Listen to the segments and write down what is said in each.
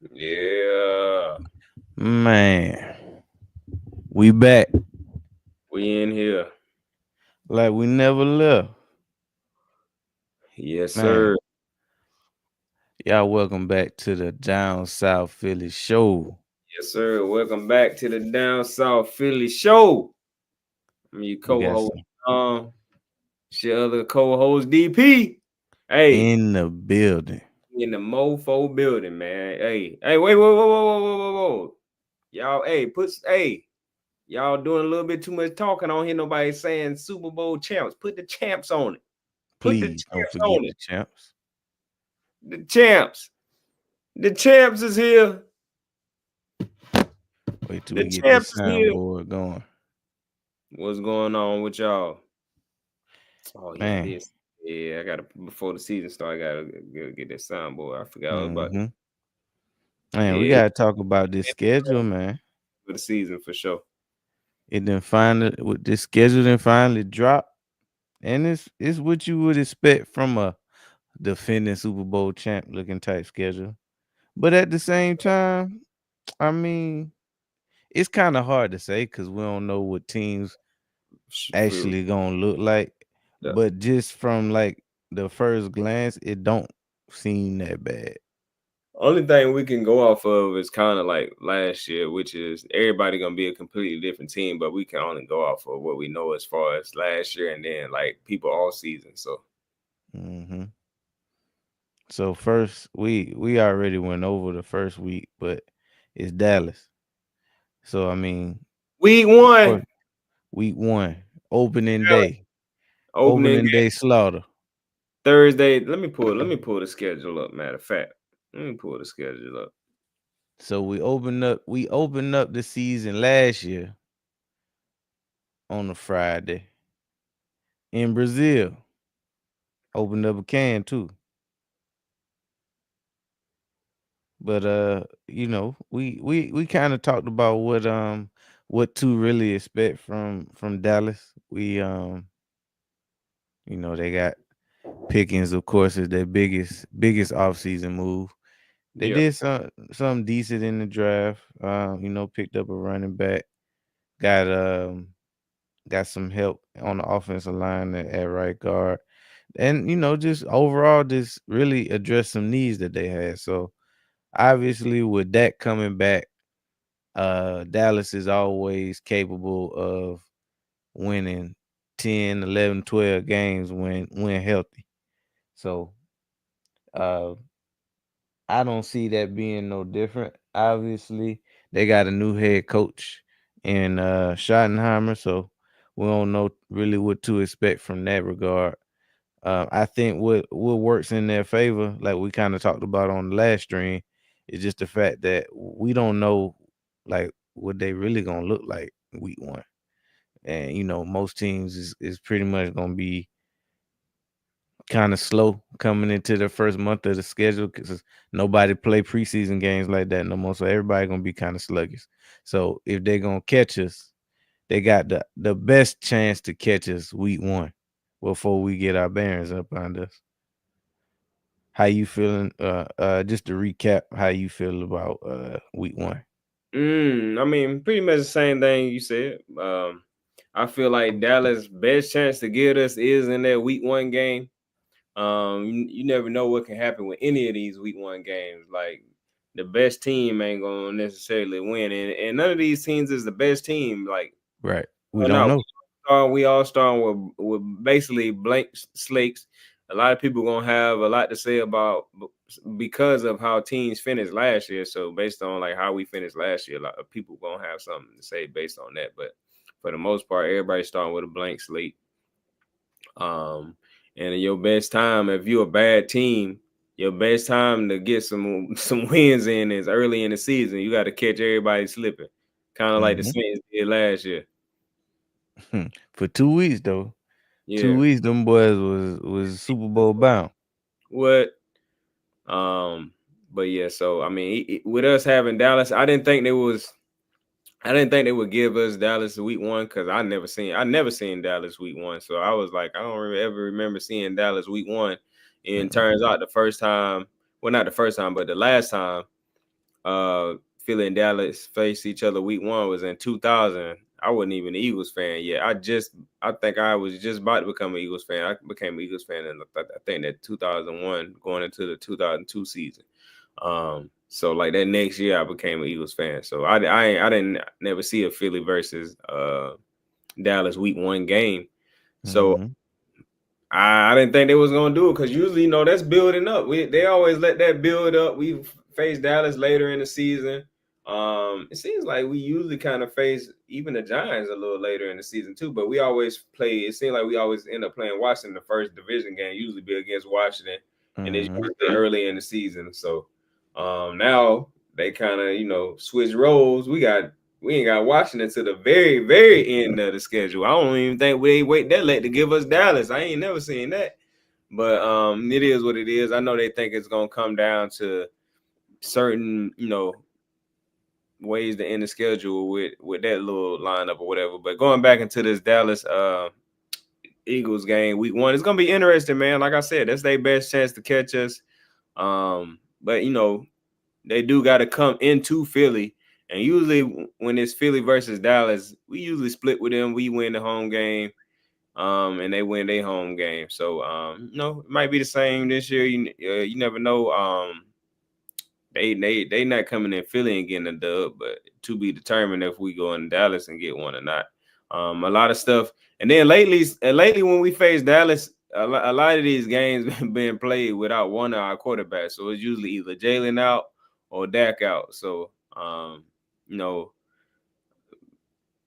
Yeah, Man, we back we in here. like we never left. Yes, Man, sir. y'all welcome back to the Down South Philly show. Yes, sir. Welcome back to the Down South Philly show. I'm your We got co-host, some it's your other co-host, DP. Hey, in the building. in the Mofo building, man. Hey, wait, whoa. Y'all, y'all doing a little bit too much talking. I don't hear nobody saying Super Bowl champs. Put the champs on it. Put the Please don't champs forget on the it. champs. The champs. The champs is here. Wait till The we get this champs is here. soundboard going. What's going on with y'all? Oh yeah, Man, this. Yeah, I gotta before the season start. I gotta get that soundboard. I forgot all about it. mm-hmm. Man, we Yeah, gotta talk about this schedule, man. for the season for sure. It then finally with this schedule then finally dropped. And it's what you would expect from a defending Super Bowl champ looking type schedule. But at the same time, I mean, it's kind of hard to say because we don't know what teams For, actually gonna look like. the But just from like the first glance, it don't seem that bad. only thing we can go off of is kind of like last year, which is everybody gonna be a completely different team, but we can only go off of what we know as far as last year and then like people all season. So hmm So first, we already went over the first week, but it's Dallas. So I mean, week of course, one, week one, opening Dallas, day, opening opening day game slaughter. Thursday. Let me pull the schedule up. Matter of fact, let me pull the schedule up. So we opened up the season last year on a Friday in Brazil. Opened up a can too. But we kind of talked about what to really expect from Dallas. They got Pickens, of course, is their biggest offseason move. They Yeah, did some decent in the draft. Picked up a running back, got got some help on the offensive line at right guard. And just overall just really address some needs that they had. So obviously with that coming back, Dallas is always capable of winning 10, 11, 12 games when healthy. So uh I don't see that being no different. Obviously, they got a new head coach in Schottenheimer, so we don't know really what to expect from that regard. I think what works in their favor, like we kind of talked about on the last stream, is just the fact that we don't know like what they really gonna look like week one. And most teams is pretty much gonna be kind of slow coming into the first month of the schedule because nobody play preseason games like that no more. So everybody gonna be kind of sluggish. So if they're gonna catch us, they got the best chance to catch us week one before we get our bearings up on us. How you feeling? Just to recap, how you feel about week one? I mean, pretty much the same thing you said. I feel like Dallas' best chance to get us is in that week one game. You never know what can happen with any of these week one games. Like the best team ain't gonna necessarily win, and none of these teams is the best team. Like, Right. We oh don't no, know. we all starting with basically blank slates. A lot of people gonna have a lot to say about because of how teams finished last year. So based on like how we finished last year, a lot of people gonna have something to say based on that. But for the most part, everybody's starting with a blank slate. Um, and your best time, if you're a bad team, your best time to get some some wins in is early in the season. You got to catch everybody slipping, kind of like the Hmm. Saints did last year. For 2 weeks though, two Yeah. weeks them boys was Super Bowl bound. What? Um, but yeah, so I mean, with us having Dallas, I didn't think they would give us Dallas week one because I never seen Dallas week one. So I was like, I don't ever remember seeing Dallas week one. And Mm-mm. turns out the first time, well, not the first time, but the last time, Philly and Dallas faced each other week 1 was in 2000. I wasn't even an Eagles fan yet. I think I was just about to become an Eagles fan. I became an Eagles fan in I think that 2001 going into the 2002 season. So like that next year I became an Eagles fan. So I didn't never see a Philly versus Dallas week 1 game. So Mm-hmm. I didn't think they was gonna do it because usually, that's building up. They always let that build up. We face Dallas later in the season. It seems like we usually kind of face even the Giants a little later in the season too. But we always play. It seems like we always end up playing Washington the first division game. Usually be against Washington, and it's Mm-hmm. usually early in the season. So now they kind of switch roles. We ain't got Washington to the very, very end of the schedule. I don't even think we ain't wait that late to give us Dallas. I ain't never seen that. But it is what it is. I know they think it's gonna come down to certain, ways to end the schedule with that little lineup or whatever. But going back into this Dallas Eagles game week 1, it's gonna be interesting, man. Like I said, that's their best chance to catch us. But they do got to come into Philly. And usually when it's Philly versus Dallas, we usually split with them. We win the home game, and they win their home game. So, it might be the same this year. You never know. They not coming in Philly and getting a dub, but to be determined if we go in Dallas and get one or not. A lot of stuff. And then lately when we face Dallas, a lot of these games been played without one of our quarterbacks. So it's usually either Jalen out or Dak out. So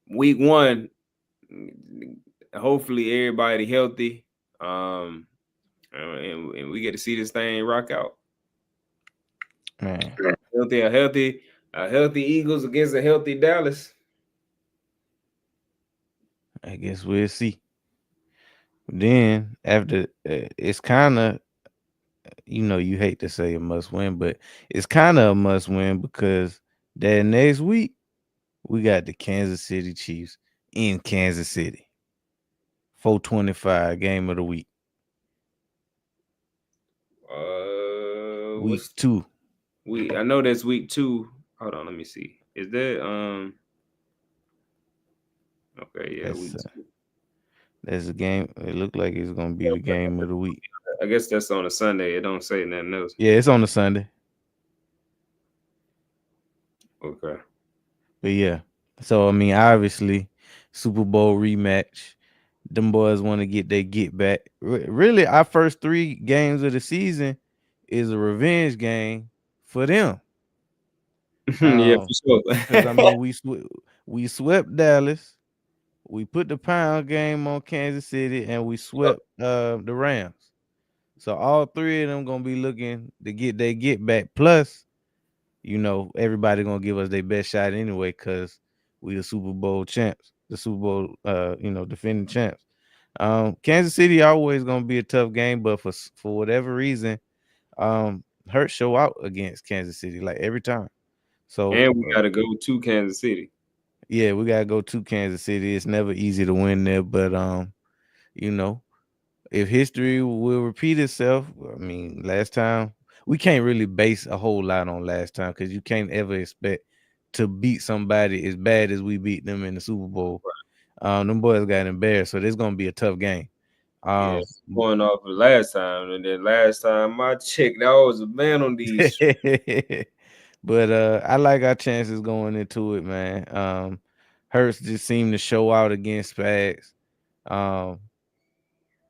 week 1, hopefully everybody healthy. And we get to see this thing rock out. Man, Healthy Eagles against a healthy Dallas. I guess we'll see. Then after it's kind of, you hate to say a must win, but it's kind of a must win because that next week we got the Kansas City Chiefs in Kansas City. 425 game of the week. Week 2. I know that's week 2. Hold on, let me see. Is that okay, yeah, week 2. That's a game. It looked like it's gonna be the game of the week. I guess that's on a Sunday. It don't say nothing else. Yeah, it's on a Sunday. Okay. But yeah. So I mean, obviously, Super Bowl rematch. Them boys want to get their get back. Really, our first 3 games of the season is a revenge game for them. Yeah, for sure. Because I mean, we swept Dallas. We put the pound game on Kansas City, and we swept the Rams. So all 3 of them gonna be looking to get their get back. Plus, everybody gonna give us their best shot anyway, because we the Super Bowl champs, the Super Bowl, defending champs. Kansas City always gonna be a tough game, but for whatever reason, Hurt show out against Kansas City like every time. So and we gotta go to Kansas City. Yeah, we gotta go to Kansas City. It's never easy to win there, but if history will repeat itself, I mean, last time we can't really base a whole lot on last time because you can't ever expect to beat somebody as bad as we beat them in the Super Bowl. Them boys got embarrassed, so this gonna be a tough game. Going off of last time, and then last time I checked, I was a man on these. But I like our chances going into it, man. Hurts just seemed to show out against Spags.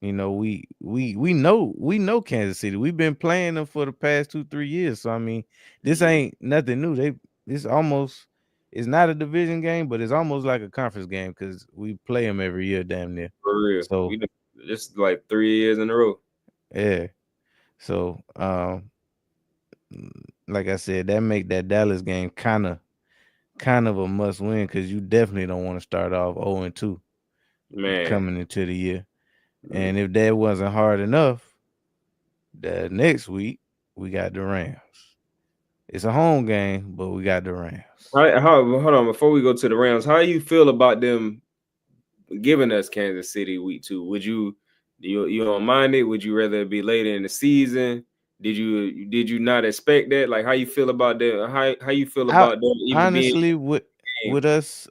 We know Kansas City. We've been playing them for the past 2-3 years. So I mean, this ain't nothing new. It's not a division game, but it's almost like a conference game because we play them every year, damn near. For real. So we just like 3 years in a row. Yeah. So like I said, that make that Dallas game kind of a must win because you definitely don't want to start off 0-2 coming into the year. And if that wasn't hard enough, the next week we got the Rams. It's a home game, but we got the Rams. Hold on, before we go to the Rams, how do you feel about them giving us Kansas City week 2? Would you don't mind it? Would you rather it be later in the season? Did you not expect that? Like, how you feel about that? How you feel I about that even being honestly a game? with us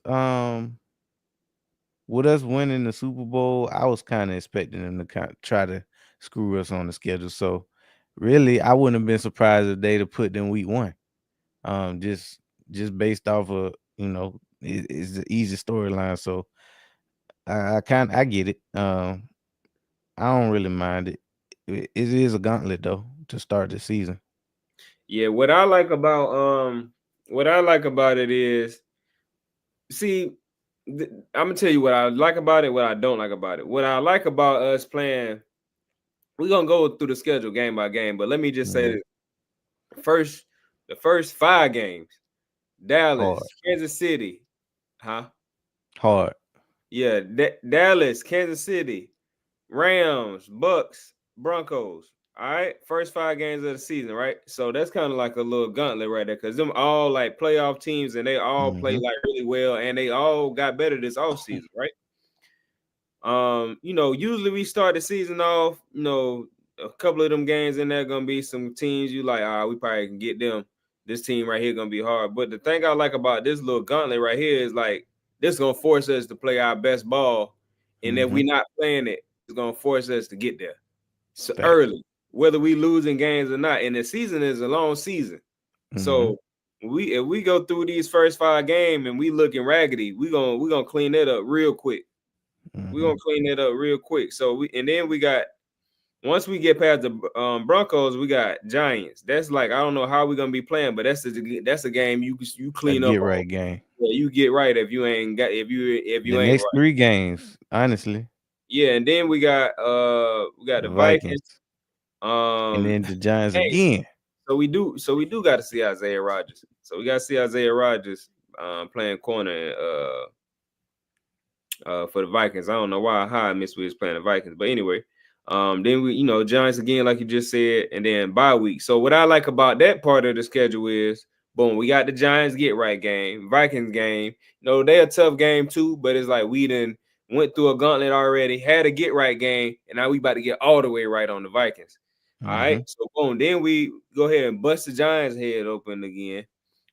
with us winning the Super Bowl, I was kind of expecting them to try to screw us on the schedule. So really, I wouldn't have been surprised if they'd have put them week one. Just based off of it's the easy storyline. So I get it. I don't really mind it. It is a gauntlet though to start the season. Yeah, what I like about it is, see, I'm gonna tell you what I like about it, what I don't like about it. What I like about us playing, we're gonna go through the schedule game by game, but let me just say Hmm. this. First, the first 5 games: Hard, Dallas, Kansas City, huh? hard. Yeah, Dallas, Kansas City, Rams, Bucks, Broncos. All right, first 5 games of the season, right? So that's kind of like a little gauntlet right there, because them all like playoff teams, and they all play Hmm. like really well, and they all got better this offseason, right? Usually we start the season off, a couple of them games in there gonna be some teams you like, we probably can get them. This team right here gonna be hard. But the thing I like about this little gauntlet right here is like this gonna force us to play our best ball. And if we Hmm. not playing it, it's gonna force us to get there. So Facts. early, whether we losing games or not. And the season is a long season. Hmm. So if we go through these first 5 games and we looking raggedy, we gonna clean that up real quick. We're Hmm. gonna clean that up real quick. So then we got, once we get past the Broncos, we got Giants. That's like, I don't know how we're gonna be playing, but that's a game you A clean up get on. right game. Yeah, you get right if you ain't got if The you ain't next right. 3 games, honestly, Yeah, and then we got the the Vikings. Vikings, and Um, then the Giants hey, again. so we do got to see Isaiah Rodgers. So we got to see Isaiah Rodgers playing corner for the Vikings. I don't know how I missed we was playing the Vikings, but anyway, then we Giants again, like you just said, and then bye week. So what I like about that part of the schedule is, boom, we got the Giants get right game, Vikings game. They're a tough game too, but it's like we done went through a gauntlet already, had a get right game, and now we about to get all the way right on the Vikings. All right, Hmm. so boom, then we go ahead and bust the Giants head open again.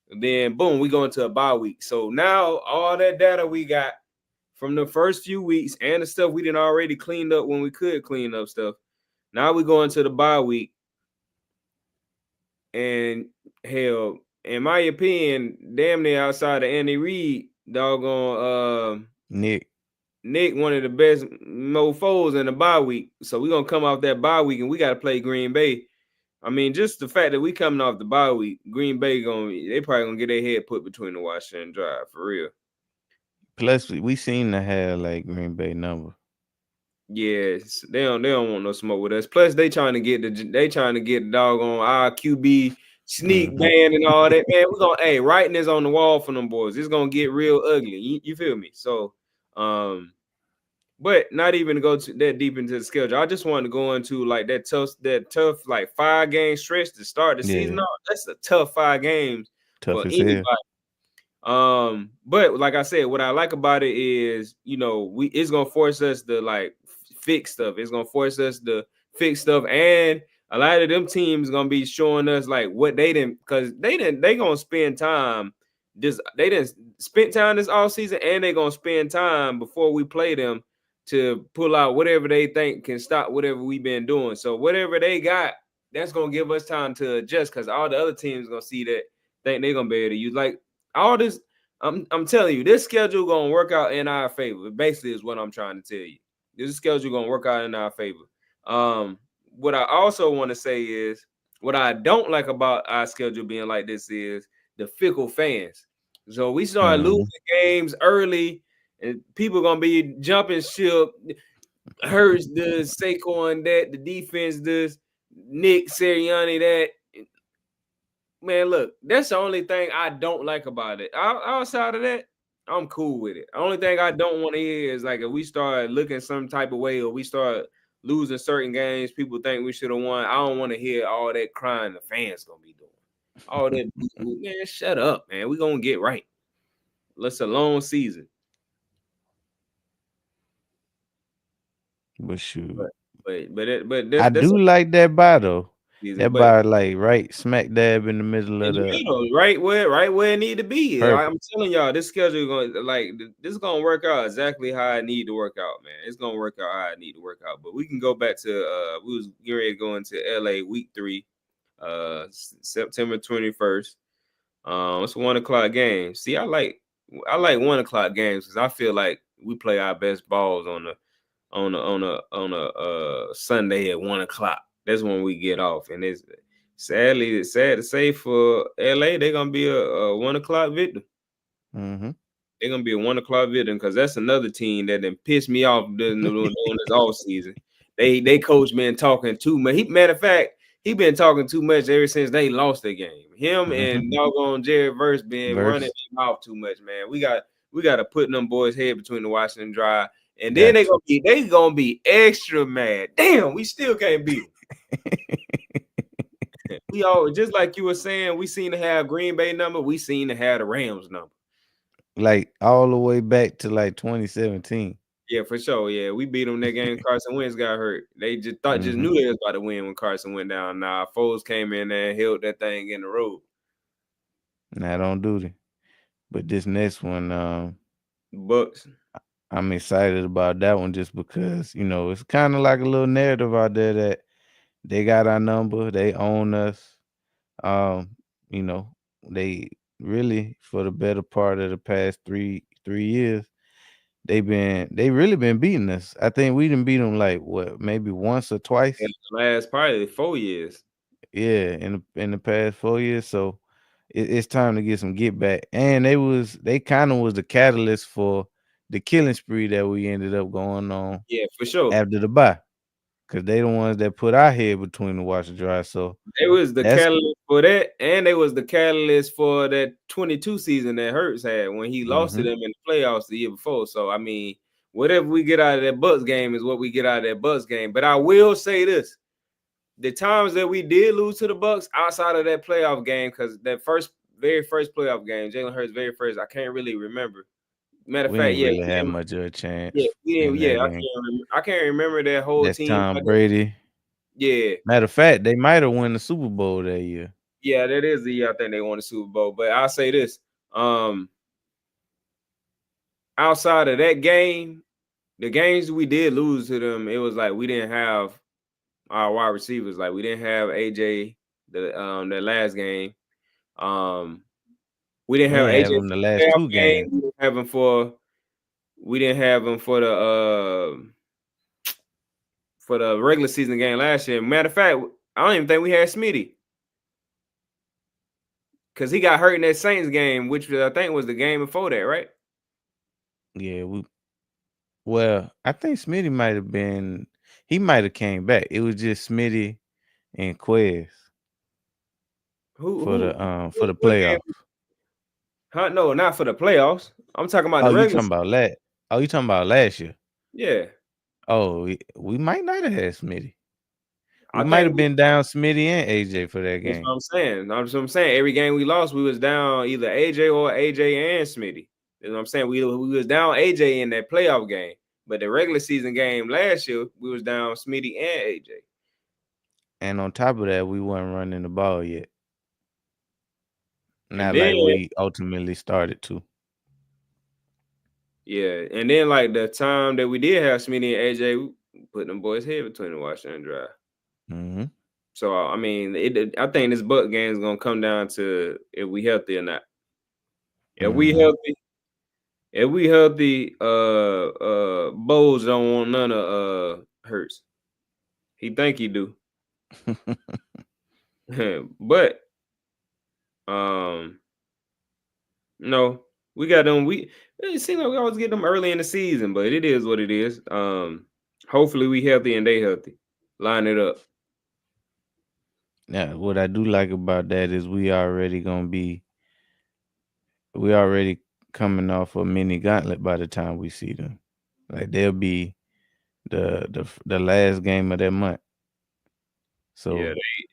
And then boom, we go into a bye week. So now all that data we got from the first few weeks and the stuff we didn't already cleaned up when we could clean up stuff. Now we go into the bye week, and hell, in my opinion, damn near outside of Andy Reid, doggone Nick, Nick, one of the best mofos in the bye week. So we're gonna come off that bye week and we gotta play Green Bay. I mean, just the fact that we coming off the bye week, Green Bay they probably gonna get their head put between the washer and dry for real. plus we seem to have like Green Bay number. Yes, they don't want no smoke with us. Plus, they trying to get the doggone our QB sneak Hmm. ban and all that. Man, we're gonna writing is on the wall for them boys. It's gonna get real ugly. You feel me? So, but not even to go to that deep into the schedule. I just wanted to go into like that tough like 5 game stretch to start the season Yeah, off. That's a tough 5 games tough for as anybody. hell. But like I said, what I like about it is, it's gonna force us to like fix stuff. It's gonna force us to fix stuff, and a lot of them teams gonna be showing us like what they didn't, because they gonna spend time. They didn't spend time this all season, and they gonna spend time before we play them to pull out whatever they think can stop whatever we've been doing. So whatever they got, that's gonna give us time to adjust, because all the other teams gonna see that, think they're gonna be able to use like all this. I'm telling you, this schedule gonna work out in our favor. Basically, is what I'm trying to tell you. This schedule gonna work out in our favor. What I also want to say is, what I don't like about our schedule being like this is the fickle fans. So we start losing Hmm. games early, and people gonna be jumping ship. Hurts this, Saquon that, the defense this, Nick Sirianni that. Man, look, that's the only thing I don't like about it. Outside of that, I'm cool with it. The only thing I don't want to hear is like if we start looking some type of way, or we start losing certain games, people think we should have won. I don't want to hear all that crying the fans gonna be doing. All that, man, shut up, man. We gonna get right. Let's a long season. But shoot, But but I that's do like that bye though. season. That But by like right smack dab in the middle in of the the middle, right where it need to be. I'm perfect. telling y'all, this schedule this is gonna work out exactly how I need to work out, man. It's gonna work out how I need to work out. But we can go back to we was getting ready to go into LA week 3, September 21st. It's a 1 o'clock game. See, I like 1 o'clock games because I feel like we play our best balls on a Sunday at 1 o'clock. That's when we get off, and it's sad to say for LA, they're gonna be a 1 o'clock victim. Mm-hmm. They're gonna be a 1 o'clock victim because that's another team that then pissed me off during this off season. They coach been talking too much. Matter of fact, he been talking too much ever since they lost the game. Him and doggone Jared Verse been running Verse. their mouth too much, man. We got to put them boys' head between the washing and dry, and then Gotcha. they gonna be extra mad. Damn, we still can't beat them. We all just like you were saying. We seem to have Green Bay number. We seem to have the Rams number. Like all the way back to like 2017. Yeah, for sure. Yeah, we beat them that game. Carson Wentz got hurt. They just knew they was about to win when Carson went down. Nah, Foles came in there and held that thing in the road. Not on duty. But this next one, Bucks. I'm excited about that one just because, it's kind of like a little narrative out there that they got our number, they own us. Um, they really for the better part of the past three years, they really been beating us. I think we didn't beat them like maybe once or twice. In the last probably 4 years. Yeah, in the past 4 years. So it's time to get some get back. And they kind of was the catalyst for the killing spree that we ended up going on. Yeah, for sure. After the bye. Because they the ones that put our head between the wash and dry. So it was the catalyst for that, and it was the catalyst for that 22 season that Hurts had when he lost to them in the playoffs the year before. So I mean, whatever we get out of that Bucks game is what we get out of that Bucks game. But I will say this: the times that we did lose to the Bucks outside of that playoff game, because that very first playoff game, Jalen Hurts' very first, I can't really remember. Matter of fact, didn't really have much of a chance. Yeah, I can't remember that whole That's team. Tom Brady. Yeah. Matter of fact, they might have won the Super Bowl that year. Yeah, that is the year I think they won the Super Bowl. But I'll say this: outside of that game, the games we did lose to them, it was like we didn't have our wide receivers. Like we didn't have AJ the last game. We didn't have AJ him the last 2 games. We didn't have him for the regular season game last year. Matter of fact, I don't even think we had Smitty. Because he got hurt in that Saints game, which I think was the game before that, right? Yeah, I think Smitty he might have came back. It was just Smitty and Quez for the playoffs. Huh? No, not for the playoffs. I'm talking about the regular. You talking about last year? Yeah. Oh, we might not have had Smitty. We might have been down Smitty and AJ for that game. That's what I'm saying. Every game we lost, we was down either AJ or AJ and Smitty. You know what I'm saying? We was down AJ in that playoff game, but the regular season game last year, we was down Smitty and AJ. And on top of that, we weren't running the ball yet. Not like we ultimately started to. Yeah, and then like the time that we did have Smitty and AJ, we put them boys' head between the washer and dry. So I mean, I think this Buck game is gonna come down to if we healthy or not. If we healthy, Bowles don't want none of Hurts. He think he do. But no, we got them. It seems like we always get them early in the season, but it is what it is. Hopefully we healthy and they healthy. Line it up. Now, what I do like about that is we already coming off a mini gauntlet by the time we see them. Like they'll be the last game of that month. So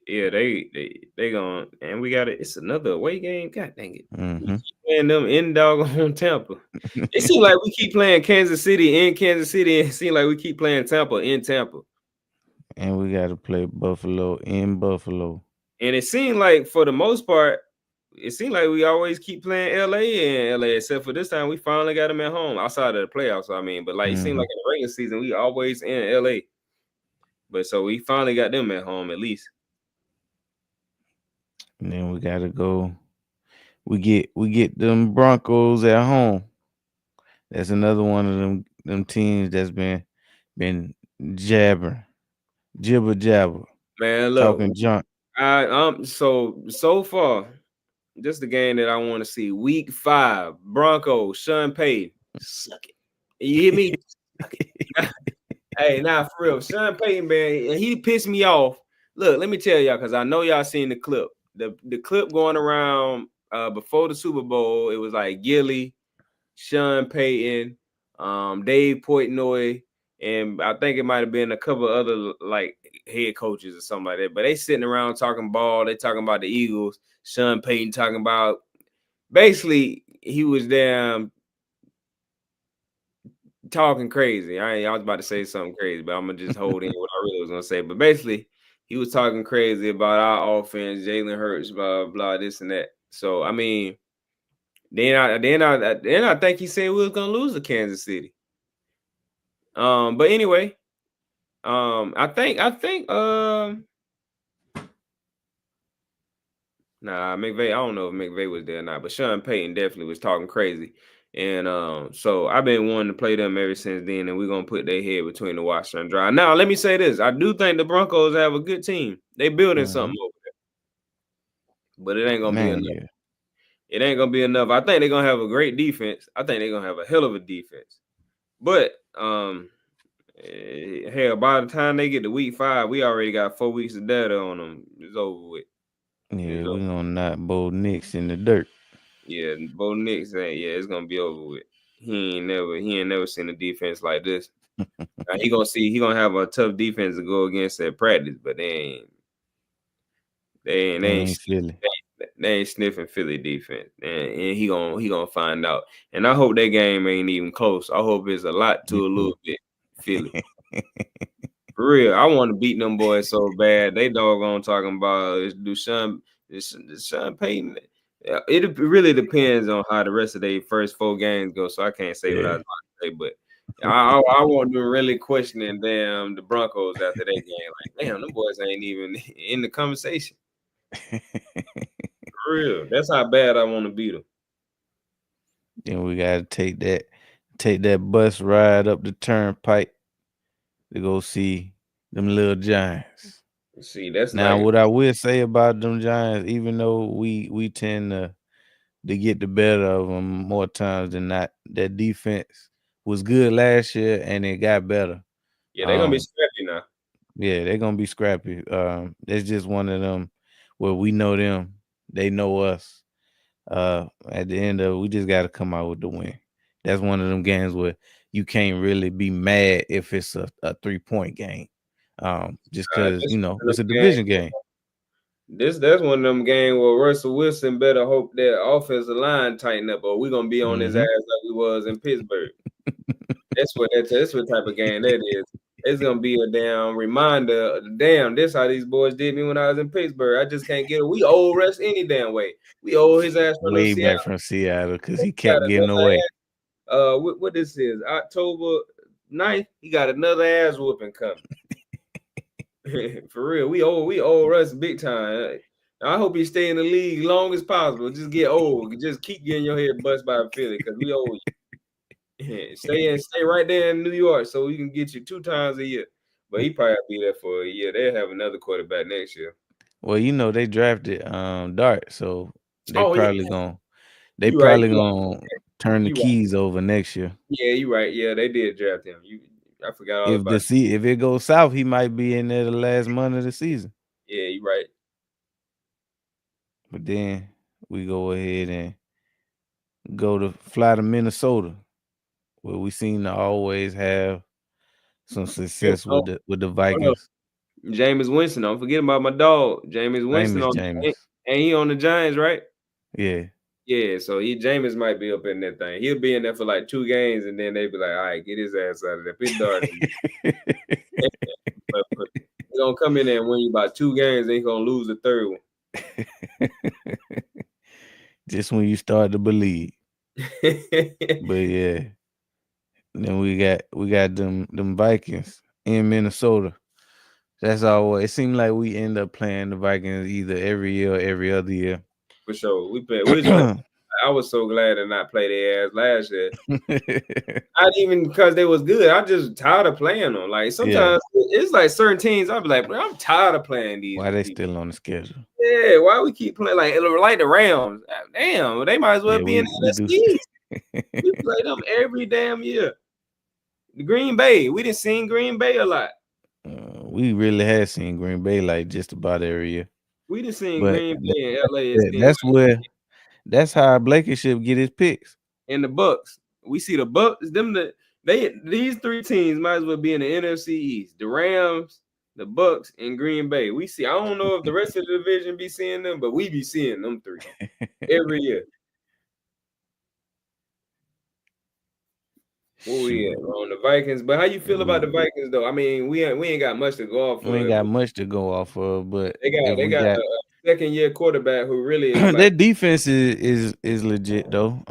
they gonna, and we got it. It's another away game. God dang it! We keep playing them in doggone Tampa. It seems like we keep playing Kansas City in Kansas City, and it seems like we keep playing Tampa in Tampa. And we got to play Buffalo in Buffalo. And it seemed like for the most part, it seemed like we always keep playing LA and LA, except for this time we finally got them at home outside of the playoffs. I mean, but like it seemed like in the regular season, we always in LA. But so we finally got them at home at least. And then we gotta go. We get them Broncos at home. That's another one of them teams that's been jibber jabber. Man, look, Talking junk. So far, just the game that I want to see. Week 5, Broncos, Sean Payton. Suck it. You hear me? Hey, nah, for real. Sean Payton, man, he pissed me off. Look, let me tell y'all, because I know y'all seen the clip. The clip going around before the Super Bowl, it was like Gilly, Sean Payton, Dave Portnoy, and I think it might have been a couple other like head coaches or something like that. But they sitting around talking ball. They talking about the Eagles. Sean Payton talking about basically he was damn talking crazy. I was about to say something crazy, but I'm gonna just hold in what I really was gonna say. But basically, he was talking crazy about our offense, Jalen Hurts, blah blah, this and that. So I mean, then I think he said we was gonna lose to Kansas City. But anyway, I think nah, McVay, I don't know if McVay was there or not, but Sean Payton definitely was talking crazy. And so I've been wanting to play them ever since then, and we're gonna put their head between the washer and dry. Now, let me say this: I do think the Broncos have a good team. They building something over there, but it ain't gonna be enough. Yeah. It ain't gonna be enough. I think they're gonna have a great defense. I think they're gonna have a hell of a defense. But hell, by the time they get to week 5, we already got 4 weeks of data on them. It's over with. Yeah, we're gonna knock Bo Nix in the dirt. Yeah, Bo Nix, it's gonna be over with. He ain't never seen a defense like this. He gonna have a tough defense to go against at practice, but they ain't sniffing Philly defense, and he gonna find out. And I hope that game ain't even close. I hope it's a lot to a little bit Philly. For real, I want to beat them boys so bad. They doggone talking about Sean Payton. It really depends on how the rest of their first 4 games go. So I can't say what I was about to say, but I want them really questioning the Broncos after that game. Like, damn, them boys ain't even in the conversation. For real, that's how bad I want to beat them. Then we gotta take that bus ride up the turnpike to go see them little Giants. See, that's now what I will say about them Giants, even though we tend to get the better of them more times than not, that defense was good last year and it got better. Yeah, they're gonna be scrappy now. Yeah, they're gonna be scrappy. It's just one of them where we know them, they know us. At the end of it, we just got to come out with the win. That's one of them games where you can't really be mad if it's a 3-point game. Just because it's a division game. That's one of them games where Russell Wilson better hope that offensive line tighten up, or we're gonna be on his ass like we was in Pittsburgh. That's what type of game that is. It's gonna be a damn reminder. Damn, this how these boys did me when I was in Pittsburgh. I just can't get it. We owe Russ any damn way. We owe his ass from way back from Seattle because he kept getting away. What this is October 9th. He got another ass whooping coming. For real, we owe Russ big time. I hope he stay in the league long as possible. Just get old. Just keep getting your head bust by Philly because we owe you. Stay right there in New York so we can get you 2 times a year. But he probably be there for a year. They'll have another quarterback next year. Well, they drafted Dart, so they probably gonna turn the keys over next year. Yeah, you're right. Yeah, they did draft him. I forgot all about it. If it goes south, he might be in there the last month of the season. Yeah, you're right. But then we go ahead and fly to Minnesota, where we seem to always have some success with the Vikings. Jameis Winston. Don't forget about my dog, Jameis Winston. And he on the Giants, right? Yeah. Yeah, so Jameis might be up in that thing. He'll be in there for like 2 games, and then they be like, all right, get his ass out of there. Put Dart. He's gonna come in there and win you about 2 games, and he's gonna lose the third one. Just when you start to believe. But yeah. Then we got them Vikings in Minnesota. That's all. It seemed like we end up playing the Vikings either every year or every other year. For sure. We was playing. I was so glad to not play their ass last year. Not even because they was good. I'm just tired of playing them. Like sometimes it's like certain teams. I'll be like, bro, I'm tired of playing these. Why they still on the schedule? Yeah, why we keep playing like the Rams? Damn, they might as well be in the NFC. We play them every damn year. The Green Bay, we didn't see Green Bay a lot. We really had seen Green Bay like just about every year. We didn't see Green Bay in LA. That's how Blankenship get his picks. And the Bucks. We see the Bucks. These 3 teams might as well be in the NFC East. The Rams, the Bucks, and Green Bay. We see. I don't know if the rest of the division be seeing them, but we be seeing them 3 every year. Where we at? On the Vikings. But how you feel about the Vikings though? I mean, we ain't got much to go off of. We ain't got much to go off of, but they got a second-year quarterback who really is their defense is legit though.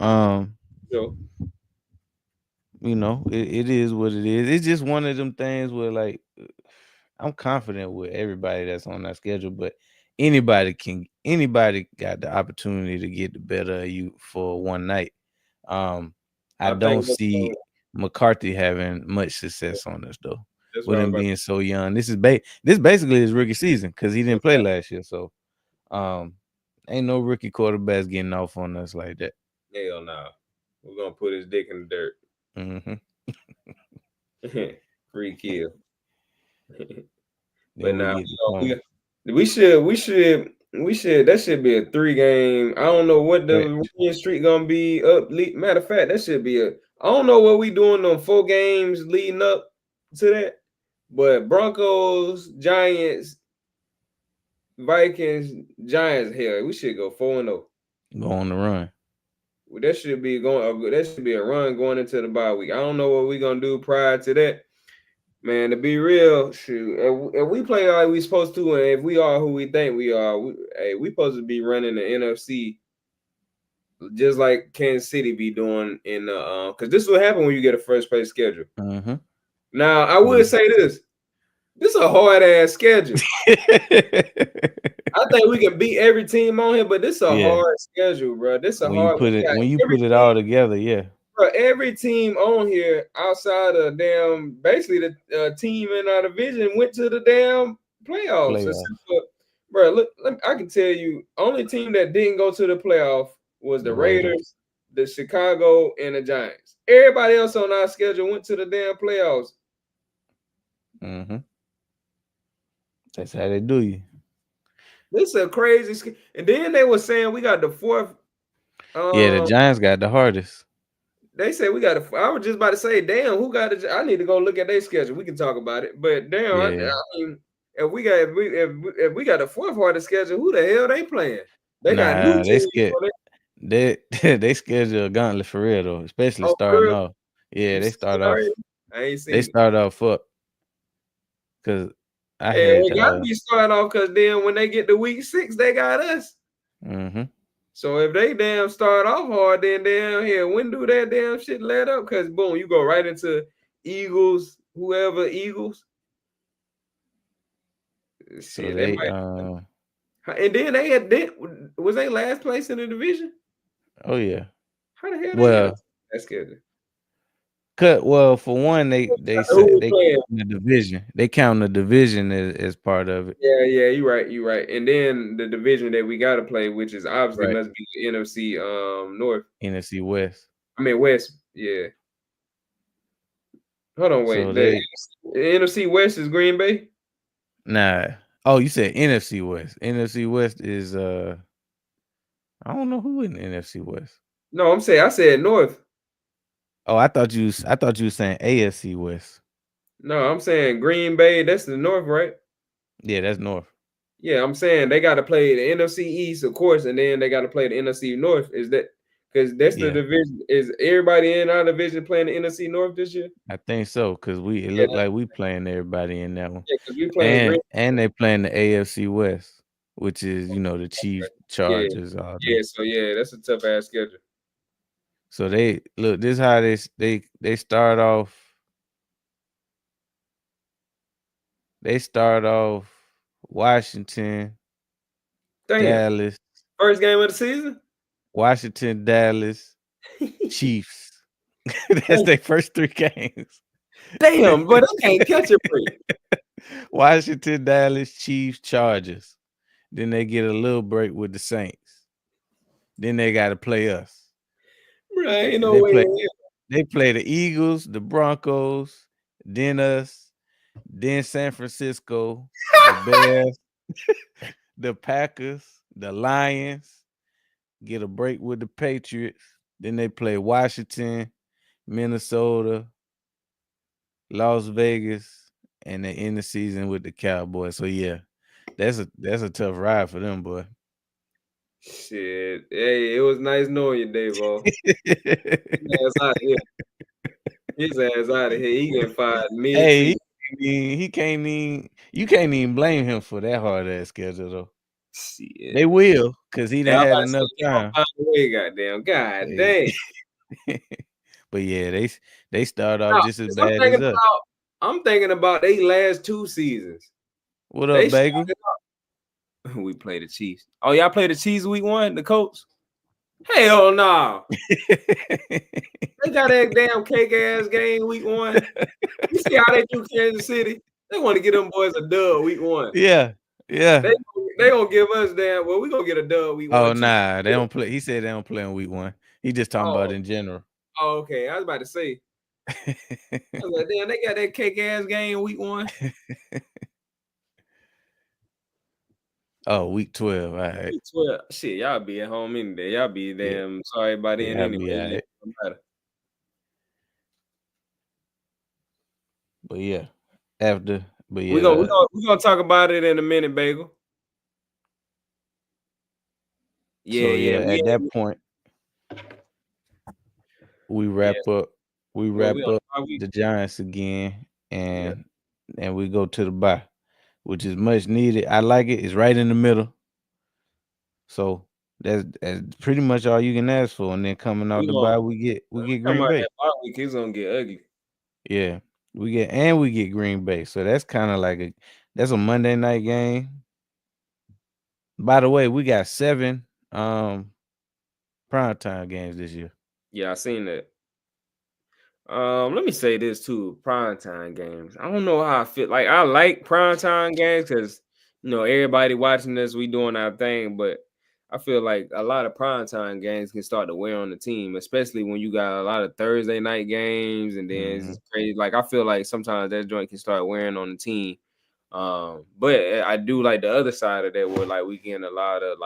You know, it is what it is. It's just one of them things where like I'm confident with everybody that's on that schedule, but anybody got the opportunity to get the better of you for one night. I don't see McCarthy having much success on us though. With him being so young. This basically his rookie season because he didn't play last year. So ain't no rookie quarterbacks getting off on us like that. Hell no. We're gonna put his dick in the dirt. Free kill. But now we should that should be a 3-game. I don't know what the winning streak gonna be up. Matter of fact, that should be I don't know what we doing on 4 games leading up to that. But Broncos, Giants, Vikings, Giants, hell, we should go 4-0. Go on the run. That should be a run going into the bye week. I don't know what we're gonna do prior to that. Man, to be real, shoot, if we play like we supposed to, and if we are who we think we are, we supposed to be running the NFC just like Kansas City be doing in the because this is what happens when you get a first place schedule. Now I would say this is a hard ass schedule. I think we can beat every team on here, but this is a hard schedule, bro. This is a hard. When you put it all together, yeah. Bro, every team on here outside of basically the team in our division went to the damn playoffs. Bro, look, I can tell you, only team that didn't go to the playoff was the Raiders, the Chicago, and the Giants. Everybody else on our schedule went to the damn playoffs. That's how they do you. This is a crazy. And then they were saying we got the 4th. The Giants got the hardest. They say we got I was just about to say, damn, who got it? I need to go look at their schedule. We can talk about it. But damn, I mean, if we got the 4th hardest schedule, who the hell they playing? They got new teams. They schedule a gauntlet for real though, especially starting off. Yeah, they start off. I ain't seen. They start off up because they got to be starting off because then when they get to week 6, they got us. So if they damn start off hard, then damn here, when do that damn shit let up? Because boom, you go right into Eagles, whoever Eagles. So shit, and then was they last place in the division? Oh yeah. How the hell that's good? For one, they count the division. They count the division as part of it. Yeah, you're right. And then the division that we gotta play, which is obviously must be the NFC North. NFC West. I mean West, yeah. Hold on, wait. The NFC West is Green Bay? Nah. Oh, you said NFC West. NFC West is I don't know who in the NFC West. No, I said North. Oh, I thought you were saying AFC West. No, I'm saying Green Bay. That's the North, right? Yeah, that's North. Yeah, I'm saying they got to play the NFC East, of course, and then they got to play the NFC North. Is that Because that's the Yeah, division. Is everybody in our division playing the NFC North this year? I think so because it Yeah, looked like we playing everybody in that one, yeah, because we playing Green. and they playing the AFC West, which is the Chiefs, Yeah, Chargers, all them. yeah. So yeah, that's a tough ass schedule. So they look. This how they start off. They start off Washington, Damn. Dallas, First game of the season. Washington, Dallas, Chiefs. That's their first 3 games. Damn, but I can't catch a break. Washington, Dallas, Chiefs, Chargers. Then they get a little break with the Saints. Then they got to play us. Bro, ain't no They way. play. They play the Eagles, the Broncos, then us, then San Francisco, the Bears, the Packers, the Lions. Get a break with the Patriots. Then they play Washington, Minnesota, Las Vegas, and they end the season with the Cowboys. So yeah, that's a tough ride for them, boy. Shit. Hey, it was nice knowing you, Davo. His ass out of here. His ass out of here. He getting fired Hey, mid-season. he can't even. You can't even blame him for that hard ass schedule though. Shit. They will, cause he Yeah, done I'm had about to say, enough they gonna time. find a way, goddamn. God Hey. dang. But yeah, they start off Now, just as 'cause bad as us. I'm thinking about they last 2 seasons. What They up, Bagel? started out. We play the Chiefs. Oh, y'all play the Chiefs week 1, the Colts? Hell no. They got that damn cake ass game week 1. You see how they do Kansas City? They want to get them boys a dub week 1. Yeah. They gonna give us damn. Well, we gonna get a dub week 1 Oh too. nah, they don't play. He said they don't play in week 1. He just talking about Oh, in general. oh, okay. I was about to say. I was like, damn, they got that cake ass game week 1. Oh, week 12. All right. Week 12. Shit, y'all be at home any day. Y'all be damn sorry about it Yeah, I'll anyway. be all right. It don't matter. But yeah, after. But yeah, We gonna talk about it in a minute, Bagel. Yeah, so yeah. yeah, at that point, we wrap up. We Well, wrap we on up our week. the Giants again, and we go to the bye, which is much needed. I like it. It's right in the middle. So that's pretty much all you can ask for. And then coming out the bye, we get Green Bay. That bye week is gonna get ugly. Yeah, we get Green Bay. So that's kind of like that's a Monday night game. By the way, we got 7 primetime games this year. Yeah, I seen that. Let me say this too: primetime games. I don't know how I feel. Like I like primetime games because everybody watching this, we doing our thing. But I feel like a lot of primetime games can start to wear on the team, especially when you got a lot of Thursday night games, and then it's just crazy. Like I feel like sometimes that joint can start wearing on the team. But I do like the other side of that, where like we getting a lot of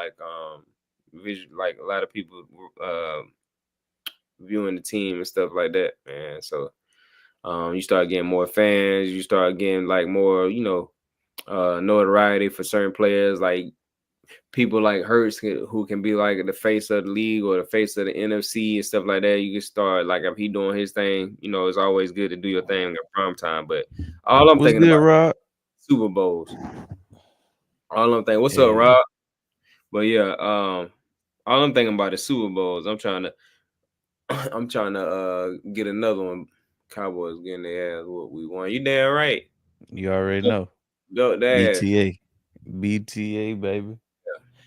vision, like a lot of people viewing the team and stuff like that, man. So you start getting more fans, you start getting like more, notoriety for certain players, like people like Hurts who can be like the face of the league or the face of the NFC and stuff like that. You can start like if he doing his thing, it's always good to do your thing at prime time. But all I'm What's thinking good, about Rob? Super Bowls. All I'm thinking, what's up, Rob? But yeah, all I'm thinking about is Super Bowls. I'm trying to get another one. Cowboys getting their ass what we want. You damn right. You already know. Go there. BTA, baby.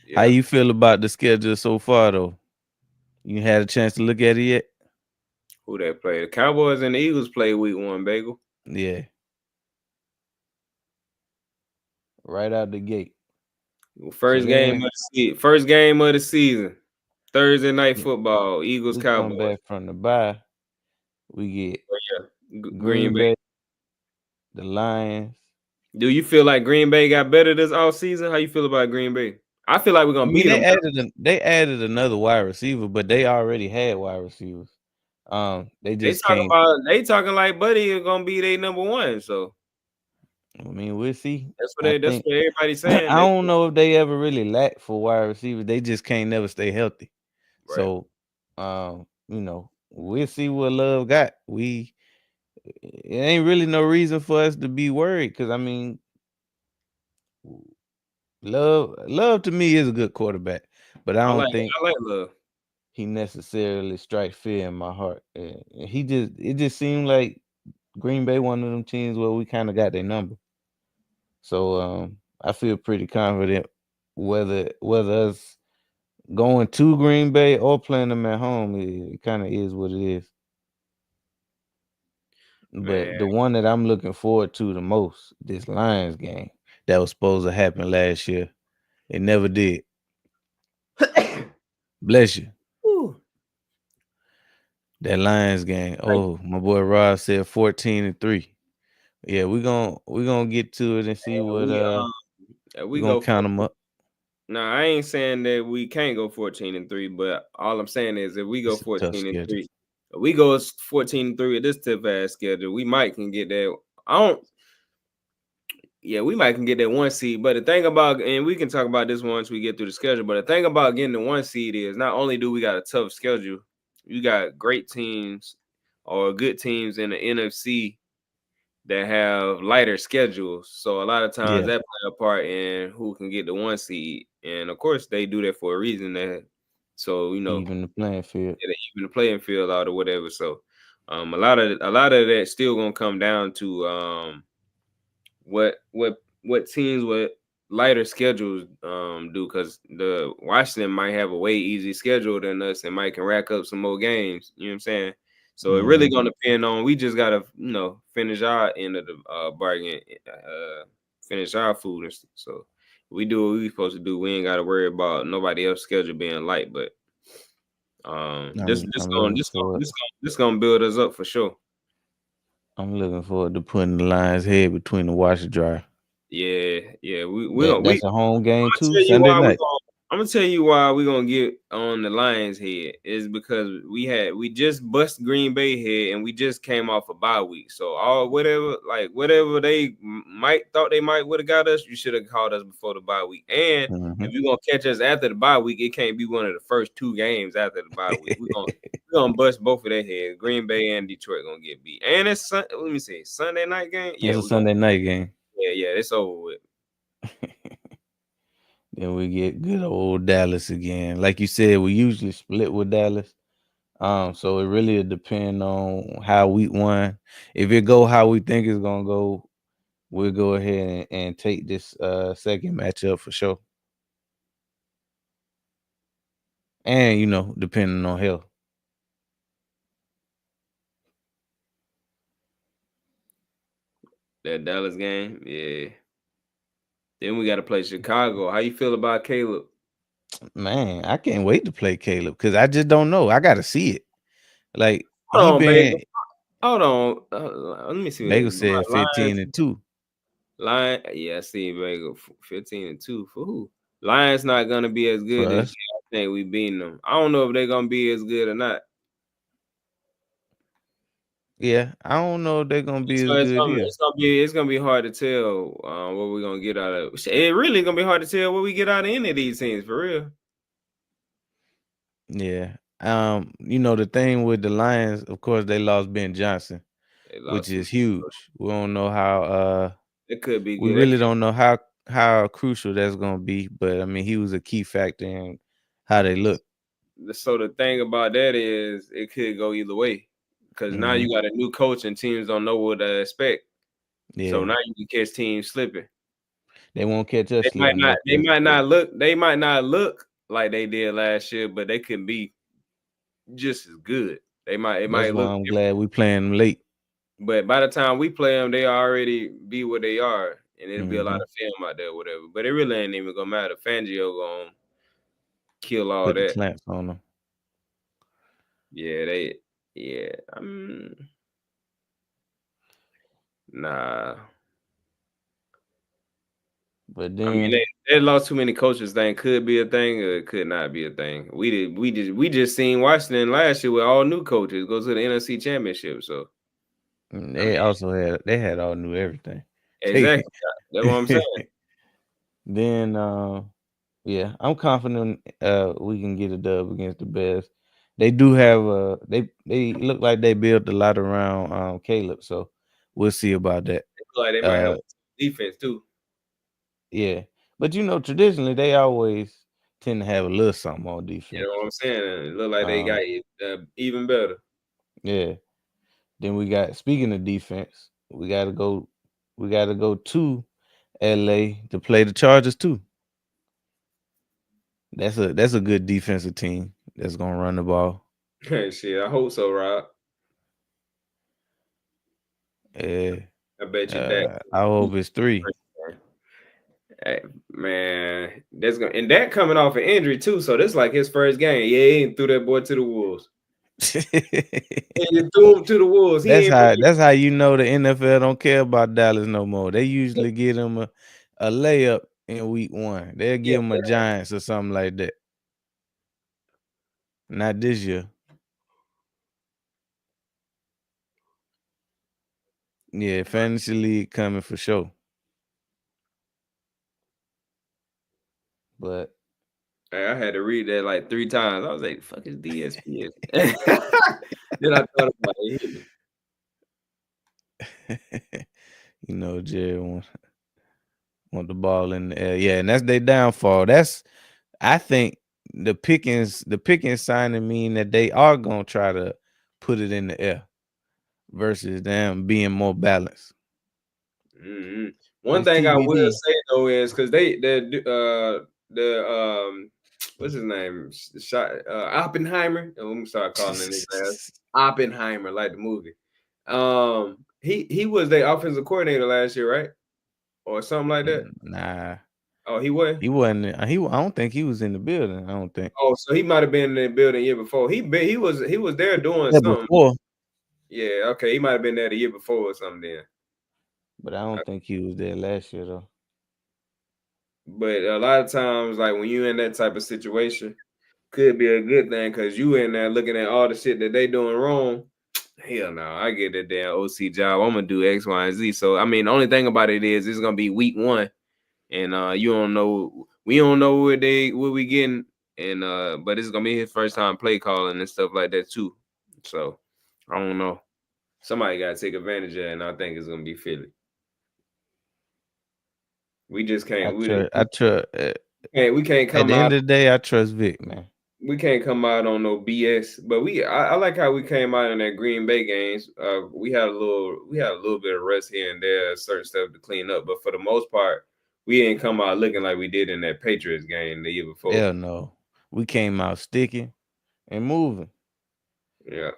Yeah. How you feel about the schedule so far, though? You had a chance to look at it yet? Who they play? The Cowboys and the Eagles play week 1, Bagel. Yeah. Right out the gate. First game of the season. Thursday night football. Eagles, Cowboys. Come back from the bye. We get Green Bay. The Lions. Do you feel like Green Bay got better this offseason? How you feel about Green Bay? I feel like we're gonna beat them. They added another wide receiver, but they already had wide receivers. They talking like Buddy is gonna be their number 1. So I mean, we'll see. That's what everybody's saying. I don't know if they ever really lack for wide receivers. They just can't never stay healthy. Right. So we'll see what Love got. It ain't really no reason for us to be worried because I mean, Love to me is a good quarterback, but I don't think I like Love. he necessarily strikes fear in my heart. It just seemed like Green Bay one of them teams where we kind of got their number. So I feel pretty confident whether us going to Green Bay or playing them at home, it kind of is what it is. Man, But the one that I'm looking forward to the most, this Lions game that was supposed to happen last year, it never did. Bless you. whew. That Lions game. Oh, my boy Rob said 14-3. Yeah, we gonna get to it and see what We we're gonna go count them up. Now, I ain't saying that we can't go 14-3, but all I'm saying is if we go It's a tough 14 and schedule. 3, if we go 14-3 with this tough ass schedule, we might can get that. We might can get that one seed. But the thing about, and we can talk about this once we get through the schedule, but the thing about getting the one seed is not only do we got a tough schedule, you got great teams or good teams in the NFC that have lighter schedules. So a lot of times Yeah, that play a part in who can get the one seed. And of course they do that for a reason so even the playing field. even the playing field out or whatever. So a lot of that still gonna come down to what teams with lighter schedules do, because the Washington might have a way easy schedule than us and might can rack up some more games. You know what I'm saying? So it really gonna depend on. We just gotta finish our end of the bargain, finish our food and stuff. So we do what we supposed to do. We ain't gotta worry about nobody else's schedule being light. But this I'm looking forward. gonna build us up for sure. I'm looking forward to putting the Lions' head between the washer dryer. Yeah, we That's a home game I'm too, gonna tell you Sunday why night. I'm gonna tell you why we're gonna get on the Lions head is because we just bust Green Bay head and we just came off a bye week. So whatever they might thought they might would have got us, you should have called us before the bye week. And if you're gonna catch us after the bye week, it can't be one of the first two games after the bye week. We're gonna bust both of their heads. Green Bay and Detroit gonna get beat. And it's let me see, Sunday night game. It's a Sunday night game. Yeah, it's over with. Then we get good old Dallas again. Like you said, we usually split with Dallas. So it really depends on how week one. If it go how we think it's gonna go, we'll go ahead and take this second matchup for sure. And depending on health. That Dallas game, yeah. Then we got to play Chicago. How you feel about Caleb? Man, I can't wait to play Caleb because I just don't know. I gotta see it. Like Hold on, Bagel. Hold on. Let me see. Bagel said 15-2. Lions, yeah, I see Bagel 15-2 for who? Lions not gonna be as good as I think we beating them. I don't know if they're gonna be as good or not. Yeah, I don't know if they're gonna be as good here. It's gonna be hard to tell what we're gonna get out of it. It really gonna be hard to tell what we get out of any of these teams for real. Yeah. The thing with the Lions, of course, they lost Ben Johnson, which is huge. We don't know how it could be we good. really don't know how crucial that's gonna be, but I mean he was a key factor in how they look. So the thing about that is it could go either way. Because now you got a new coach and teams don't know what to expect. Yeah. So now you can catch teams slipping. They won't catch us slipping. They might not look like they did last year, but they can be just as good. It might look. I'm glad we playing them late. But by the time we play them, they already be what they are, and it'll be a lot of film out there, whatever. But it really ain't even gonna matter. Fangio gonna kill all Put that. The clamps on them. Yeah, nah. But then they lost too many coaches. Thing could be a thing, or it could not be a thing. We just seen Washington last year with all new coaches go to the NFC Championship. So they had all new everything. Exactly, that's what I'm saying. Then yeah, I'm confident we can get a dub against the Bears. They do have they look like they built a lot around Caleb, so we'll see about that. They feel like they might have Uh defense too. yeah. But traditionally they always tend to have a little something on You defense. know what I'm saying? It look like they Um got even better. yeah. Then we got, speaking of defense, we gotta go to LA to play the Chargers too. That's a good defensive team that's gonna run the ball. Shit, I hope so, Rob. Yeah. I bet you that. I hope it's 3. Hey, man, that's gonna and that coming off an injury too. So this like his first game. Yeah, he ain't threw that boy to the wolves. He threw him to the wolves. He That's ain't how that's how you know the NFL don't care about Dallas no more. They usually give them a layup in week 1. They'll yeah, give them a Giants or something like that. Not this year. Yeah, fantasy league coming for sure. But hey, I had to read that like 3 times. I was like, "Fuck is DSP?" Then I thought about it. It hit me. Jerry want the ball in the air. Yeah, and that's their downfall. I think the Pickens signing mean that they are gonna try to put it in the air versus them being more balanced. Mhm. One It's thing I will TBD. say though is because the what's his name? Oppenheimer. Oh, I'm start calling him his ass Oppenheimer, like the movie. He was their offensive coordinator last year, right? Or something like that. Nah, Oh, he was. he wasn't. I don't think he was in the building. I don't think. Oh, so he might have been in the building the year before. He was there doing Yeah, something. before, Yeah, okay. He might have been there the year before or something then. but I don't think he was there last year though. But a lot of times, like when you in that type of situation, could be a good thing because you in there looking at all the shit that they doing wrong. Hell no, I get that damn OC job. I'm gonna do X, Y, and Z. So I mean, the only thing about it is it's gonna be week 1, and you don't know, we don't know what we getting, and but it's gonna be his first time play calling and stuff like that too. So I don't know. Somebody gotta take advantage of it, and I think it's gonna be Philly. We just can't. I trust. We can't At come the out. end of the day, I trust Vic, man. We can't come out on no BS. But I like how we came out in that Green Bay games. We had a little bit of rest here and there, certain stuff to clean up. But for the most part, we didn't come out looking like we did in that Patriots game the year before. Hell no, we came out sticking and moving. Yeah.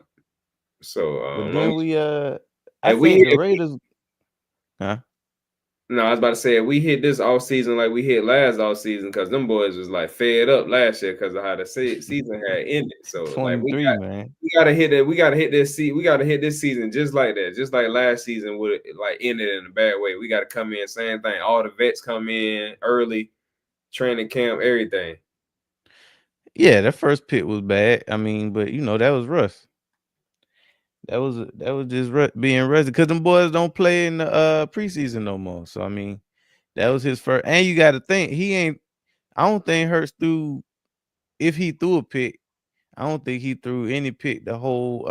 So But then I and we think the hit, Raiders, huh? no, I was about to say we hit this off season like we hit last off season because them boys was like fed up last year because of how the season had ended. So like 23, man. we gotta hit that. We gotta hit this. We gotta hit this season just like that. Just like last season would like ended in a bad way. We gotta come in same thing. All the vets come in early, training camp, everything. Yeah, that first pick was bad. I mean, but that was Russ. That was just being rusty because them boys don't play in the preseason no more. So I mean, that was his first. And you got to think he ain't. I don't think Hurts threw. If he threw a pick, I don't think he threw any pick the whole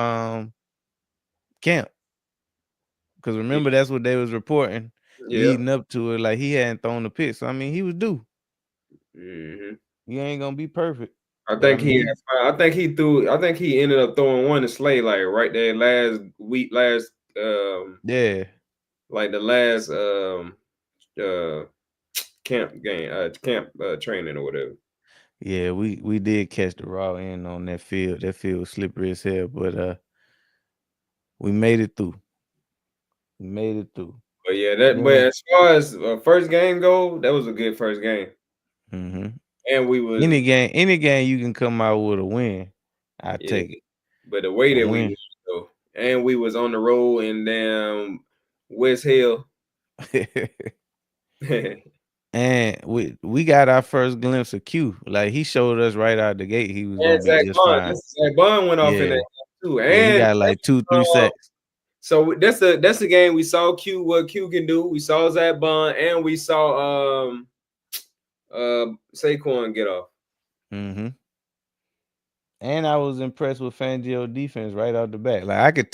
camp. Because remember, that's what they was reporting Yeah. leading up to it. Like he hadn't thrown a pick, so I mean, he was due. Mm-hmm. He ain't gonna be perfect, I but I think mean, he. I think he threw. I think he ended up throwing one to Slay like right there last week. yeah, Like the last uh camp training or whatever. yeah, we did catch the raw end on that field. That field was slippery as hell, but we made it through. We made it through. But yeah, but Then, as far as first game go, that was a good first game. mm-hmm. And we was Any game you can come out with a win, I yeah, take it. but the way A that we win. won, though, and we was on the road in damn West Hill. And we got our first glimpse of Q. Like he showed us right out the gate he was gonna And be just fine. Zach Bond went off in Yeah. that too. Yeah, he And got like 2-3 uh, sacks. so that's the game we saw what Q can do. We saw Zach Bond and we saw Saquon get off. Mm-hmm. And I was impressed with Fangio defense right out the back. Like I could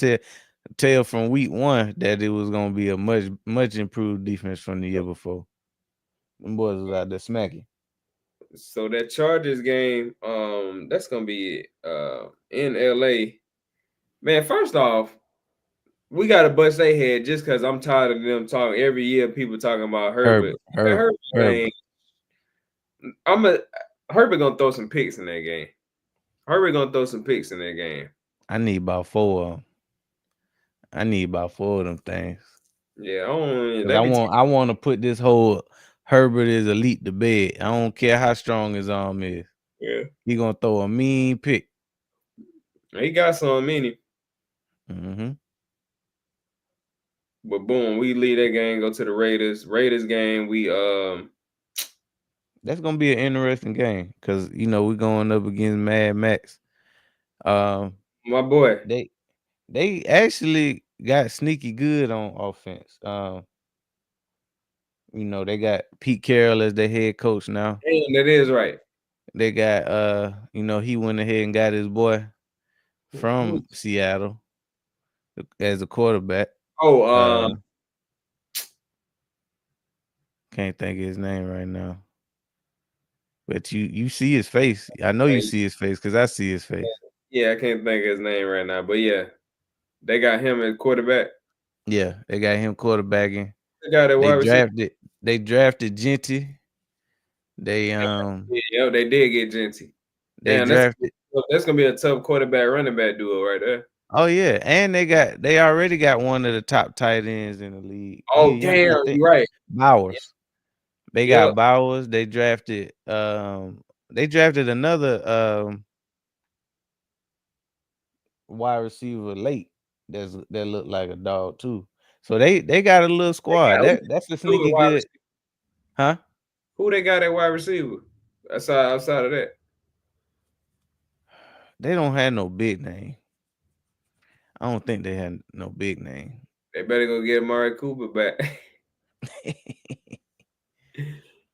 tell from week 1 that it was gonna be a much improved defense from the year before. Them boys was out there smacking. So that Chargers game, that's gonna be in LA. Man, first off, we gotta bust their head just because I'm tired of them talking every year. People talking about Herbert. Herbert. Man, Herbert gonna throw some picks in that game. Herbert gonna throw some picks in that game. I need about 4 of them. I need about 4 of them things. Yeah, I want to put this whole Herbert is elite to bed. I don't care how strong his arm is. Yeah, He gonna throw a mean pick. he got some in him. Mm-hmm. But boom, we leave that game, go to the Raiders. Raiders game, we That's gonna be an interesting game because we're going up against Mad Max. My boy. They actually got sneaky good on offense. They got Pete Carroll as their head coach now. And that is right. They got he went ahead and got his boy from Seattle as a quarterback. Can't think of his name right now. But you see his face. I know you see his face because I see his face. Yeah, I can't think of his name right now. But yeah, they got him as quarterback. Yeah, they got him quarterbacking. They drafted Genty. They they did get Genty. Damn, that's gonna be a tough quarterback running back duo right there. Oh yeah, and they already got one of the top tight ends in the league. Oh damn, you're right. Bowers. Yeah. They got Bowers. They drafted another wide receiver late that looked like a dog too. So they got a little squad. That's a sneaky good. Huh? Who they got at wide receiver? Outside of that. They don't have no big name. I don't think they had no big name. They better go get Amari Cooper back.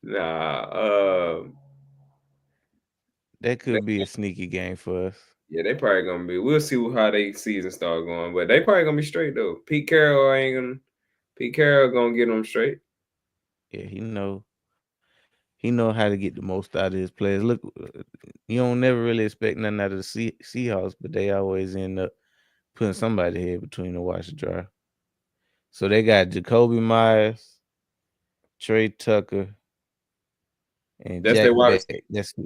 Nah, that could be a sneaky game for us. Yeah, they probably gonna be. We'll see how they season start going, but they probably gonna be straight though. Pete Carroll gonna get them straight. Yeah, he know how to get the most out of his players. Look, you don't never really expect nothing out of the Seahawks, but they always end up putting somebody head between the washer dryer. So they got Jacoby Myers, Trey Tucker, and that's their wide receiver.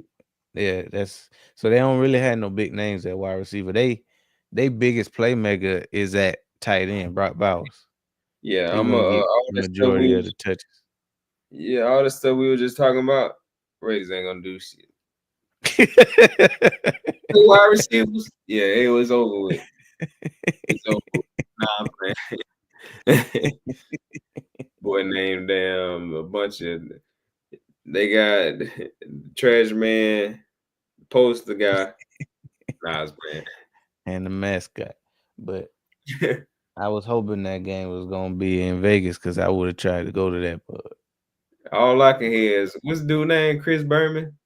So they don't really have no big names at wide receiver. They biggest playmaker is at tight end, Brock Bowers. Yeah, I'm gonna get the majority of the touches. Yeah, all the stuff we were just talking about, Raiders ain't gonna do shit. Wide receivers, yeah, it was over with. It's over with. Nah, man. Boy named them a bunch of. They got Trash Man, poster guy. Nah, it's playing. And the mascot, but I was hoping that game was gonna be in Vegas because I would have tried to go to that pub. All I can hear is what's the dude name? Chris Berman.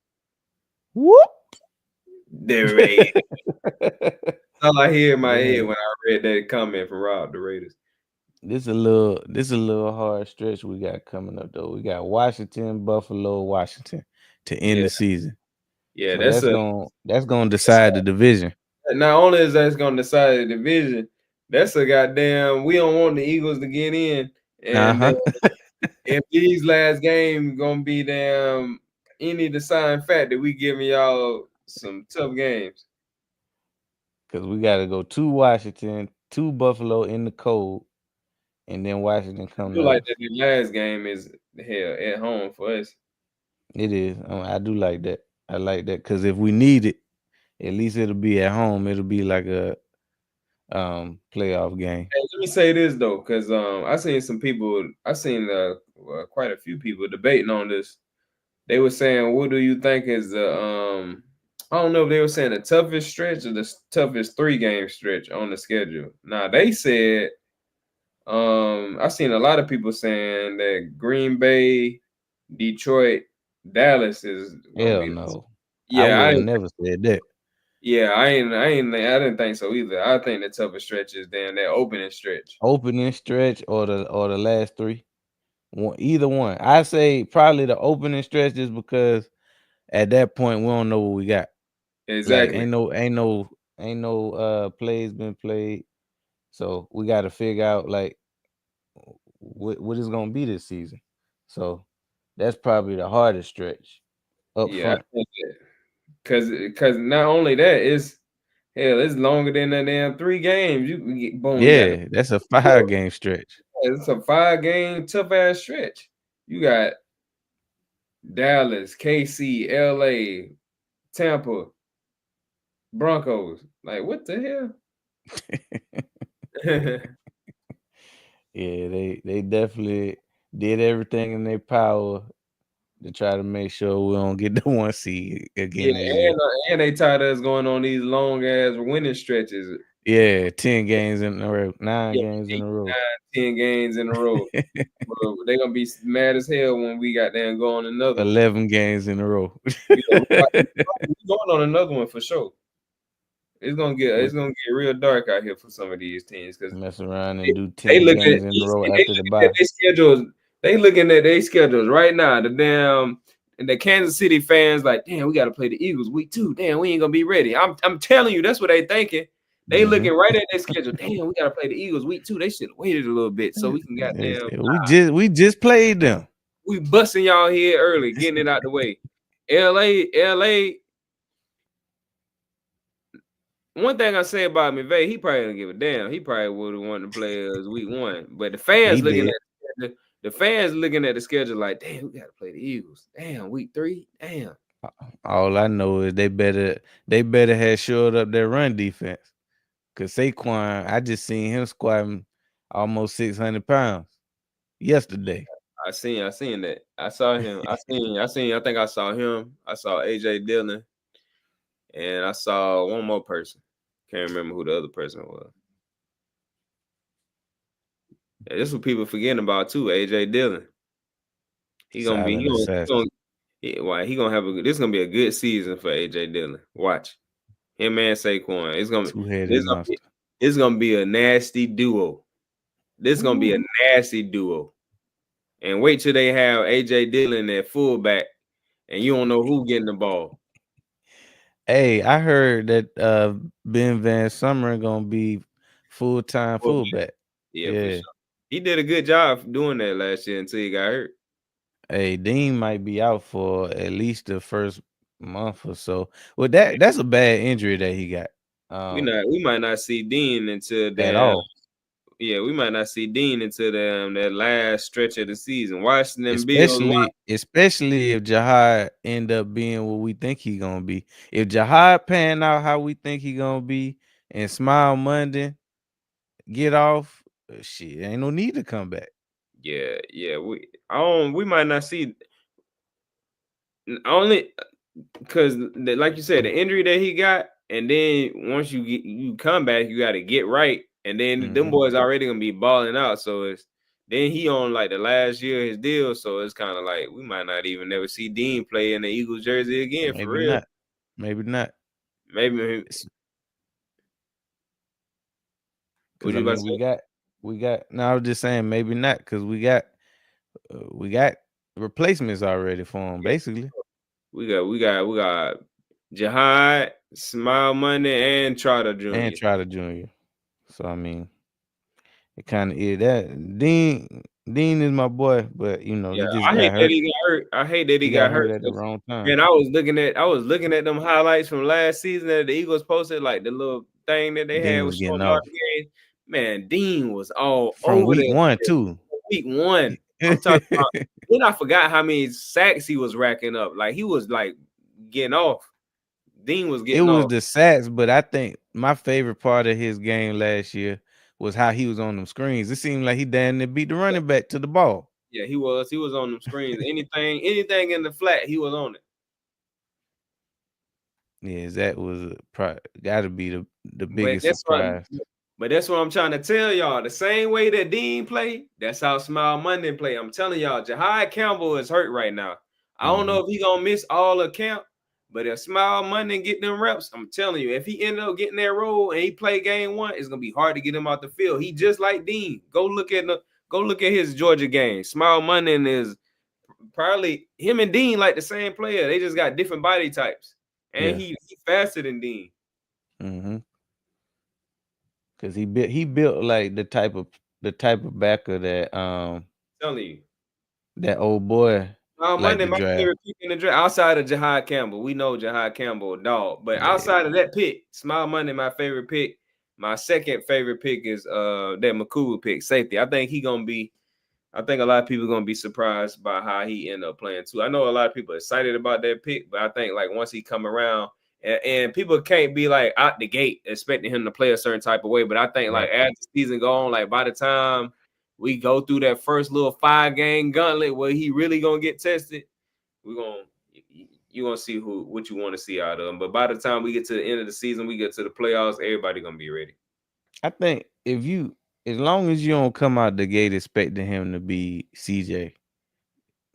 Whoop. There it is. All I hear in my head when I read that comment from Rob the Raiders. This is a little hard stretch we got coming up though. We got Washington, Buffalo, Washington to end the season. Yeah, so that's gonna decide the division. Not only is that's gonna decide the division, that's a goddamn. We don't want the Eagles to get in, and if these last games gonna be damn any deciding factor, we giving y'all some tough games. Because we got to go to Washington, to Buffalo in the cold, and then Washington come. I feel like that the last game is hell at home for us. It is. I do like that. I like that because if we need it, at least it'll be at home. It'll be like a playoff game. Hey, let me say this though, because I seen quite a few people debating on this. They were saying, what do you think is the I don't know if they were saying the toughest stretch or the toughest 3-game stretch on the schedule. Now they said I seen a lot of people saying that Green Bay, Detroit, Dallas is hell no. Yeah, I would never said that. Yeah, I didn't think so either. I think the toughest stretch is that opening stretch. Opening stretch or the last 3. Either one. I say probably the opening stretch just because at that point we don't know what we got. Like Exactly. ain't no plays been played. So we got to figure out like what is gonna be this season. So that's probably the hardest stretch up Yeah, I front. think that because not only that, it's longer than the damn 3 games. You get boom, you got Yeah, that's a 5-game stretch. it's a 5-game tough ass stretch. You got Dallas, KC, LA, Tampa, Broncos. Like what the hell? Yeah, they definitely did everything in their power to try to make sure we don't get the 1 seed Yeah, again this year. and they tired of us going on these long ass winning stretches. Yeah, 10 games in a row, 9 Yeah, games in 8, a row. 9, 10 games in a row. Bro, they gonna be mad as hell when we got them going another one. 11 games in a row. Yeah, we going on another one for sure. It's gonna We get real dark out here for some of these teams because mess around and do they 10 looking games in a row they after the looking at bye. their schedules. They looking at their schedules right now. The damn and the Kansas City fans like, damn, we got to play the Eagles week 2. Damn, we ain't gonna be ready. I'm telling you, that's what they thinking. They looking right at their schedule. Damn, we got to play the Eagles week 2. They should have waited a little bit so we can goddamn. We just played them. We busting y'all here early, getting it out the way. LA. One thing I say about McVay, he probably don't give a damn. He probably would have wanted to play us week 1. But the fans He did. the fans looking at the schedule like, damn, we got to play the Eagles. Damn, week 3. Damn. All I know is they better have showed up their run defense. Cause Saquon, I just seen him squatting almost 600 pounds yesterday. I seen that. I saw him. I think I saw him. I saw AJ Dillon. And I saw one more person. Can't remember who the other person was. Yeah, this is what people forgetting about too. AJ Dillon. He gonna be. Silent assassin. He gonna have a. This is gonna be a good season for AJ Dillon. Watch him and Saquon. Two-headed monster. It's gonna be a nasty duo. This is gonna be a nasty duo. And wait till they have AJ Dillon at fullback, and you don't know who getting the ball. Hey, I heard that Ben Van Summer gonna be full-time fullback. Yeah, for sure. He did a good job doing that last year until he got hurt. Hey, Dean might be out for at least the first month or so. Well, that's a bad injury that he got. We might not see Dean until at all. Yeah, we might not see Dean until that last stretch of the season. Washington especially if Jahad end up being what we think he gonna be. If Jahad pan out how we think he gonna be, and Smile Monday get off, shit, ain't no need to come back. Yeah. We might not see only because like you said, the injury that he got, and then once you come back, you got to get right, and then them boys already gonna be balling out. So then he on like the last year of his deal, so it's kind of like we might not even never see Dean play in the Eagles jersey again. Maybe for real. not. Maybe not. Maybe. Because I mean, we got. No, I was just saying maybe not because we got replacements already for him. Basically, we got Jahad, Smile Monday, and Trotter Jr. So I mean, it kind of is that Dean is my boy, but you know, he just got hurt. That he got hurt. I hate that he got hurt at the wrong time. Man, I was looking at them highlights from last season that the Eagles posted, like the little thing that they had was getting off. Man, Dean was all from over week 1 too. Week 1. I'm talking about. Then I forgot how many sacks he was racking up. Like he was like getting off. Dean was getting off. It was the sacks, but I think my favorite part of his game last year was how he was on them screens. It seemed like he damn near beat the running back to the ball. Yeah, he was. He was on them screens. anything in the flat, he was on it. Yeah, that was got to be the biggest surprise. But that's what I'm trying to tell y'all. The same way that Dean play, that's how Smile Monday play. I'm telling y'all, Jahad Campbell is hurt right now. I don't know if he gonna miss all of camp, But if Smile Monday get them reps, I'm telling you, if he end up getting that role and he play game one, it's gonna be hard to get him out the field. He just like Dean. Go look at his Georgia game. Smile Monday is probably him and Dean like the same player. They just got different body types, and he faster than Dean. Mm-hmm. Cause he built like the type of backer that telling you. That old boy. Monday, my favorite pick in the draft outside of Jahad Campbell. We know Jahad Campbell a dog, but outside of that pick, Smile Monday, my favorite pick. My second favorite pick is that Mukuba pick, safety. I think a lot of people are gonna be surprised by how he ended up playing too. I know a lot of people are excited about that pick, but I think like once he come around, and people can't be like out the gate expecting him to play a certain type of way. But I think like as the season go on, like by the time we go through that first little 5-game gauntlet where he really gonna get tested, you're gonna see what you want to see out of him. But by the time we get to the end of the season, we get to the playoffs, everybody gonna be ready. I think as long as you don't come out the gate expecting him to be CJ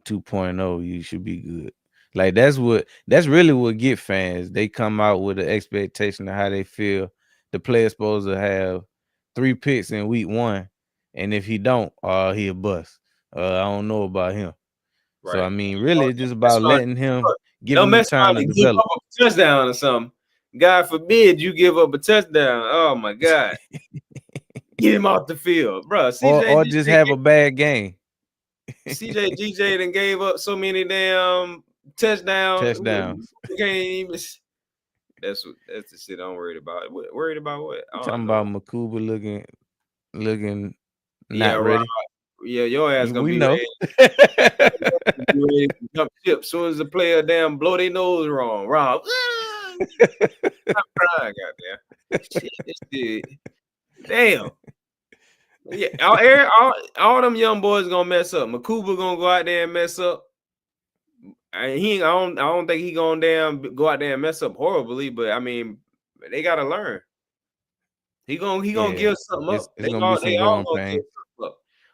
2.0, you should be good. Like that's really what get fans. They come out with an expectation of how they feel the player's supposed to have 3 picks in week 1. And if he don't, he a bust. I don't know about him. Right. So I mean, really, it's just about letting him give him the time to develop. Give up a touchdown or something. God forbid you give up a touchdown. Oh my God. Get him off the field, bro. Or just have a bad game. CJ GJ then gave up so many damn touchdowns. You can't even. That's the shit I'm worried about. Worried about what? Talking about Mukuba looking not ready. Yeah, your ass gonna be ready. Jump ship as soon as the player damn blow their nose wrong. Rob. I'm crying, goddamn. Shit, this dude. Damn. Yeah, all them young boys gonna mess up. Mukuba gonna go out there and mess up. I don't think he gonna go out there and mess up horribly, but I mean, they gotta learn. He gonna give something up. It's gonna be some growing pain.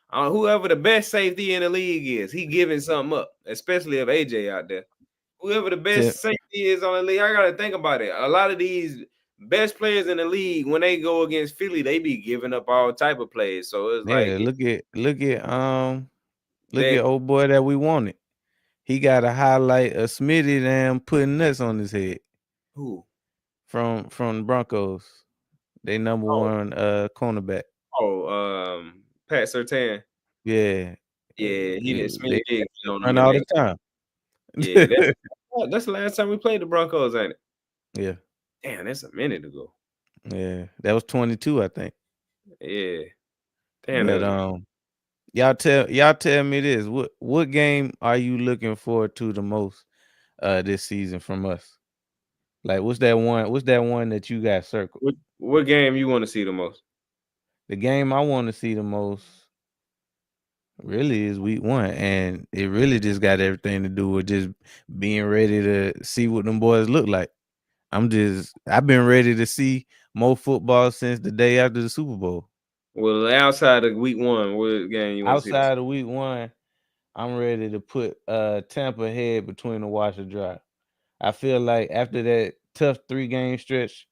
Whoever the best safety in the league is, he giving something up, especially if AJ out there. Whoever the best safety is on the league, I gotta think about it. A lot of these best players in the league, when they go against Philly, they be giving up all type of plays. So it's look at old boy that we wanted. He got a highlight of Smitty and putting nuts on his head. Who? From the Broncos. They number one cornerback. Pat Surtain. Yeah. Yeah, he did Smitty run all the time. Yeah, that's the last time we played the Broncos, ain't it? Yeah. Damn, that's a minute ago. Yeah, that was 22, I think. Yeah. Damn. But y'all tell me this. What game are you looking forward to the most this season from us? Like what's that one that you got circled? What game you want to see the most? The game I want to see the most really is week 1, and it really just got everything to do with just being ready to see what them boys look like. I've been ready to see more football since the day after the Super Bowl. Well, outside of week 1, what game you want to see? Outside of week 1, I'm ready to put Tampa ahead between the wash and dry. I feel like after that tough 3-game stretch,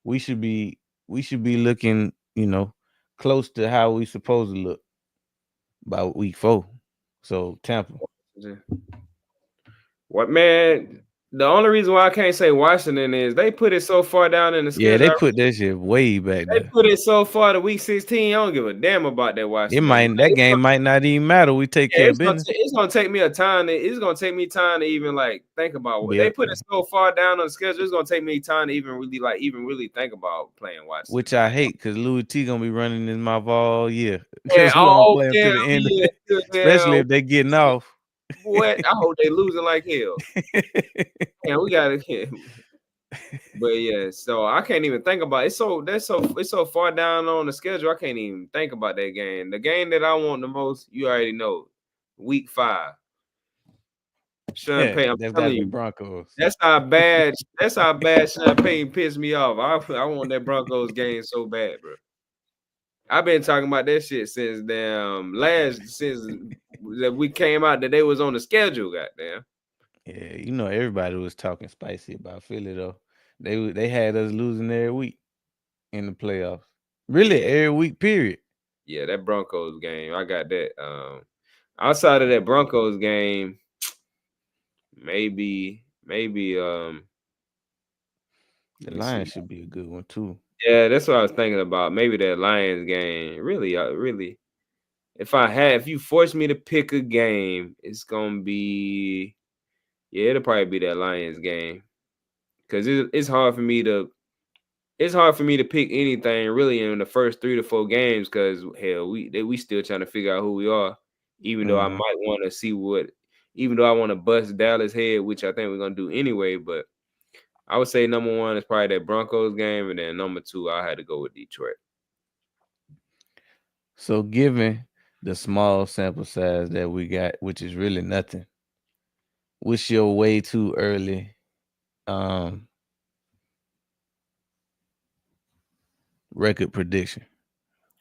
we should be looking, close to how we supposed to look by week 4. So Tampa. What, man? The only reason why I can't say Washington is they put it so far down in the schedule. Yeah, they put that shit way back there. They put it so far to week 16. I don't give a damn about that Washington. That game might not even matter. We take care of business. It's gonna take me time to even like think about what they put it so far down on the schedule. It's gonna take me time to even really think about playing Washington. Which I hate because Louis T gonna be running his mouth all year. Especially if they getting off. What? I hope they losing like hell. Yeah, we got it. But yeah, so I can't even think about it. It's so far down on the schedule. I can't even think about that game. The game that I want the most, you already know, week 5. Sean Payton, I'm telling you, Broncos. That's how bad Sean Payton pissed me off. I want that Broncos game so bad, bro. I've been talking about that shit since since that we came out that they was on the schedule, goddamn. Yeah, you know everybody was talking spicy about Philly though. They had us losing every week in the playoffs. Really, Yeah, every week. Period. yeah, that Broncos game, I got that. Outside of that Broncos game, maybe let The me Lions see. should be a good one too. Yeah, that's what I was thinking about. Maybe that Lions game. Really, really. If you force me to pick a game, it's gonna be yeah, it'll probably be that Lions game. Cause it's hard for me to pick anything really in the first 3 to 4 games. Cause hell, we still trying to figure out who we are. Even though I Hmm. might want to see even though I want to bust Dallas head, which I think we're gonna do anyway. But I would say number one is probably that Broncos game, and then number two, I had to go with Detroit. So, given the small sample size that we got, which is really nothing, what's your way too early um record prediction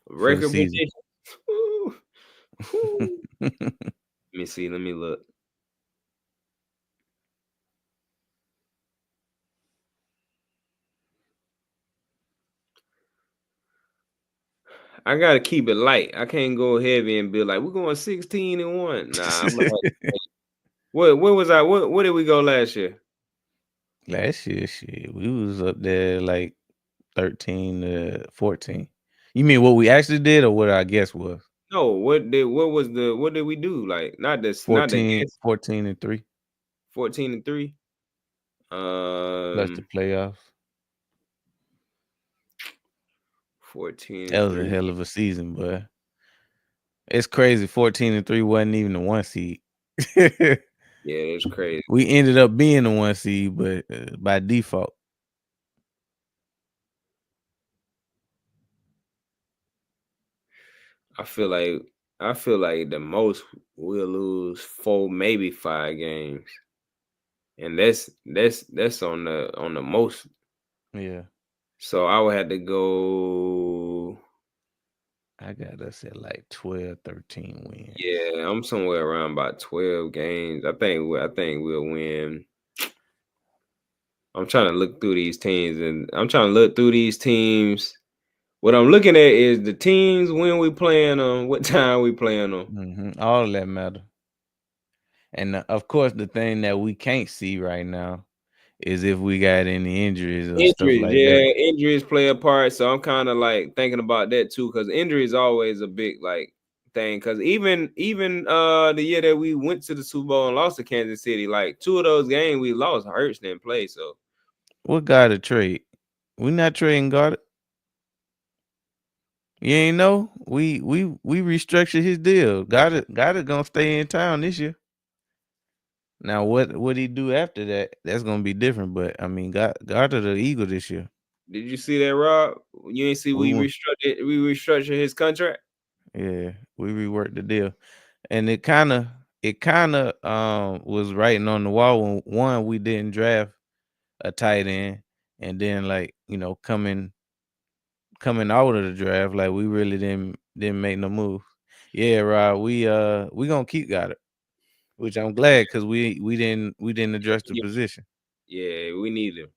for the Record season? prediction. Whew, whew. Let me see. Let me look. I gotta keep it light. I can't go heavy and be like, we're going 16-1. Nah, I'm gonna what was I? What did we go last year? Last year, shit, we was up there like 13 to 14. You mean what we actually did or what our guess was? No, what did we do? Like not the 14, guess 14 and 3 14-3. plus the Um playoffs. 14 That and was a 3. hell of a season, but it's crazy. 14 and 3 wasn't even the one seed. Yeah, that's crazy. We ended up being the one seed, but by default. I feel like I feel like the most we'll lose 4, maybe 5 games. And that's on the most. Yeah, So I would have to go. I got us at like 12, 13 wins. Yeah, I'm somewhere around about 12 games. I think we'll win. I'm trying to look through these teams, and I'm trying to look through these teams. What I'm looking at is the teams when we playing them, what time we playing them. All of that matter. And of course, the thing that we can't see right now is if we got any injuries or stuff Injuries, like that. yeah, injuries play a part. So I'm kind of like thinking about that too, because injury is always a big like thing. Because even the year that we went to the Super Bowl and lost to Kansas City, like 2 of those games we lost, Hurts didn't play. So What got to trade? We not trading Goddard. You ain't know we restructured his deal. Goddard gonna stay in town this year. Now what he do after that? That's gonna be different. But I mean, Goddard the Eagle this year. did you see that, Rob? You ain't see We went, we restructured his contract. yeah, we reworked the deal, and it kind of was writing on the wall when one we didn't draft a tight end, and then like coming out of the draft, like we really didn't make no move. Yeah, Rob, we gonna keep Goddard, which I'm glad because we didn't address the Yeah, position. yeah, we need him.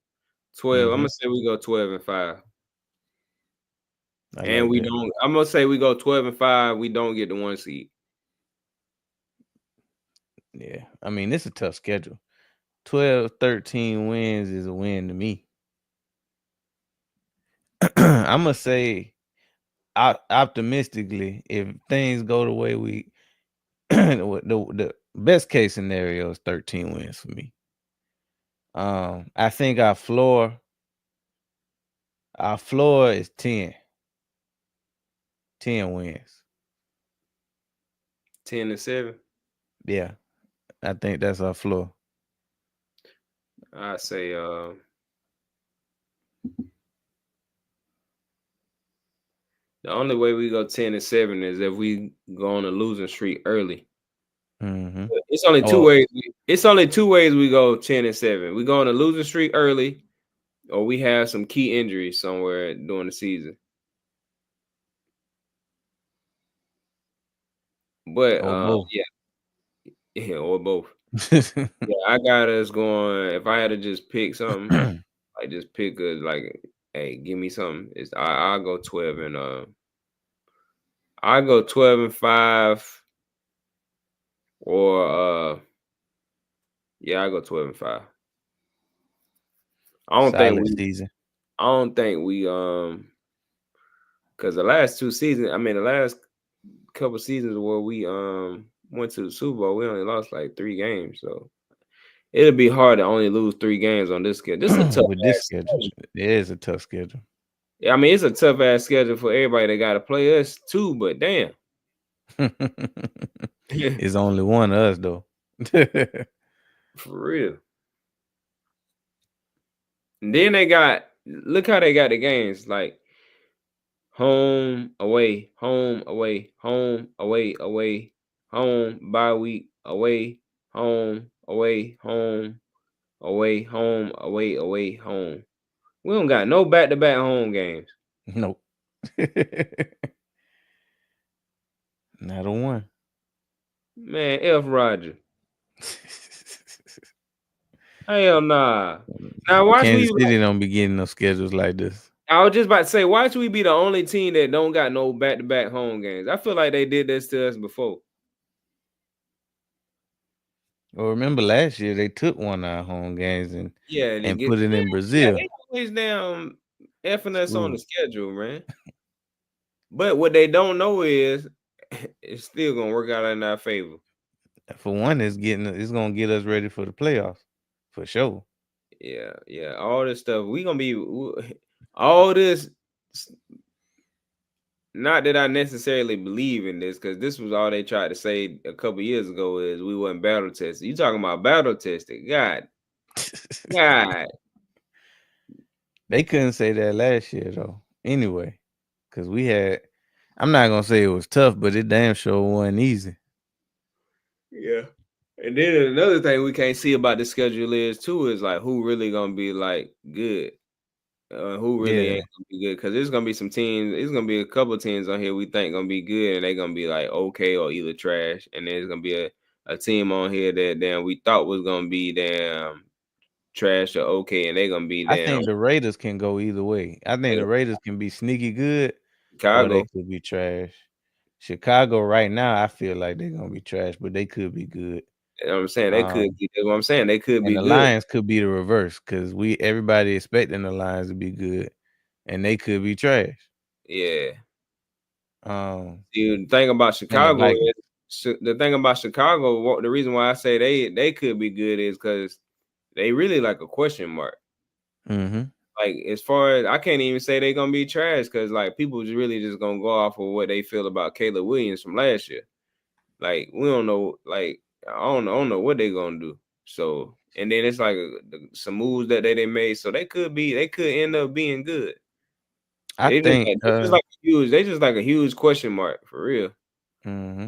12. I'm Hmm. gonna say we go 12-5. I And like we that. don't. I'm gonna say we go 12-5. We don't get the 1 seed. Yeah, I mean it's a tough schedule. 12, 13 wins is a win to me. I'm gonna say optimistically, if things go the way we the best case scenario is 13 wins for me. I think our floor is 10 wins. 10-7. Yeah, I think that's our floor. I say the only way we go 10-7 is if we go on a losing streak early. Hmm. It's only two Or ways. It's only 2 ways we go 10-7. We go on a losing streak early, or we have some key injuries somewhere during the season. But or both. yeah, yeah, or both. Yeah, I got us going. If I had to just pick something, like just pick a like, hey, give me something. I'll go 12 and I go 12-5 or yeah, I go 12-5. I don't think Solid we season. I don't think we because the last two seasons, I mean the last couple seasons where we went to the Super Bowl, we only lost like 3 games. So it'll be hard to only lose 3 games on this schedule. This is a tough With this ass schedule, schedule. it is a tough schedule. Yeah, I mean it's a tough ass schedule for everybody that gotta play us too, but damn. It's only one of us though. For real. And then they got look how they got the games like home, away, home, away, home, away, away, home, bye week, away, home, away, home, away, home, away, away, home. We don't got no back-to-back home games. Nope. Not a one. Man, F Roger. Hell nah. Now watch Kansas we City don't be getting no schedules like this. I was just about to say, watch we be the only team that don't got no back-to-back home games. I feel like they did this to us before. Well, remember last year they took one of our home games and put it in Brazil. They always damn effing us on the Screwed. schedule, man. But what they don't know is it's still gonna work out in our favor. For one, it's gonna get us ready for the playoffs for sure. Yeah. All this stuff we gonna be all this. Not that I necessarily believe in this, because this was all they tried to say a couple years ago is we wasn't battle tested. You talking about battle tested? God. They couldn't say that last year though. Anyway, because we had. I'm not gonna say it was tough, but it damn sure wasn't easy. Yeah. And then another thing we can't see about the schedule is too is like who really gonna be like good, who really ain't gonna be good. Because there's gonna be some teams. It's gonna be a couple teams on here we think gonna be good, and they gonna be like okay or either trash. And there's gonna be a team on here that damn we thought was gonna be damn trash or okay, and they gonna be I damn think the Raiders can go either way. I think the Raiders can be sneaky good, or they Chicago. could be trash. Chicago right now, I feel like they're gonna be trash, but they could be good. You know what I'm saying? They could be. That's what I'm saying. They could And be the good. Lions could be the reverse because everybody expecting the Lions to be good, and they could be trash. Yeah. The thing about Chicago is the thing about Chicago. The reason why I say they could be good is because they really like a question mark. Mm-hmm. Like as far as I can't even say they're gonna be trash because like people really just gonna go off of what they feel about Caleb Williams from last year. Like we don't know. Like I don't know what they're gonna do. So and then it's like some moves that they made. So they could end up being good. They just like a huge question mark for real. Mm-hmm.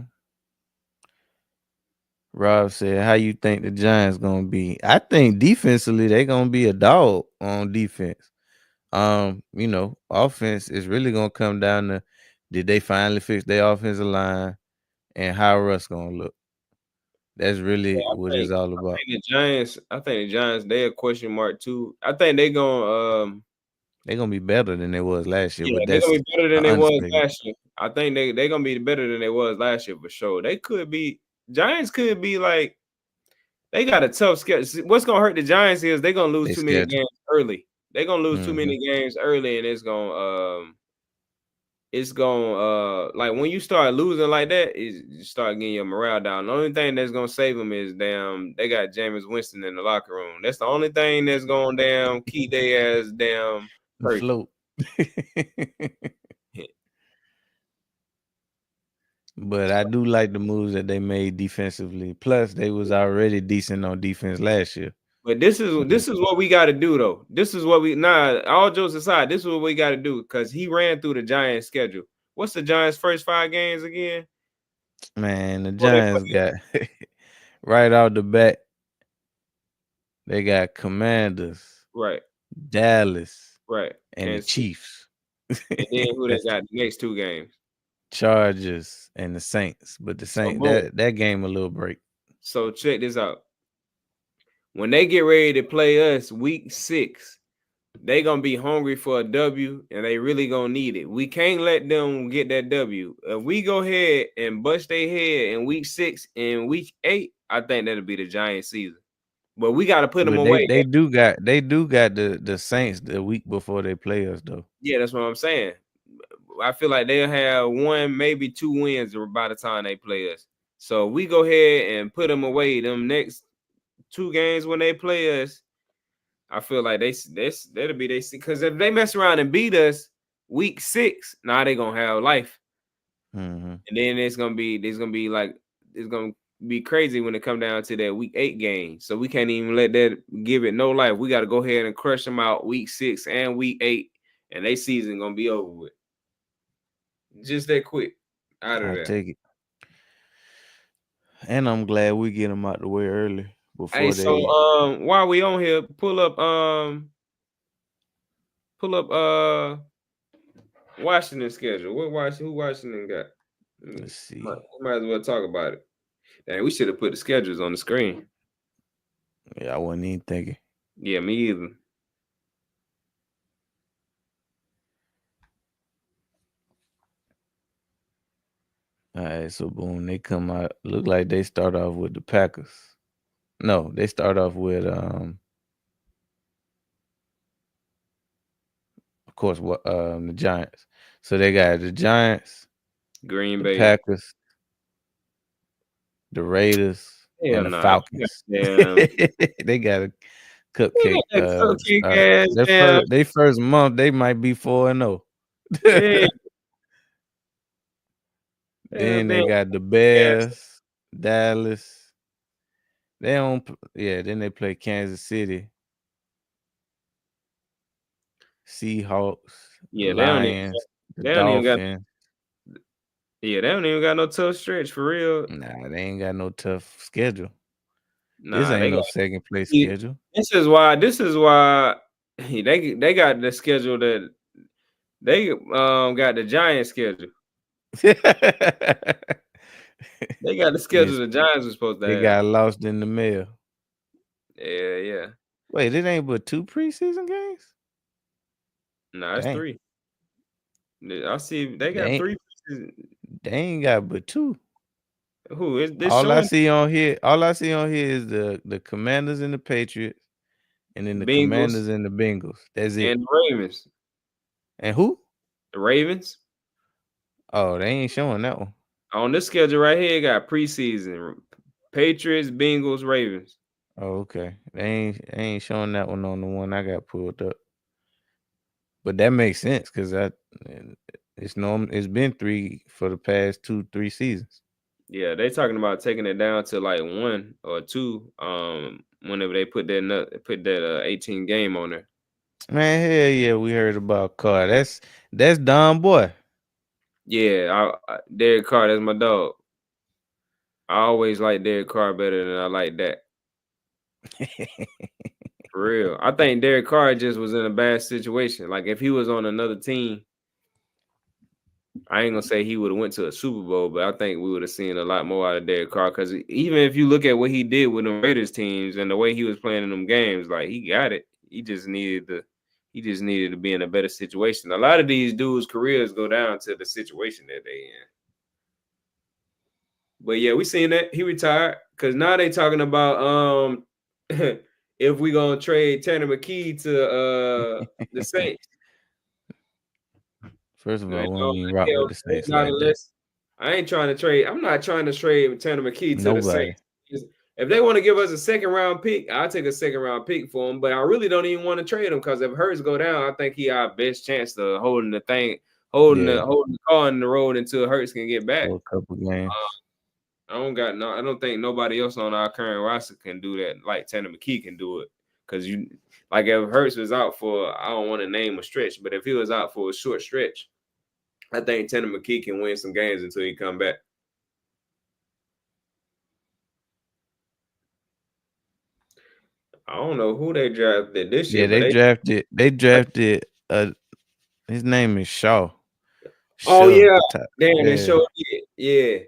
Rob said, "How you think the Giants gonna be?" I think defensively they gonna be a dog on defense. Offense is really gonna come down to did they finally fix their offensive line and how Russ gonna look. That's really what it's all about. I think the Giants, they a question mark too. I think they're gonna be better than they was last year, yeah, but they're that's gonna be better than they was unexpected. last year. I think they're gonna be better than they was last year for sure. Giants could be like they got a tough schedule. What's gonna hurt the Giants is they're gonna lose too many games early. They're gonna lose too many games early, and it's gonna like when you start losing like that, you start getting your morale down. The only thing that's gonna save them is they got Jameis Winston in the locker room. That's the only thing that's gonna keep their ass Float. But I do like the moves that they made defensively. Plus, they was already decent on defense last year. But this is what we got to do though. This is what all jokes aside, this is what we got to do because he ran through the Giants schedule. What's the Giants' first 5 games again? Man, the Giants got right out the bat. They got Commanders, right? Dallas, right? And the Chiefs. And then who they got the next 2 games? Chargers and the Saints. But the Saints that game a little break. So check this out. when they get ready to play us week 6, they gonna be hungry for a W, and they really gonna need it. We can't let them get that W. If we go ahead and bust their head in week 6 and week 8, I think that'll be the Giants season. But we got to put them But away. they do got the Saints the week before they play us though. Yeah, that's what I'm saying. I feel like they'll have 1, maybe 2 wins by the time they play us. So we go ahead and put them away. Them next 2 games when they play us, I feel like that'll be they, because if they mess around and beat us week 6, now they gonna have life, and then it's gonna be crazy when it come down to that week 8 game. So we can't even let that give it no life. We got to go ahead and crush them out week 6 and week 8, and their season gonna be over with. Just that quick out of there. Take it. And I'm glad we get them out the way early before Hey, so while we on here, pull up Washington schedule. Who Washington got? Let's see. Might as well talk about it. Dang, we should have put the schedules on the screen. Yeah, I wasn't even thinking. Yeah, me either. All right, so boom, they come out. Look like they start off with the Packers. No, they start off with of course, what the Giants. So they got the Giants, Green the Bay, Packers, the Raiders, and the Falcons. They got a cupcake. They first month they might be 4-0. Then they got the Bears, Dallas. Then they play Kansas City, Seahawks, Lions, the Dolphins. They don't even got no tough stretch for real. Nah, they ain't got no tough schedule. This ain't no second place schedule. This is why they got the schedule that they got the Giants schedule. They got the schedule the Giants were supposed to have. They got lost in the mail. Yeah. Wait, it ain't but 2 preseason games? Nah, it's 3. I see they got 3 preseason. They ain't got but 2. Who is this? All I see on here is the Commanders and the Patriots, and then the Bengals. Commanders and the Bengals. That's it. And the Ravens. And who? The Ravens. Oh, they ain't showing that one. On this schedule right here, got preseason Patriots, Bengals, Ravens. Oh, okay. They ain't showing that one on the one I got pulled up. But that makes sense because it's been 3 for the past 2-3 seasons. Yeah, they talking about taking it down to like 1 or 2. Whenever they put that 18 game on there. Man, hell yeah, we heard about Carr. That's Don Boy. Yeah, Derek Carr, that's my dog. I always like Derek Carr better than I like that. For real. I think Derek Carr just was in a bad situation. Like if he was on another team, I ain't gonna say he would have went to a Super Bowl, but I think we would have seen a lot more out of Derek Carr. Because even if you look at what he did with the Raiders teams and the way he was playing in them games, like he got it. He just needed to be in a better situation. A lot of these dudes' careers go down to the situation that they in. But yeah, we seen that he retired because now they talking about if we gonna trade Tanner McKee to the Saints. First of all, we don't even rock with the Saints like that. I'm not trying to trade Tanner McKee to the Saints. If they want to give us a second round pick, I'll take a second round pick for him. But I really don't even want to trade him because if Hurts go down, I think he our best chance to holding the car in the road until Hurts can get back. For a couple games. I don't think nobody else on our current roster can do that like Tanner McKee can do it. Because if Hurts was out for, I don't want to name a stretch, but if he was out for a short stretch, I think Tanner McKee can win some games until he come back. I don't know who they drafted this year. Yeah, they drafted his name is Shaw. Oh yeah. Damn, they showed it. Yeah.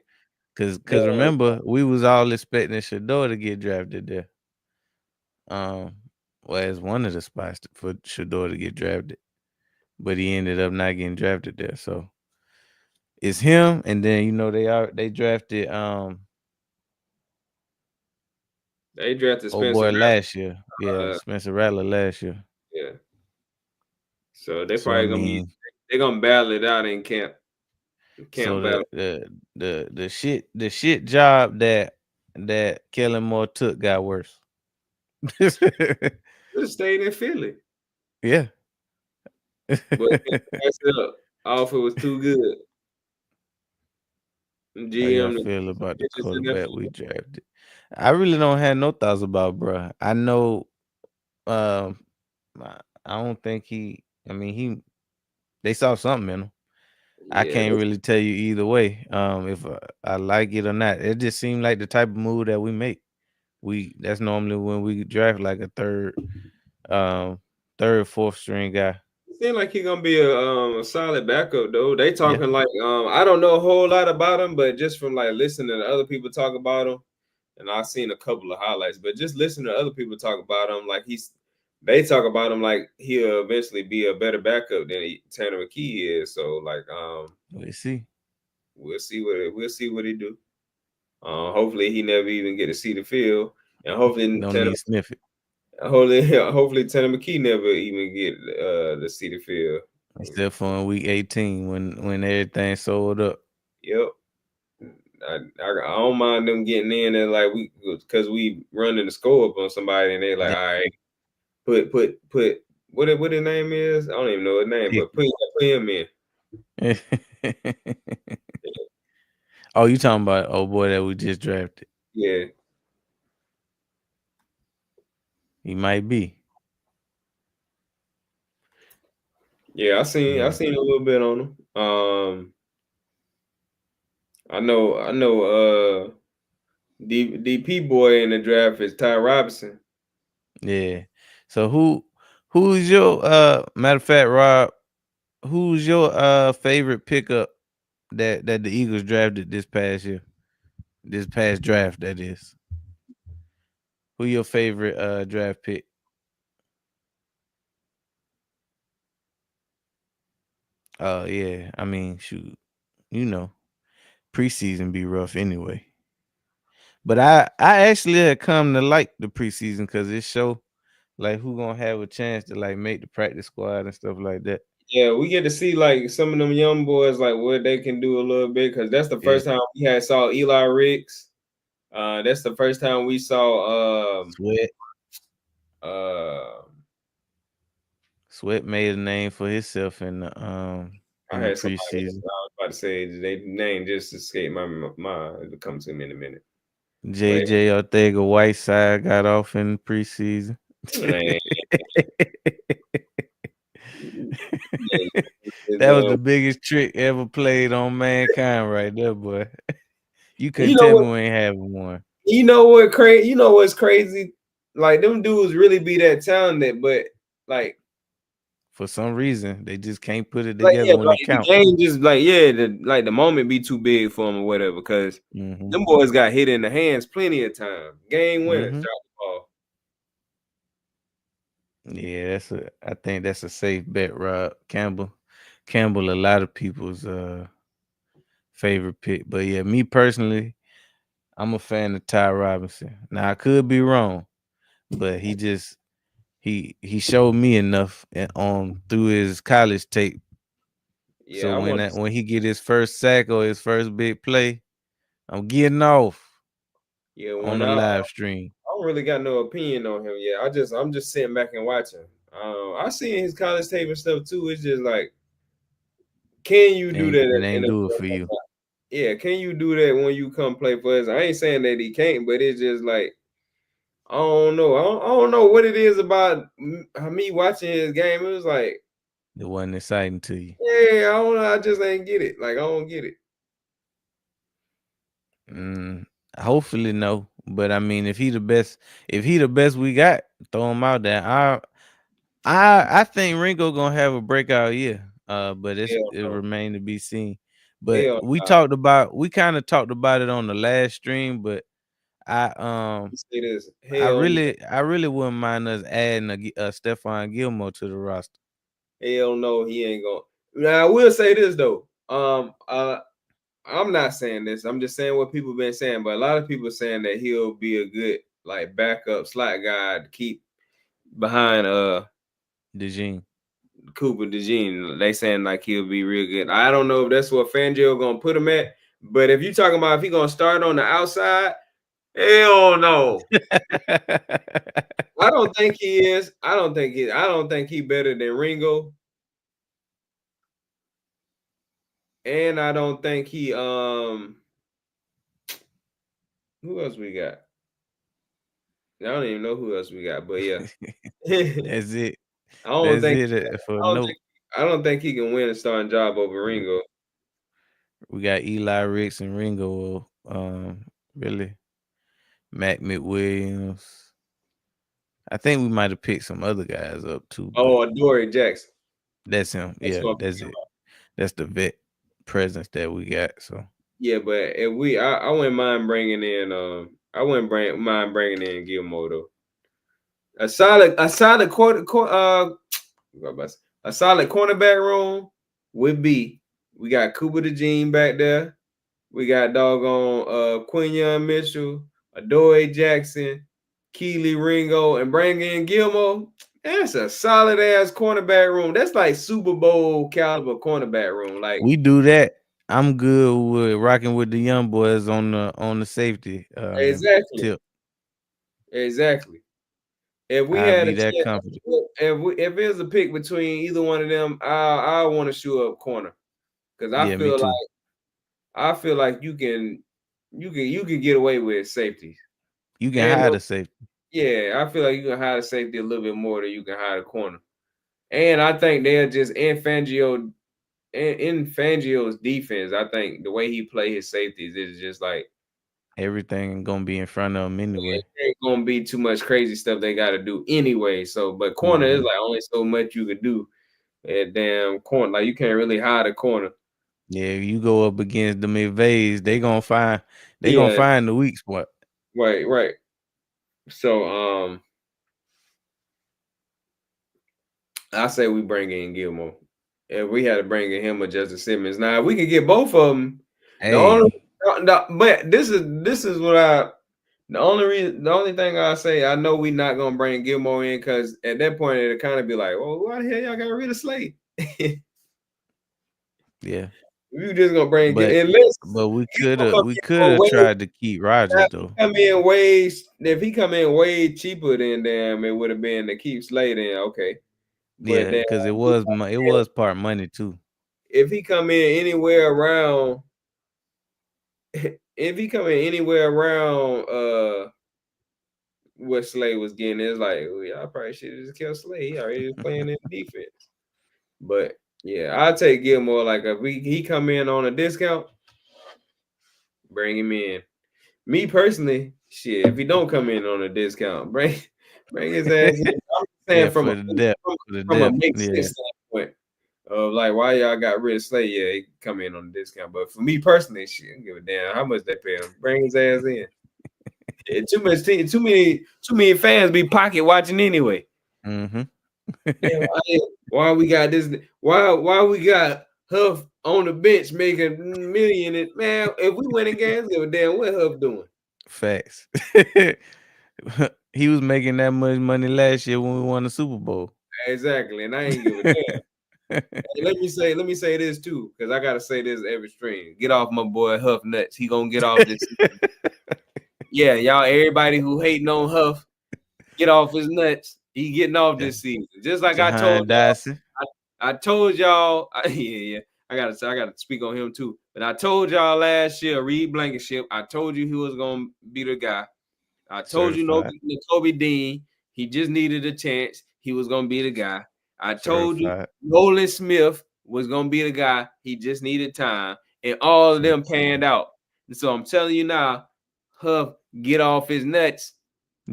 Cause remember, we was all expecting Shador to get drafted there. um, well, as one of the spots for Shador to get drafted, but he ended up not getting drafted there. So it's him, and then they drafted They drafted old Spencer boy Rattler. last year. Yeah, Spencer Rattler last year. Yeah. So they So I probably gonna be mean, they're gonna battle it out in camp. so Camp battle. the shit job that Kellen Moore took got worse. Just stayed in Philly. Yeah. But pass it up. Offer was too good. How y'all GM the feel about the bitches in that quarterback we drafted? I really don't have no thoughts about bruh. I know um I don't think I mean they saw something in him. I yeah, can't really tell you either way. If I like it or not. It just seemed like the type of move that we make. That's normally when we draft like a third, fourth string guy. it seems like he's gonna be a solid backup though. They Yeah. talking like I don't know a whole lot about him, but just from like listening to other people talk about him, and I've seen a couple of highlights, but just listening to other people talk about him, like they talk about him like he'll eventually be a better backup than Tanner McKee is. So like We'll see. we'll see what he do. Hopefully he never even get to see the field, and hopefully Don't need sniff it. hopefully Tanner McKee never even get to see the field. Except for in week 18 when everything sold up. Yep. I don't mind them getting in and like because we running the score up on somebody and they like, all right, put what his name is? I don't even know his name, but put him in. Oh, you talking about old boy that we just drafted? Yeah. He might be. Yeah, I seen a little bit on him. I know DP boy in the draft is Ty Robinson. Yeah. So who's your matter of fact, Rob, who's your favorite pickup that the Eagles drafted this past year? This past draft, that is. Who your favorite draft pick? Oh yeah. I mean, shoot. Preseason be rough anyway. But I actually had come to like the preseason because it show like who gonna have a chance to like make the practice squad and stuff like that. Yeah, we get to see like some of them young boys like what they can do a little bit because that's the Yeah. first time we had saw Eli Ricks. That's the first time we saw Sweat. uh Sweat made a name for himself in the I in the had somebody I preseason. was about to say they name just escaped my mind. It'll come to me in a minute. JJ Ortega Whiteside got off in the preseason. Man, That was the biggest trick ever played on mankind right there, boy. You couldn't you know tell me what? we ain't having one. You know what crazy? You know what's crazy? Like them dudes really be that talented, but like For some reason, they just can't put it yeah, together when like it the counts. game just like the moment be too big for them or whatever. Because them boys got hit in the hands plenty of time. Game winners, drop the ball. Yeah, I think that's a safe bet, Rob. Campbell, a lot of people's favorite pick. But yeah, me personally, I'm a fan of Ty Robinson. Now I could be wrong, but he showed me enough through his college tape. Yeah, So when he get his first sack or his first big play, I'm getting off on the live stream. I don't really got no opinion on him yet. I'm just sitting back and watching. I seen his college tape and stuff too. It's just like, can you do that? It ain't do it for you. Yeah, can you do that when you come play for us? I ain't saying that he can't, but it's just like I don't know. I don't know what it is about me watching his game. It was like it wasn't exciting to you. Yeah, I don't know. I just ain't get it. Like I don't get it. Hopefully no, but I mean, if he the best we got, throw him out there. I think Ringo gonna have a breakout year. But it remains to be seen. But we kind of talked about it on the last stream, but I Say this. I Hell no. really wouldn't mind us adding a Stephon Gilmore to the roster. Hell no, he ain't going. Now I will say this though. I'm not saying this. I'm just saying what people been saying. But a lot of people saying that he'll be a good like backup slot guy to keep behind DeJean. Cooper DeJean. They saying like he'll be real good. I don't know if that's what Fangio gonna put him at. But if you talking about if he gonna start on the outside, hell no. I don't think he is. I don't think he better than Ringo. And I don't think he who else we got? I don't even know who else we got, but yeah. That's it. I don't think for note. I don't think he can win a starting job over Ringo. We got Eli Ricks and Ringo. Really, Matt McWilliams. I think we might have picked some other guys up too. Oh, Adoree Jackson. That's him. That's it. That's the vet presence that we got. So yeah, but if I wouldn't mind bringing in mind bringing in Gilmore though. A solid cornerback room would be. We got Cooper DeJean back there. We got doggone Quinyon Mitchell, Adoree Jackson, Keely Ringo, and bring in Gilmore. That's a solid ass cornerback room. That's like Super Bowl caliber cornerback room. Like we do that. I'm good with rocking with the young boys on the safety. Exactly. Tip. Exactly. If we I'd had be a that chance, confident. if it was a pick between either one of them, I want to shoot up corner because I feel like you can get away with safety. You can hide a safety. Yeah, I feel like you can hide a safety a little bit more than you can hide a corner. And I think they're just in Fangio's defense. I think the way he play his safeties is just like everything gonna be in front of them anyway. It ain't gonna be too much crazy stuff they got to do anyway. So, but corner is like only so much you can do at damn corner. Like you can't really hide a corner. Yeah, you go up against the McVays, they gonna find the weak spot. Right. So I say we bring in Gilmore. If we had to bring in him or Justin Simmons, now we could get both of them. But this is what the only thing I say, I know we're not gonna bring Gilmore in because at that point it'll kind of be like, well, why the hell y'all got rid of Slade? Yeah. We just gonna bring but we could have tried to keep Rodgers though. If he come in way cheaper than them, it would have been to keep Slade in. Okay. Yeah, because it was part money too. If he come in anywhere around what Slade was getting, it's like, well, y'all probably should have just killed Slade. He already was playing in defense. But yeah, I'll take Gilmore. Like if he come in on a discount, bring him in. Me personally, shit, if he don't come in on a discount, bring his ass in. I'm saying from a make sense standpoint of like why y'all got rid of Slade. Yeah, he can come in on a discount. But for me personally, shit, I don't give a damn how much they pay him. Bring his ass in. Too many fans be pocket watching anyway. Mm-hmm. Man, why we got this? Why we got Huff on the bench making million? Man, if we win games, give a damn what Huff doing. Facts. He was making that much money last year when we won the Super Bowl. Exactly, and I ain't give a damn. Hey, let me say this too, because I gotta say this every stream. Get off my boy Huff nuts. He gonna get off this. Yeah, y'all, everybody who hating on Huff, get off his nuts. He getting off this season. Just like I told y'all. I told y'all, I gotta speak on him too. But I told y'all last year, Reed Blankenship, I told you he was gonna be the guy. I told you Kobe Dean, he just needed a chance. He was gonna be the guy. I told you Nolan Smith was gonna be the guy. He just needed time, and all of them panned out. And so I'm telling you now, Huff, get off his nuts.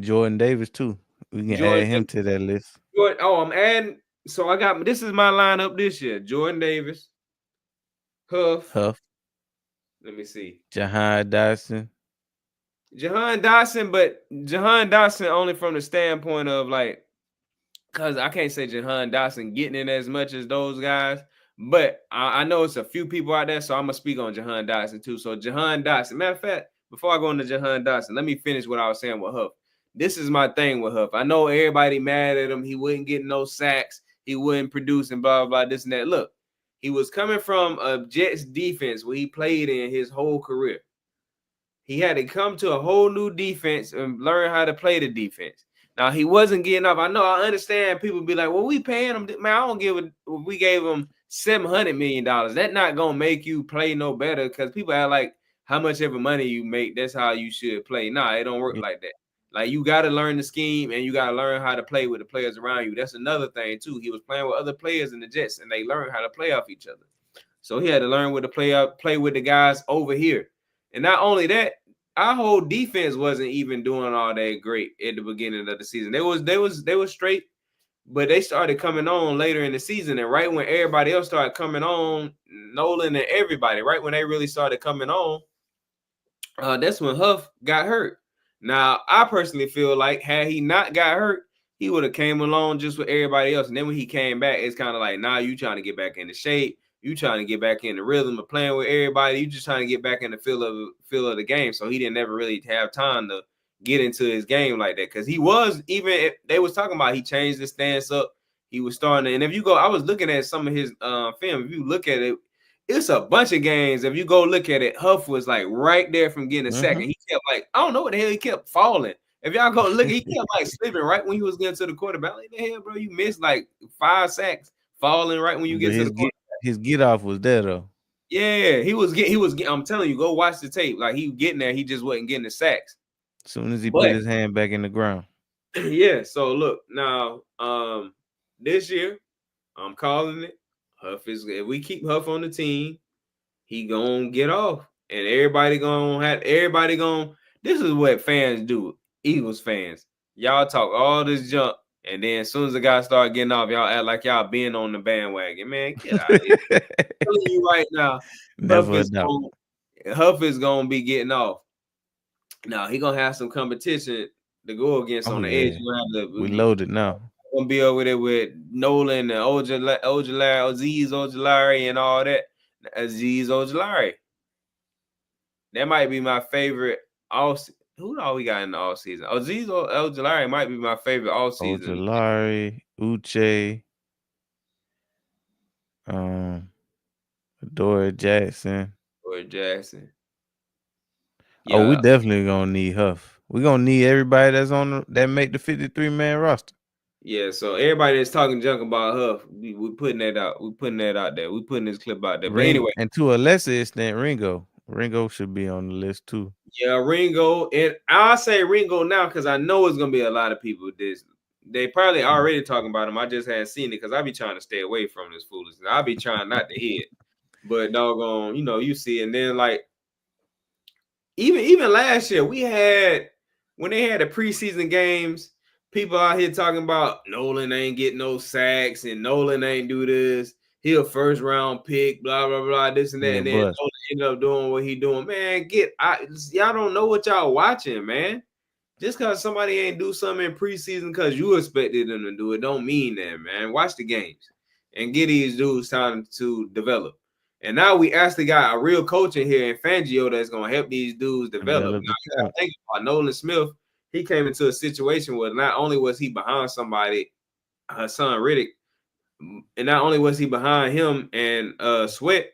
Jordan Davis too. We can add him to that list. I'm adding. So I got this is my lineup this year: Jordan Davis, Huff. Let me see. Jahan Dotson. Jahan Dotson, but Jahan Dotson only from the standpoint of like, because I can't say Jahan Dotson getting in as much as those guys, but I know it's a few people out there, so I'm gonna speak on Jahan Dotson too. So Jahan Dotson, matter of fact, before I go into Jahan Dotson, let me finish what I was saying with Huff. This is my thing with Huff. I know everybody mad at him. He wouldn't get no sacks. He wouldn't produce and blah, blah, blah, this and that. Look, he was coming from a Jets defense where he played in his whole career. He had to come to a whole new defense and learn how to play the defense. Now he wasn't getting up. I know, I understand people be like, well, we paying him. Man, I don't give a, we gave him $700 million. That's not gonna make you play no better because people are like, how much ever money you make, that's how you should play. Nah, it don't work like that. Like you got to learn the scheme and you got to learn how to play with the players around you. That's another thing too. He was playing with other players in the Jets and they learned how to play off each other. So he had to learn with the play with the guys over here. And not only that, our whole defense wasn't even doing all that great at the beginning of the season. They was straight, but they started coming on later in the season. And right when everybody else started coming on, Nolan and everybody, right when they really started coming on, that's when Huff got hurt. Now, I personally feel like had he not got hurt, he would have came along just with everybody else. And then when he came back, it's kind of like, nah, you trying to get back into shape. You trying to get back in the rhythm of playing with everybody. You just trying to get back in the feel of the game. So he didn't never really have time to get into his game like that. Because he was, even if they was talking about he changed his stance up. He was starting to, and if you go, I was looking at some of his film. If you look at it, it's a bunch of games. If you go look at it, Huff was like right there from getting a sack. And he kept like, I don't know what the hell, he kept falling. If y'all go look, he kept like slipping right when he was getting to the quarterback. Like, the hell, bro, you missed like 5 sacks falling right when you get to the quarterback. His get off was there though. Yeah, he was. I'm telling you, go watch the tape. Like he was getting there, he just wasn't getting the sacks. As soon as he put his hand back in the ground. Yeah. So look now, this year, I'm calling it. Huff is. If we keep Huff on the team, he gonna get off, and everybody gonna. This is what fans do. Eagles fans, y'all talk all this junk. And then as soon as the guy start getting off, y'all act like y'all been on the bandwagon. Man, get out of here. I'm telling you right now, Huff is gonna be getting off. Now he gonna have some competition to go against on the edge. We loaded now. Gonna be over there with Nolan and Azeez Ojulari and all that. Azeez Ojulari. That might be my favorite all. Who all we got in the all season? Azeez Ojulari might be my favorite all season. Ojulari, Uche, Adoree Jackson. Yeah. Oh, we definitely gonna need Huff. We're gonna need everybody that's on that make the 53-man roster. Yeah, so everybody that's talking junk about Huff, we putting that out. We putting that out there. We putting this clip out there. But anyway, and to a lesser extent, Ringo should be on the list too. Yeah, Ringo, and I'll say Ringo now because I know it's gonna be a lot of people. They probably already talking about him. I just hadn't seen it because I be trying to stay away from this foolishness. I be trying not to hear it, but doggone, you see. And then like even last year, we had when they had the preseason games. People out here talking about Nolan ain't getting no sacks and Nolan ain't do this. He a first round pick, blah, blah, blah, this and that. And then Nolan ended up doing what he doing. Man, y'all don't know what y'all watching, man. Just because somebody ain't do something in preseason because you expected them to do it, don't mean that, man. Watch the games and get these dudes time to develop. And now we actually got a real coach in here in Fangio that's going to help these dudes develop. Now, you got to think about Nolan Smith. He came into a situation where not only was he behind somebody, Hassan Reddick, and not only was he behind him and Sweat,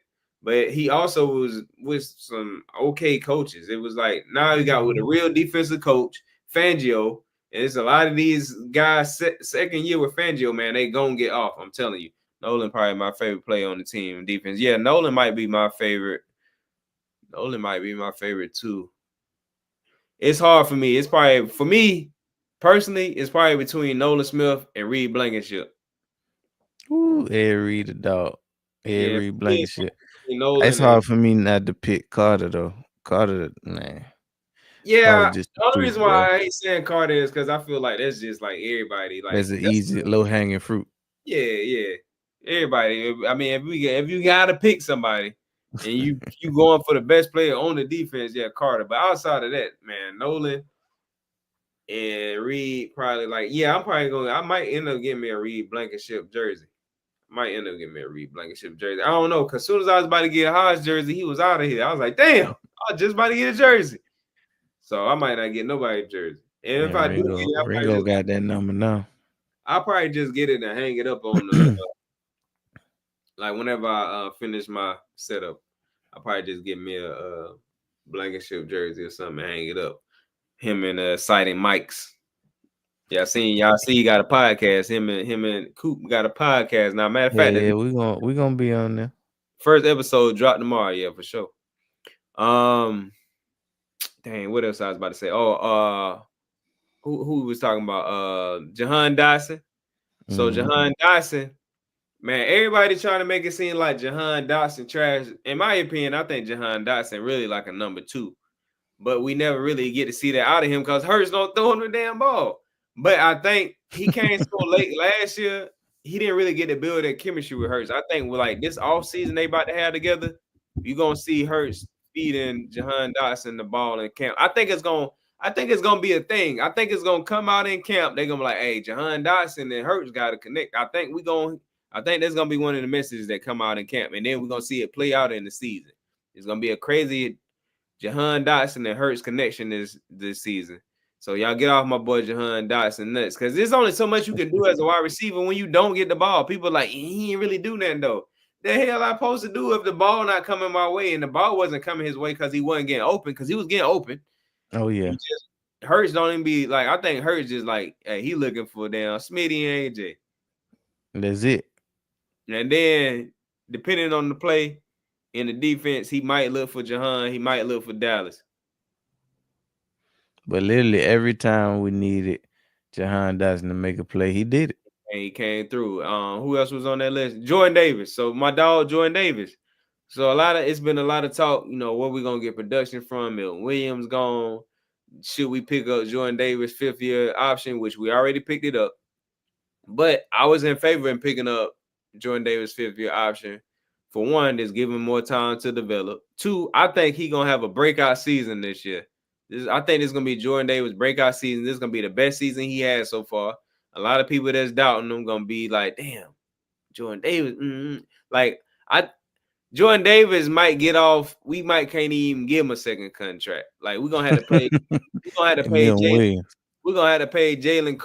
but he also was with some okay coaches. It was like now he got with a real defensive coach, Fangio, and it's a lot of these guys second year with Fangio, man, they gonna get off. I'm telling you. Nolan probably my favorite player on the team defense. Yeah, Nolan might be my favorite. Nolan might be my favorite too. It's hard for me. It's probably for me personally. It's probably between Nolan Smith and Reed Blankenship. Ooh, Reed the dog. Reed Blankenship. It's hard for me not to pick Carter though. Carter, man. Yeah, the only reason why I ain't saying Carter is because I feel like that's just like everybody. Like that's an easy, low hanging fruit. Yeah. Everybody. I mean, if you gotta pick somebody, and you going for the best player on the defense, yeah, Carter. But outside of that, man, Nolan and Reed probably I might end up getting me a Reed Blankenship jersey. Might end up getting me a Reed Blankenship jersey. I don't know, because as soon as I was about to get a Hodge jersey, he was out of here. I was like, damn, I was just about to get a jersey. So I might not get nobody jersey. And if I do get it, Ringo got that number now. I'll probably just get it and hang it up on the like whenever I finish my setup, I'll probably just get me a Blankenship jersey or something and hang it up. Him and Sighting Mike's. Yeah, y'all see he got a podcast. Him and Coop got a podcast. Now, matter of fact, we're gonna be on there. First episode dropped tomorrow, yeah, for sure. Dang, what else I was about to say? Oh, who was talking about? Jahan Dotson. So Jahan Dotson, man, everybody trying to make it seem like Jahan Dotson trash. In my opinion, I think Jahan Dotson really like a number 2. But we never really get to see that out of him because Hurts don't throw him the damn ball. But I think he came so late last year, he didn't really get to build that chemistry with Hurts. I think with like this offseason they about to have together, you're gonna see Hurts feeding Jahan Dotson the ball in camp. I think it's gonna be a thing. I think it's gonna come out in camp. They're gonna be like, hey, Jahan Dotson and Hurts gotta connect. I think that's gonna be one of the messages that come out in camp, and then we're gonna see it play out in the season. It's gonna be a crazy Jahan Dotson and Hurts connection this season. So y'all get off my boy Jahan Dotson nuts, because there's only so much you can do as a wide receiver when you don't get the ball. People are like, he ain't really do nothing though. The hell I supposed to do if the ball not coming my way, and the ball wasn't coming his way because he wasn't getting open, because he was getting open. Oh yeah. Hurts don't even be like, I think Hurts just like, hey, he looking for damn Smitty and AJ. That's it. And then depending on the play in the defense, he might look for Jahan, he might look for Dallas. But literally every time we needed Jahan Dotson to make a play, he did it. And he came through. Who else was on that list? Jordan Davis. So my dog, Jordan Davis. So it's been a lot of talk, where we gonna get production from. Milton Williams gone. Should we pick up Jordan Davis 5th-year option, which we already picked it up? But I was in favor in picking up Jordan Davis 5th-year option. For one, just give him more time to develop. 2, I think he gonna have a breakout season this year. I think this is gonna be Jordan Davis' breakout season. This is gonna be the best season he has so far. A lot of people that's doubting him gonna be like, damn, Jordan Davis. Jordan Davis might get off. We might can't even give him a second contract. Like we're gonna have to pay. We're gonna have to pay Jalen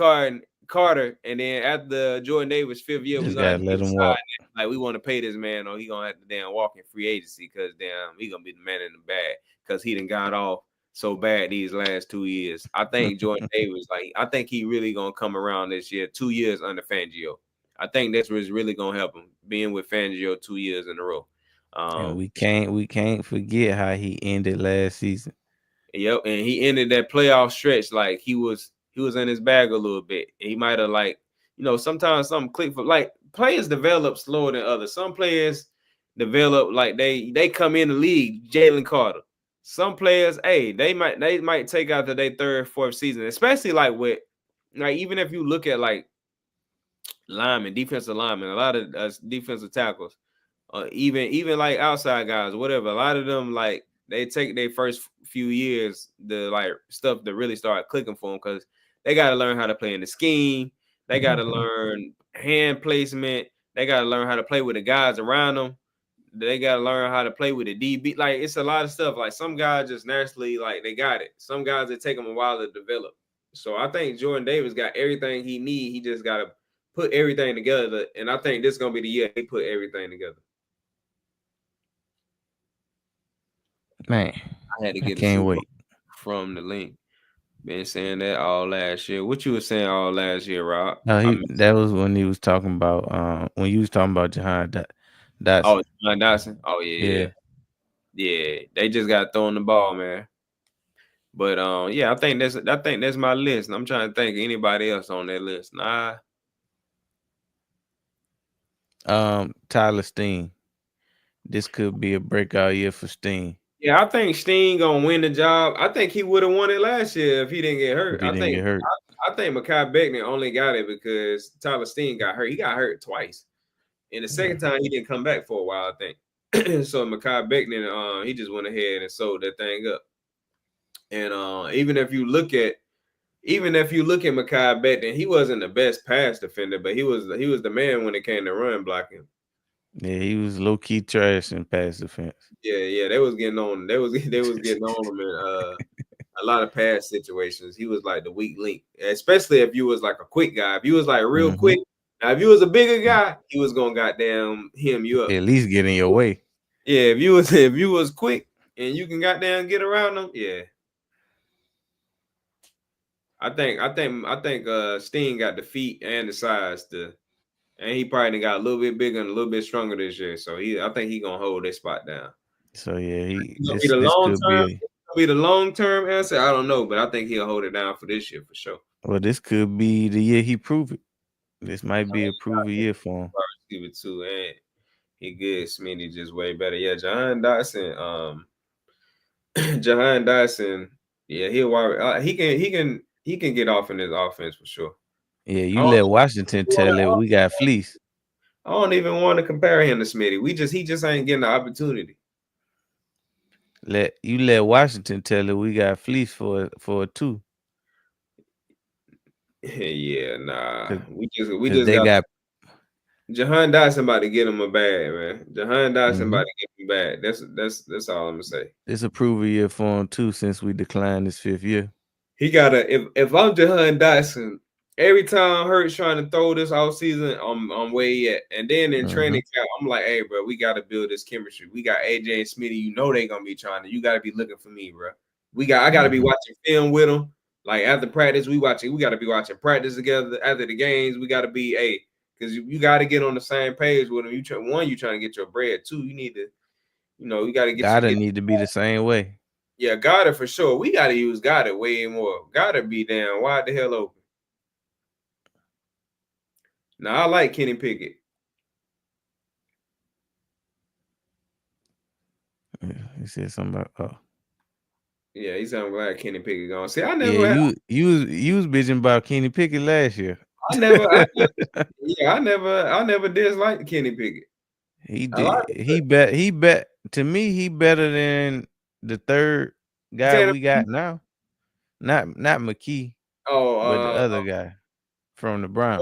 Carter, and then after Jordan Davis 5th year, we're gonna let him walk. Like we want to pay this man, or he gonna have to damn walk in free agency because damn he gonna be the man in the bag because he done got off so bad these last 2 years. I think Jordan Davis, I think he really gonna come around this year. 2 years under Fangio. I think that's what's really gonna help him being with Fangio 2 years in a row. And we can't forget how he ended last season. Yep, and he ended that playoff stretch like he was in his bag a little bit. He might have sometimes something click for players develop slower than others. Some players develop like they come in the league. Jalen Carter. Some players, they might take out to their 3rd, 4th season, especially even if you look at defensive linemen, a lot of defensive tackles, even like outside guys, whatever. A lot of them they take their first few years the stuff to really start clicking for them because they got to learn how to play in the scheme. They got to learn hand placement. They got to learn how to play with the guys around them. They got to learn how to play with the DB. It's a lot of stuff. Some guys just naturally, they got it. Some guys, it take them a while to develop. So I think Jordan Davis got everything he need. He just got to put everything together. And I think this is going to be the year he put everything together. Man, I had to get can't wait from the link. Been saying that all last year. What you were saying all last year, Rob? No, that was when he was talking about when you was talking about Jahan Dotson. Oh, Jahan Dotson. Oh yeah. They just got throwing the ball, man. But I think that's my list. And I'm trying to think of anybody else on that list. Nah. Tyler Steen. This could be a breakout year for Steen. Yeah, I think Steen gonna win the job. I think he would have won it last year if he didn't get hurt. I think Mekhi Becton only got it because Tyler Steen got hurt. He got hurt twice. And the second time he didn't come back for a while, I think. So Mekhi Becton, he just went ahead and sold that thing up. And even if you look at Mekhi Becton, he wasn't the best pass defender, but he was the man when it came to run blocking. Yeah, he was low key trash in pass defense. Yeah, they was getting on. They was getting on him in a lot of pass situations. He was like the weak link, especially if you was like a quick guy. If you was like real quick, now if you was a bigger guy, he was gonna goddamn hem you up. At least get in your way. Yeah, if you was quick and you can goddamn get around them, yeah. I think Steen got the feet and the size and he probably got a little bit bigger and a little bit stronger this year. So I think he gonna hold this spot down. So yeah, this could be the long term answer. I don't know, but I think he'll hold it down for this year for sure. Well, this could be the year he prove it. This might be a prove year for him. Receiver too, and he good. Smitty just way better. Yeah, Jahan Dotson. Jahan Dotson. Yeah, he can get off in his offense for sure. Yeah, you let Washington tell it. We got fleece. I don't even want to compare him to Smitty. He just ain't getting the opportunity. Let Washington tell it. We got fleece for a 2. Yeah, nah. We just they got Jahan Dotson about to get him a bag, man. Jahan Dotson about to get him a bag. That's all I'm gonna say. It's a prove year for him too, since we declined this 5th year. He gotta if I'm Jahan Dotson, every time Hurts trying to throw this all season, I'm where he at. And then in training camp, I'm like, hey, bro, we gotta build this chemistry. We got AJ and Smitty. You know they gonna be trying to. You gotta be looking for me, bro. I gotta be watching film with them. Like after practice, we gotta be watching practice together. After the games, we gotta be because you got to get on the same page with them. You trying to get your bread. 2, you need to, you got to get. Gotta need to be the same way. Yeah, Goddard for sure. We got to use Goddard way more. Goddard be down wide the hell open. Now I like Kenny Pickett. Yeah, he said something about Yeah, he said I'm glad Kenny Pickett gone. See, I never. Yeah, you was bitching about Kenny Pickett last year. I never disliked Kenny Pickett. He did. He bet to me. He better than the 3rd guy we got now. Not McKee. But the other guy from the Browns.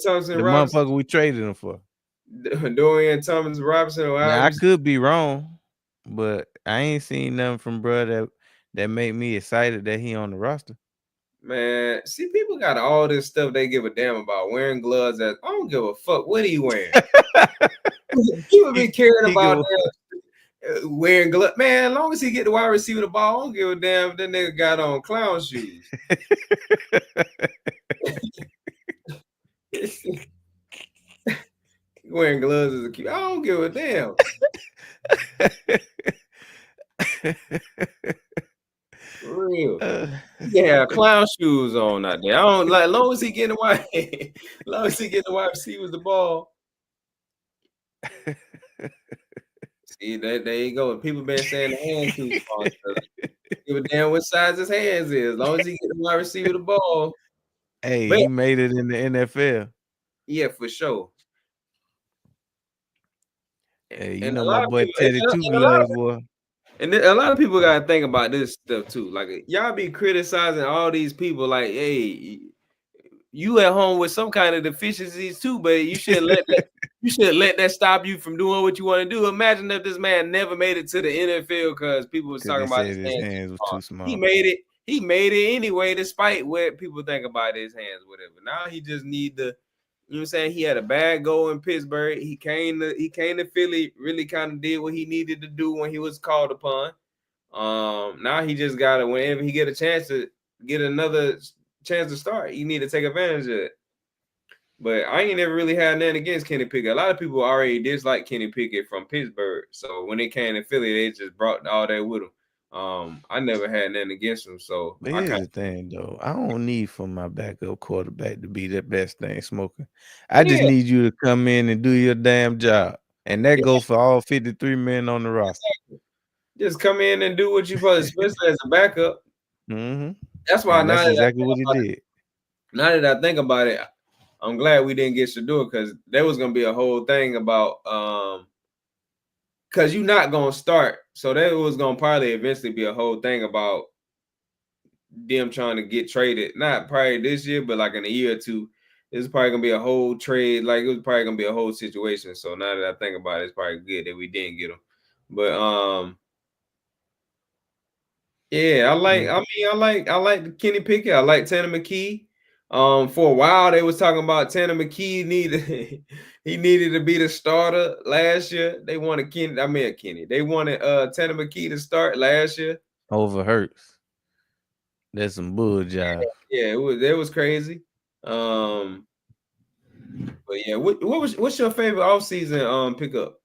Thompson the Robinson. Motherfucker we traded him for. Dorian Thompson Robinson. Now, I could be wrong, but I ain't seen nothing from bro that made me excited that he on the roster. Man, see, people got all this stuff they give a damn about. Wearing gloves. I don't give a fuck what he wearing. People be caring about wearing gloves. Man, as long as he get the wide receiver the ball, I don't give a damn if that nigga got on clown shoes. Wearing gloves is a cute. I don't give a damn. For real. Yeah, clown shoes on out there. I don't like. As long as he getting the wide receivers the ball. See, there you go. People been saying the hand too small. Give a damn what size his hands is. As long as he get the wide receiver the ball. Hey, he made it in the NFL. Yeah, for sure. Hey, you know my boy Teddy Two Gloves, boy. And a lot of people gotta think about this stuff too. Like y'all be criticizing all these people, like, hey, you at home with some kind of deficiencies too, but you shouldn't let that stop you from doing what you want to do. Imagine if this man never made it to the NFL because people was talking about his hands was too small. He made it anyway, despite what people think about his hands, whatever. Now he just need to. You know what I'm saying? He had a bad goal in Pittsburgh. He came to Philly, really kind of did what he needed to do when he was called upon. Now he just got to, whenever he get a chance to get another chance to start, you need to take advantage of it. But I ain't never really had nothing against Kenny Pickett. A lot of people already dislike Kenny Pickett from Pittsburgh. So when they came to Philly, they just brought all that with them. I never had nothing against him. So but here's the thing, though. I don't need for my backup quarterback to be the best thing smoking. I just need you to come in and do your damn job. And that goes for all 53 men on the roster. Just come in and do what you're supposed to, especially as a backup. That's why that's exactly what he did. Now that I think about it, I'm glad we didn't get Shedeur because there was gonna be a whole thing about because you're not gonna start. So that was gonna probably eventually be a whole thing about them trying to get traded. Not probably this year, but like in a year or two. It's probably gonna be a whole trade. Like it was probably gonna be a whole situation. So now that I think about it, it's probably good that we didn't get him. But yeah, I like the Kenny Pickett. I like Tanner McKee. For a while they was talking about Tanner McKee needed he needed to be the starter last year. They wanted Kenny. They wanted Tanner McKee to start last year. Over Hurts. That's some bull job. Yeah, it was crazy. But yeah, what's your favorite offseason pickup?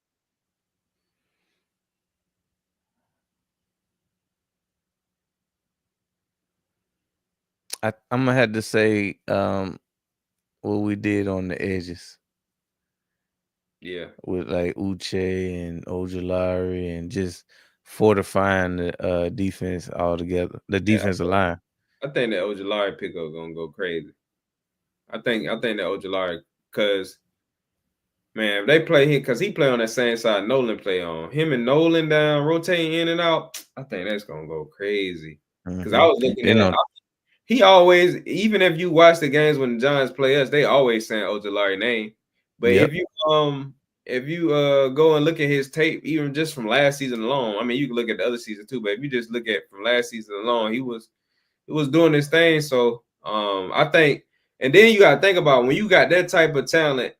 I'm gonna have to say what we did on the edges. Yeah. With like Uche and Ojulari and just fortifying the defense altogether. The defensive line. I think that Ojulari pickup gonna go crazy. I think that Ojulari, because man, if they play him, because he play on that same side Nolan play on. Him and Nolan down, rotating in and out. I think that's gonna go crazy. Because I was looking at he always, even if you watch the games when the Giants play us, they always saying Ojulari name. But if you go and look at his tape, even just from last season alone, I mean you can look at the other season too, but if you just look at from last season alone, he was doing this thing. So I think, and then you gotta think about when you got that type of talent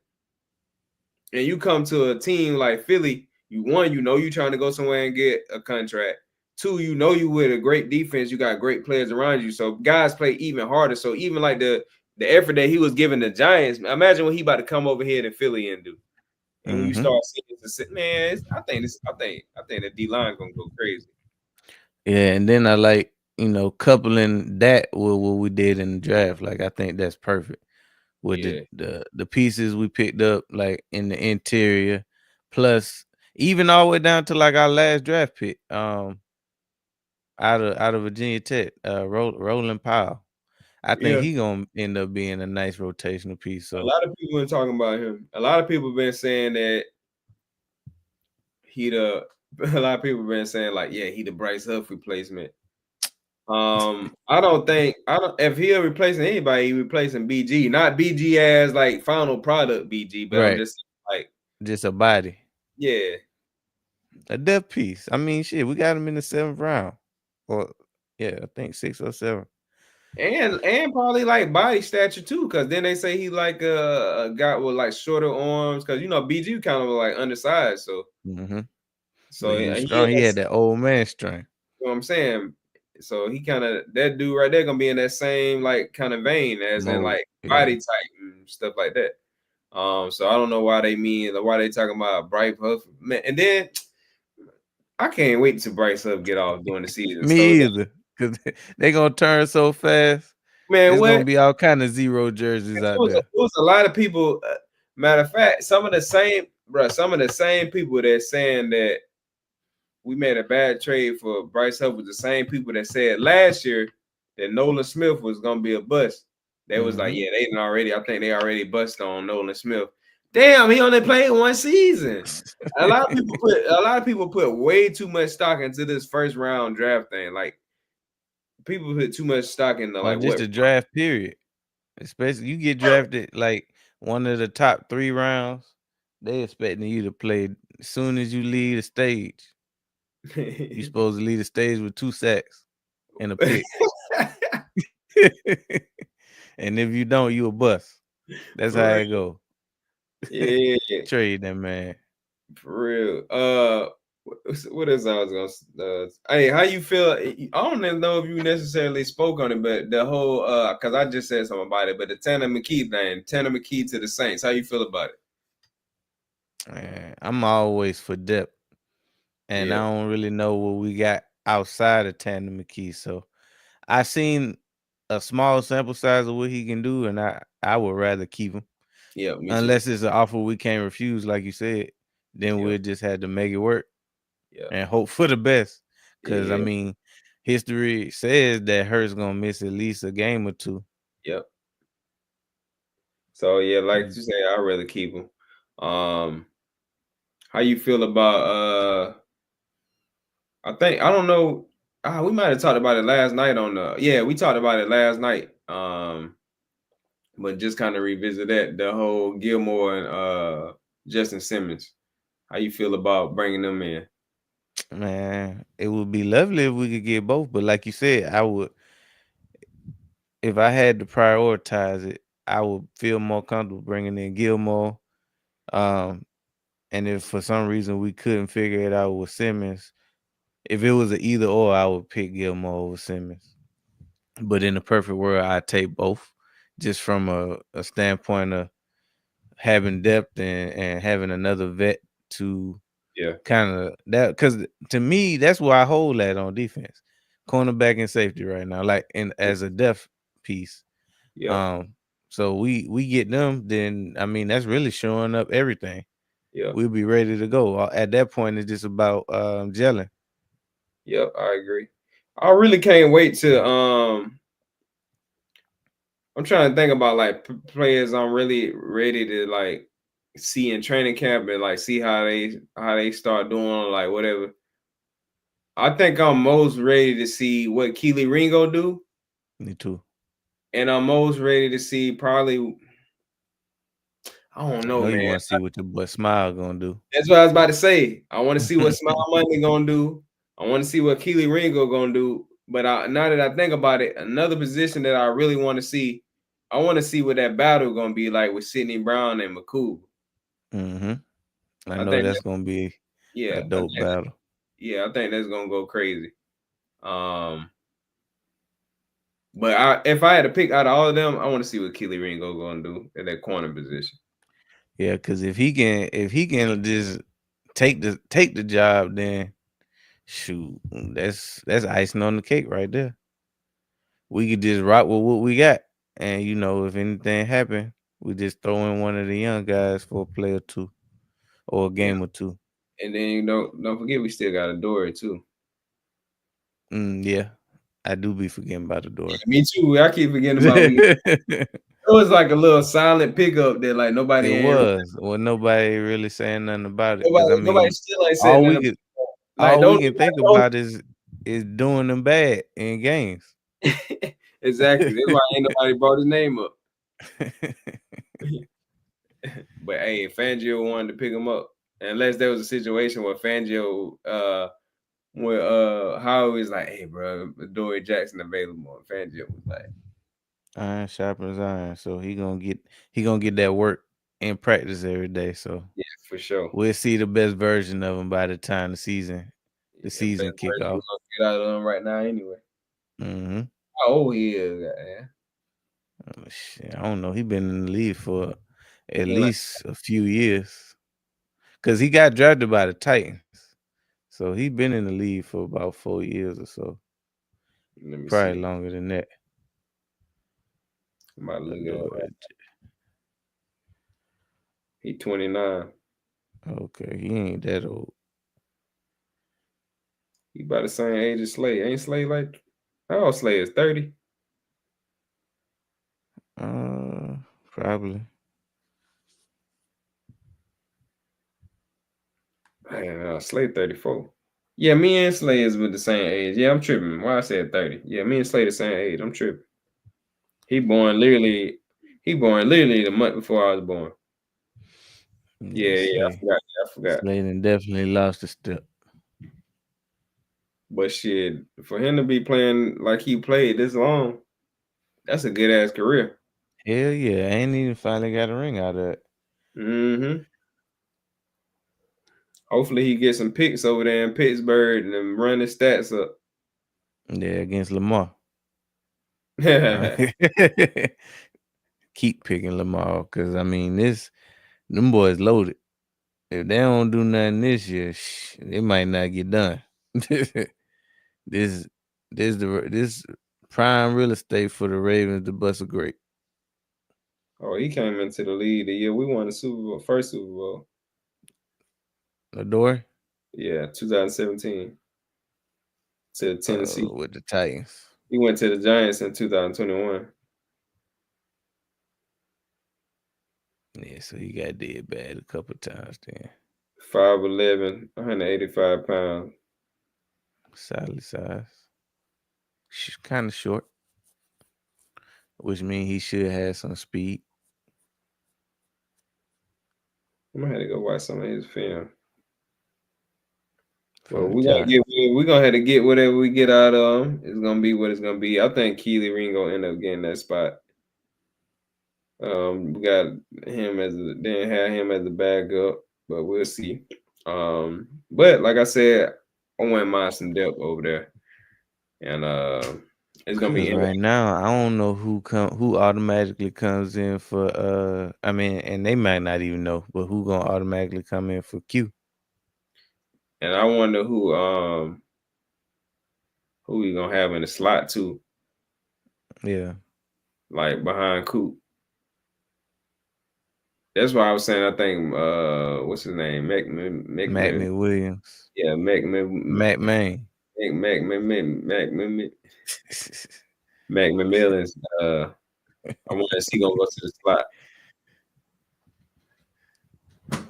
and you come to a team like Philly, you know you trying to go somewhere and get a contract. Two, you know you with a great defense, you got great players around you. So guys play even harder. So even like the effort that he was giving the Giants, imagine what he about to come over here to Philly and do. And when you start seeing this, man, I think the D line gonna go crazy. Yeah, and then I like, coupling that with what we did in the draft. Like I think that's perfect. With the pieces we picked up, like in the interior, plus even all the way down to like our last draft pick, out of Virginia Tech, Roland Powell. I think he gonna end up being a nice rotational piece. So a lot of people been talking about him. A lot of people been saying that a lot of people been saying like, yeah, he the Bryce Huff replacement. If he'll replacing anybody, he replacing BG, not BG as like final product BG, but I'm just like just a body. Yeah. A depth piece. I mean, shit, we got him in the 7th round. Or yeah, I think 6 or 7. And probably like body stature too, because then they say he like a guy with like shorter arms, because BG kind of like undersized, so so he had that old man strength. You know what I'm saying? So he kind of, that dude right there gonna be in that same like kind of vein as in like body type and stuff like that. So I don't know why they talking about Bryce Huff, man. And then I can't wait to Bryce Huff get off during the season. Me either, because they gonna turn so fast. Man, it's gonna be all kind of zero jerseys out there. It was a lot of people. Matter of fact, some of the same people that saying that we made a bad trade for Bryce Huff was the same people that said last year that Nolan Smith was gonna be a bust. They was like, yeah, I think they already bust on Nolan Smith. Damn, he only played one season. A lot of people put way too much stock into this first round draft thing. Like people put too much stock in the draft period. Especially you get drafted like one of the top 3 rounds, they expecting you to play as soon as you leave the stage. You supposed to leave the stage with 2 sacks and a pick. And if you don't, you a bust. That's how it go. Yeah. Trade that man. For real. What else I was gonna hey, how you feel? I don't even know if you necessarily spoke on it, but the whole because I just said something about it, but the Tanner McKee thing, Tanner McKee to the Saints, how you feel about it? Man, I'm always for depth. And I don't really know what we got outside of Tanner McKee. So I seen a small sample size of what he can do, and I would rather keep him. Yeah, unless it's an offer we can't refuse, like you said, then we'll just have to make it work. And hope for the best. Because I mean, history says that Hurts gonna miss at least a game or 2. Yep. So yeah, like you say, I'd rather keep him. How how you feel about I don't know. We might have talked about it last night on the yeah, we talked about it last night. But just kind of revisit the whole Gilmore and Justin Simmons. How you feel about bringing them in? Man, it would be lovely if we could get both, but like you said, I would if I had to prioritize it, I would feel more comfortable bringing in Gilmore. Um, and if for some reason we couldn't figure it out with Simmons, if it was an either or, I would pick Gilmore over Simmons. But in the perfect world, I'd take both, just from a standpoint of having depth and having another vet to Yeah, kind of that. Because to me, that's where I hold at on defense, cornerback and safety right now, like in as a depth piece. yeah, Um, so we get them, then I mean that's really showing up everything. yeah, We'll be ready to go. At that point, it's just about gelling. yeah. I agree. I really can't wait to I'm trying to think about like players I'm really ready to like see in training camp and like see how they start doing like whatever. I think I'm most ready to see what Keely Ringo do, Me too. and I'm most ready to see probably I don't I know, know you man. want to see what your boy Smile gonna do. That's what I was about to say. I want to see what Smile Monday gonna do. I want to see what Keely Ringo gonna do. But now that I think about it, another position that I really want to see, I want to see what that battle gonna be like with Sidney Brown and McCool. Hmm. I I know think that's that, gonna be yeah, a dope battle. I think that's gonna go crazy. Um, but if I had to pick out of all of them, I want to see what Keely Ringo gonna do in that corner position. Yeah, because if he can just take the job, then shoot, that's icing on the cake right there. We could just rock with what we got, and if anything happen, we just throw in one of the young guys for a play or two or a Yeah, game or two. and then don't forget we still got a Dory too. Yeah, I do be forgetting about the Yeah, door. me too. I keep forgetting about we. It was like a little silent pickup that like It nobody ain't was. Well, nobody really saying nothing about it because I nobody mean, still ain't saying all we nothing. could, Like all we don't can think about is doing them bad in games. exactly. That's why ain't nobody brought his name up. But hey, Fangio wanted to pick him up, unless there was a situation where Fangio where Howard was like, hey bro, Dory Jackson available, and Fangio was like, Iron sharpens iron, so he gonna get that work in practice every day. So yeah, for sure. we'll see the best version of him by the time the Yeah, best season kick version we off. gonna get out of him right now anyway. Mm-hmm. How old he is, man? Shit, I don't know. He been in the league for He at been like, least a few years because he got drafted by the Titans. So he been in the league for about 4 years or so, let me probably see. longer than that. I'm about to look it up. Adore it. He 29. Okay, he ain't that old. He about the same age as Slay. Ain't Slay like how old Slay is 30? Uh, Probably. Man, Slay 34. Yeah, me and Slay is with the same age. Yeah, I'm tripping. Why I said 30? Yeah, me and Slay the same age. I'm tripping. He born literally, he born literally the month before I was born. Yeah, Yeah, I forgot. Sladen definitely lost a step. But shit, for him to be playing like he played this long, that's a good ass career. Hell yeah, ain't even finally got a ring out of it. Mm-hmm. Hopefully he gets some picks over there in Pittsburgh and then run his stats up. Yeah, against Lamar. Yeah, Keep picking Lamar because I mean them boys loaded. If they don't do nothing this year, it might not get done. this this prime real estate for the Ravens to bust a grape. Oh, he came into the league the year we won the Super Bowl, first Super Bowl. Adore Yeah, 2017 to Tennessee. with the Titans. He went to the Giants in 2021. Yeah, so he got dead bad a couple times then. 5'11", 185 pounds. Solid size. She's kind of short, which means he should have some speed. I'm gonna have to go watch some of his film. Well, From the we're gonna have to get whatever we get out of him. It's gonna be what it's gonna be. I think Keely Ring gonna end up getting that spot. We got him didn't have him as a backup, but we'll see. But like I said, I wouldn't mind some depth over there, and it's gonna be right now. I don't know who automatically comes in for. I mean, and they might not even know, but who gonna automatically come in for Q? And I wonder who we gonna have in the slot too. Yeah, like behind Coop. That's why I was saying. I think what's his name? Mac McWilliams. Yeah, Mac Main. Mac McMillan's. I wonder if he gonna go to the slot.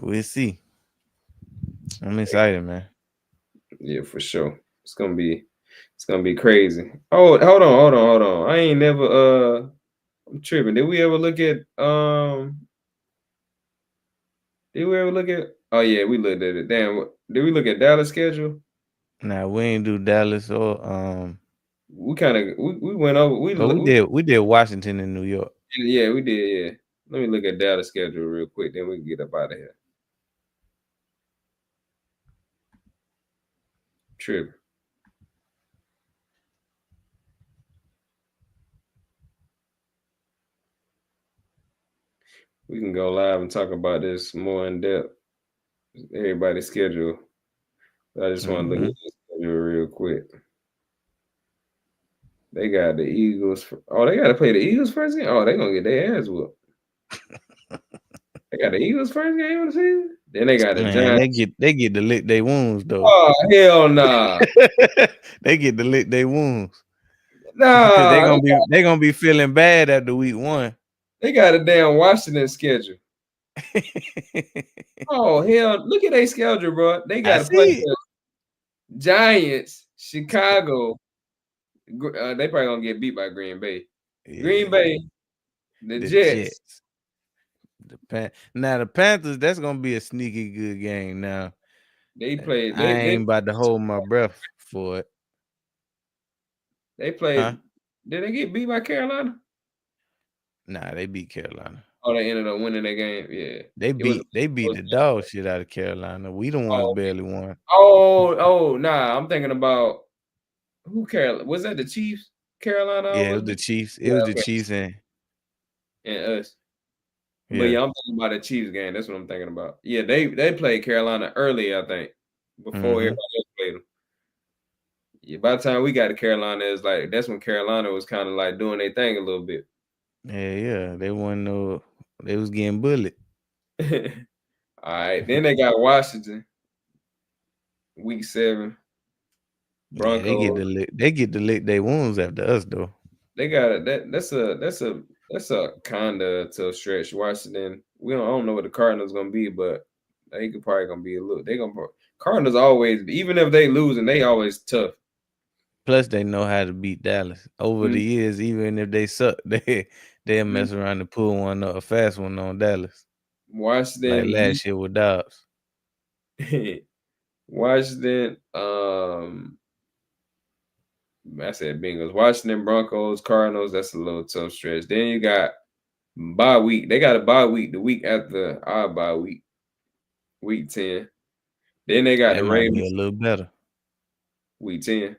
We'll see. I'm excited, man. Yeah, for sure. It's gonna be crazy. Oh, hold on. I ain't never I'm tripping. Did we ever look at oh yeah, we looked at it. Damn, did we look at Dallas schedule? Nah, we ain't do Dallas or we went over we did Washington and New York. Yeah, we did, yeah. Let me look at Dallas schedule real quick, then we can get up out of here. Trip. We can go live and talk about this more in depth. Everybody's schedule. I just want to look at the schedule real quick. They got the Eagles. They got to play the Eagles first game? Oh, they going to get their ass whooped. They got the Eagles first game of the season? Then they got the Giants. They get to lick their wounds, though. Oh, hell nah. They get to lick their wounds. Nah. Because they gonna be feeling bad after week 1. They got a damn Washington schedule. Oh, hell. Look at their schedule, bro. They got to play the Giants, Chicago. They probably gonna get beat by Green Bay. Yeah. Green Bay, the Jets. Now the Panthers, that's gonna be a sneaky good game. Now they played. I ain't about to hold my breath for it. They played. Huh? Did they get beat by Carolina? Nah, they beat Carolina. Oh, they ended up winning that game. Yeah, they beat the dog shit out of Carolina. We the ones barely won. Nah, I'm thinking about who Carolina was that? The Chiefs, Carolina. Yeah, it was the Chiefs. It was the Chiefs and us. Yeah. But yeah, I'm thinking about the Chiefs game. That's what I'm thinking about. Yeah, they played Carolina early, I think, before everybody else played them. Yeah, by the time we got to Carolina, it's like that's when Carolina was kind of like doing their thing a little bit. Yeah, they was getting bullied. All right, then they got Washington, week 7. Broncos. Yeah, they get to lick their wounds after us though. They got it. That's a kind of tough stretch. Washington. I don't know what the Cardinals gonna be, but they could probably gonna be a little. Cardinals always, even if they lose, and they always tough. Plus, they know how to beat Dallas over the years. Even if they suck, they'll mess around and pull one up, a fast one on Dallas. Washington, like last year with Dobbs. Washington, I said Bengals. Washington, Broncos, Cardinals. That's a little tough stretch. Then you got bye week. They got a bye week the week after our bye week, week 10. Then they got the Ravens. A little better. Week 10.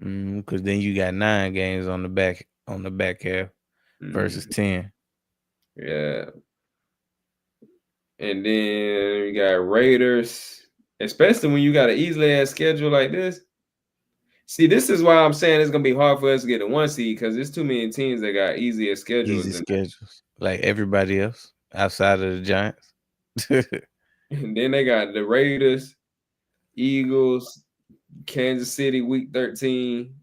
Because then you got 9 games on the back half versus 10. Yeah. And then you got Raiders, especially when you got an easily ass schedule like this. See, this is why I'm saying it's gonna be hard for us to get a 1 seed because there's too many teams that got easier schedules. Easy schedules, like everybody else outside of the Giants. And then they got the Raiders, Eagles, Kansas City, week 13.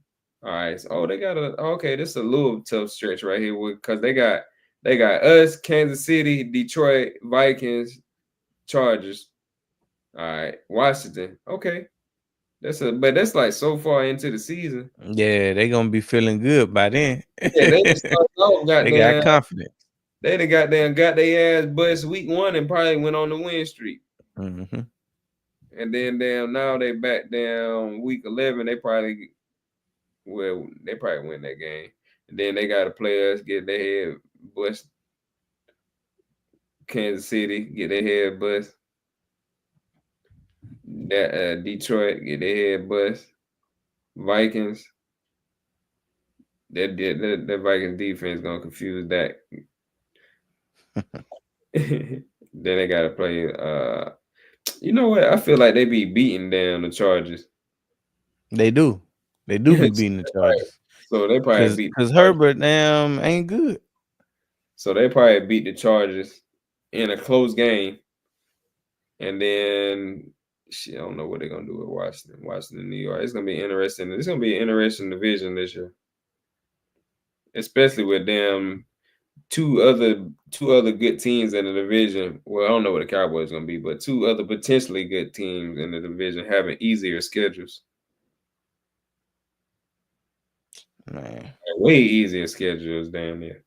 All right. So, they got this is a little tough stretch right here because they got us, Kansas City, Detroit, Vikings, Chargers. All right, Washington. Okay, that's like so far into the season. Yeah, they gonna be feeling good by then. Yeah, they just started off. They got Goddamn, confidence. they done got their ass bust week 1 and probably went on the win streak. Mm-hmm. And then damn, now they back down week 11. They probably win that game. And then they got to play us, get their head bust. Kansas City, get their head bust. That Detroit, get their head bust. Vikings. That Vikings defense gonna confuse that. Then they gotta play. You know what? I feel like they be beating down the Chargers. They do. They do be beating the Chargers. So they probably beat Cause Herbert ain't good. So they probably beat the Chargers in a close game. And then shit, I don't know what they're gonna do with Washington, New York. It's gonna be interesting. It's gonna be an interesting division this year. Especially with them two other good teams in the division. Well, I don't know what the Cowboys gonna be, but two other potentially good teams in the division having easier schedules. Man, way easier schedules damn near.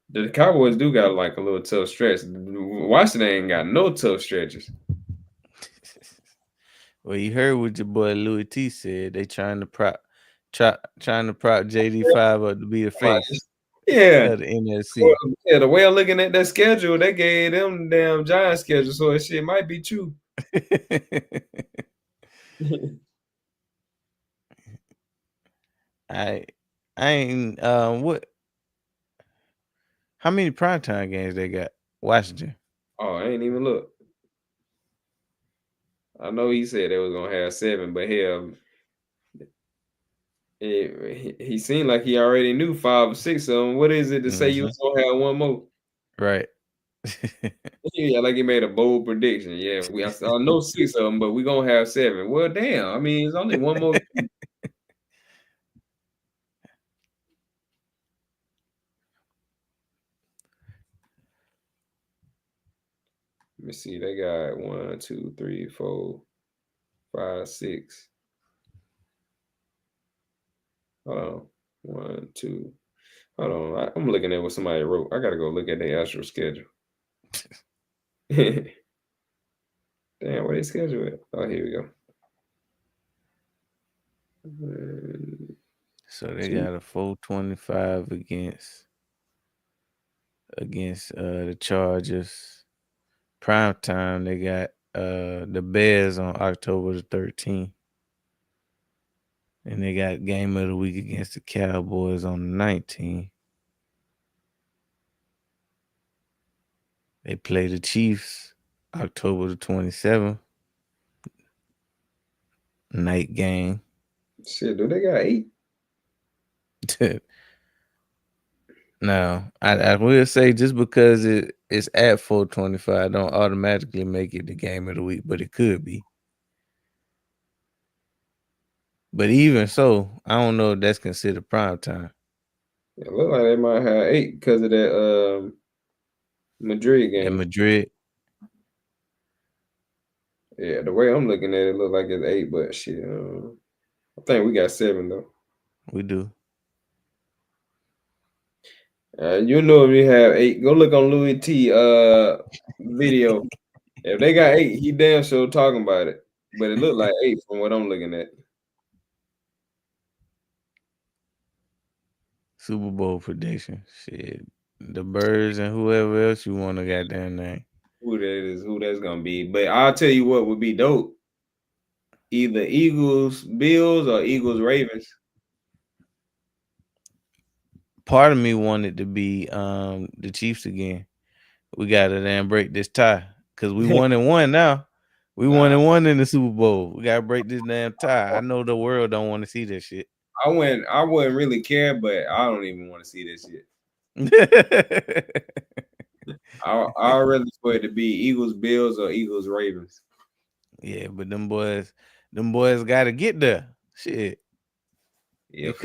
The Cowboys do got like a little tough stretch. Washington ain't got no tough stretches. Well, you heard what your boy Louis T said. They trying to prop JD5 up to be the face. Yeah, of the NFC. Well, yeah. The way I'm looking at that schedule, they gave them damn Giants schedule, so that shit might be true. I ain't what? How many primetime games they got? Washington. Oh, I ain't even look. I know he said they was gonna have 7, but hell, he seemed like he already knew 5 or 6 of them. What is it to say you was gonna have one more? Right. Yeah, like he made a bold prediction. Yeah, I know 6 of them, but we gonna have 7. Well, damn. I mean, it's only one more. Let me see. They got 1, 2, 3, 4, 5, 6. Hold on. 1, 2. Hold on. I'm looking at what somebody wrote. I gotta go look at their actual schedule. Damn, what they schedule it? Oh, here we go. So they got a 425 against the Chargers. Prime time they got the Bears on October the 13th. And they got game of the week against the Cowboys on the 19th. They play the Chiefs October the 27th. Night game. Shit, do they got 8? No, I will say just because it's at 425 don't automatically make it the game of the week, but it could be. But even so, I don't know if that's considered prime time. It look like they might have 8 because of that Madrid game. In Madrid. Yeah, the way I'm looking at it, look like it's 8, but shit, I think we got 7 though. We do. You know if we have 8, go look on Louis T video. If they got 8, he damn sure talking about it. But it looked like 8 from what I'm looking at. Super Bowl prediction. Shit. The Birds and whoever else you want to goddamn name. Who that's gonna be. But I'll tell you what would be dope. Either Eagles, Bills, or Eagles, Ravens. Part of me wanted to be the Chiefs again. We gotta then break this tie. Cause we 1-1 now. We 1-1 in the Super Bowl. We gotta break this damn tie. I know the world don't want to see this shit. I wouldn't really care, but I don't even want to see this shit. I'd rather for it to be Eagles, Bills, or Eagles, Ravens. Yeah, but them boys gotta get there. Shit. Yeah, it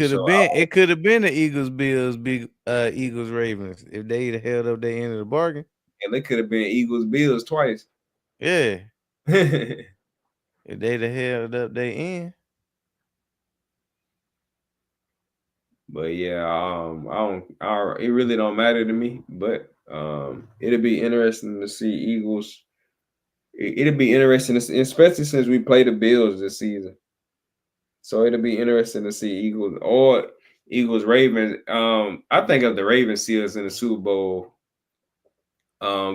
could have been the Eagles, Bills, Eagles, Ravens if they held up their end of the bargain. And it could have been Eagles, Bills twice. Yeah. If they'd have held up they end. But yeah, it really don't matter to me. But it'll be interesting to see Eagles. It'll be interesting, especially since we play the Bills this season. So it'll be interesting to see Eagles Ravens. I think if the Ravens see us in the Super Bowl,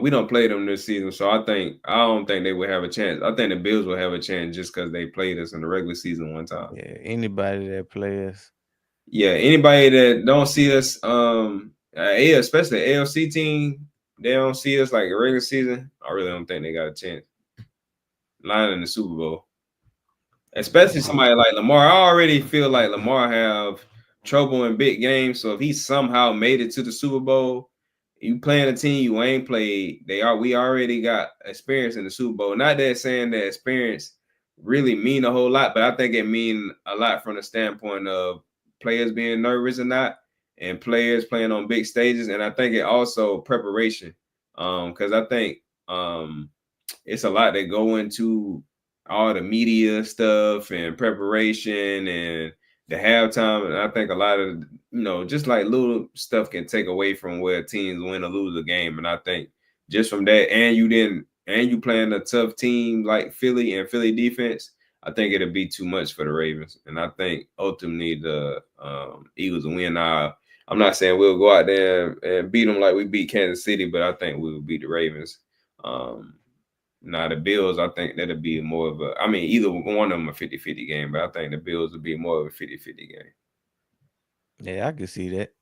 we don't play them this season, so I don't think they would have a chance. I think the Bills will have a chance just because they played us in the regular season one time. Yeah, anybody that plays. Yeah, anybody that don't see us, especially the AFC team, they don't see us like a regular season. I really don't think they got a chance. Not in the Super Bowl. Especially somebody like Lamar. I already feel like Lamar have trouble in big games. So if he somehow made it to the Super Bowl, you playing a team you ain't played, we already got experience in the Super Bowl. Not that saying that experience really mean a whole lot, but I think it mean a lot from the standpoint of players being nervous or not, and players playing on big stages. And I think it also preparation. Because I think it's a lot that go into all the media stuff and preparation and the halftime. And I think a lot of just like little stuff can take away from where teams win or lose a game. And I think just from that, and you playing a tough team like Philly and Philly defense, I think it'll be too much for the Ravens. And I think ultimately the Eagles will win. I'm not saying we'll go out there and beat them like we beat Kansas City, but I think we will beat the Ravens. Now the Bills, I think that'll be more of either one of them a 50-50 game, but I think the Bills will be more of a 50-50 game. Yeah, I can see that.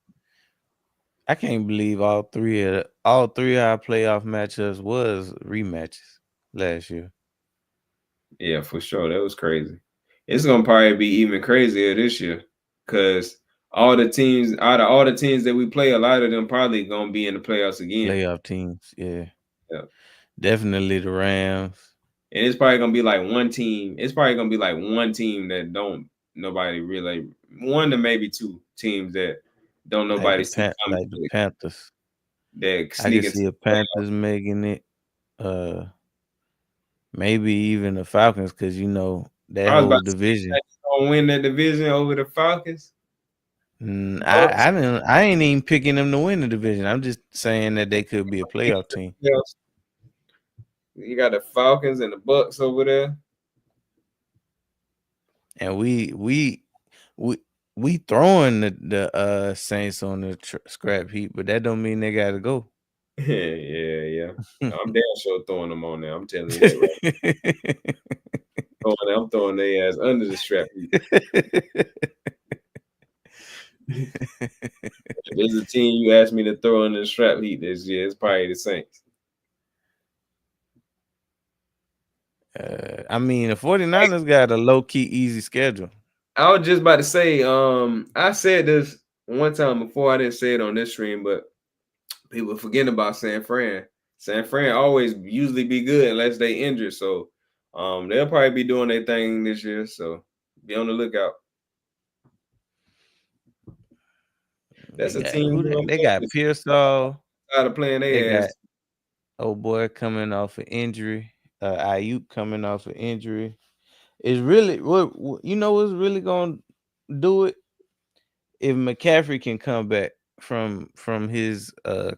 I can't believe all three of our playoff matchups was rematches last year. Yeah, for sure. That was crazy. It's gonna probably be even crazier this year because out of all the teams that we play, a lot of them probably gonna be in the playoffs again. Playoff teams, yeah. Yeah. Definitely the Rams. And it's probably gonna be like one team. It's probably gonna be like one team that don't nobody really, one to maybe two teams that don't nobody see coming. Like the Panthers. That I can sneak into see the the Panthers making it. Maybe even the Falcons, because that I was whole about to say division. that gonna win that division over the Falcons. I ain't even picking them to win the division. I'm just saying that they could be a playoff team. You got the Falcons and the Bucks over there, and we throwing the Saints on the scrap heap, but that don't mean they gotta go. yeah. I'm damn sure throwing them on there. I'm telling you that right. I'm throwing their ass under the strap heap. If there's a team you asked me to throw under the strap heap this year, it's probably the Saints. The 49ers got a low-key easy schedule. I was just about to say, I said this one time before. I didn't say it on this stream, but people forgetting about San Fran. San Fran always usually be good unless they injured. So they'll probably be doing their thing this year. So be on the lookout. That's a team. They got Pearsall out of playing their ass. Old boy coming off an injury. Ayuk coming off an injury. It's really what's really gonna do it if McCaffrey can come back from his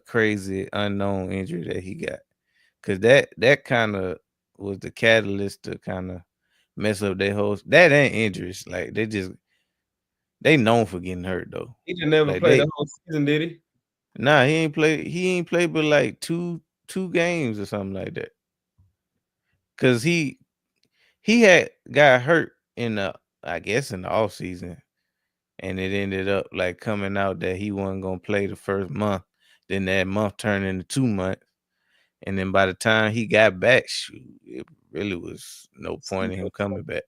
crazy unknown injury that he got, because that kind of was the catalyst to kind of mess up their whole. That ain't injuries, like they known for getting hurt though. He just never played the whole season, did he? Nah, he ain't played but like two games or something like that. Cause he got hurt in the off season, and it ended up like coming out that he wasn't gonna play the first month. Then that month turned into 2 months, and then by the time he got back, it really was no point in him coming back.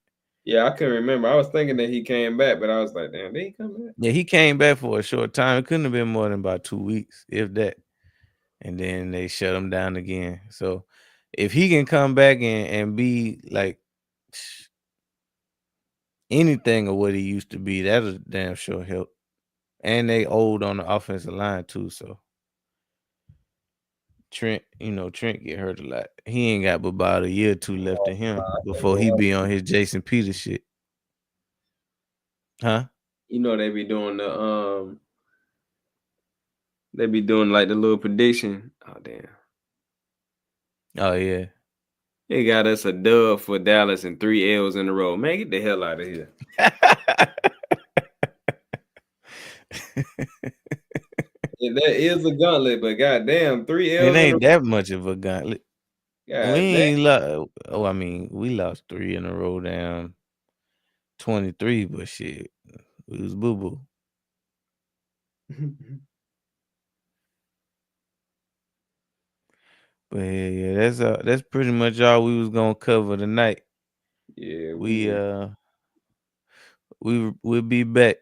Yeah, I couldn't remember. I was thinking that he came back, but I was like, damn, did he come back? Yeah, he came back for a short time. It couldn't have been more than about 2 weeks, if that. And then they shut him down again. So if he can come back and be like anything of what he used to be, that'll damn sure help. And they old on the offensive line too, so Trent get hurt a lot. He ain't got but about a year or two left in him before he be on his Jason Peters shit. Huh? You know they be doing like the little prediction. Oh damn. Oh yeah. They got us a dub for Dallas and 3 L's in a row. Man, get the hell out of here. That is a gauntlet, but goddamn, 3 L's. It ain't that much of a gauntlet. God, We ain't lost. Oh, I mean, we lost 3 in a row down 23, but shit, we was boo boo. But yeah, that's pretty much all we was gonna cover tonight. Yeah, we'll be back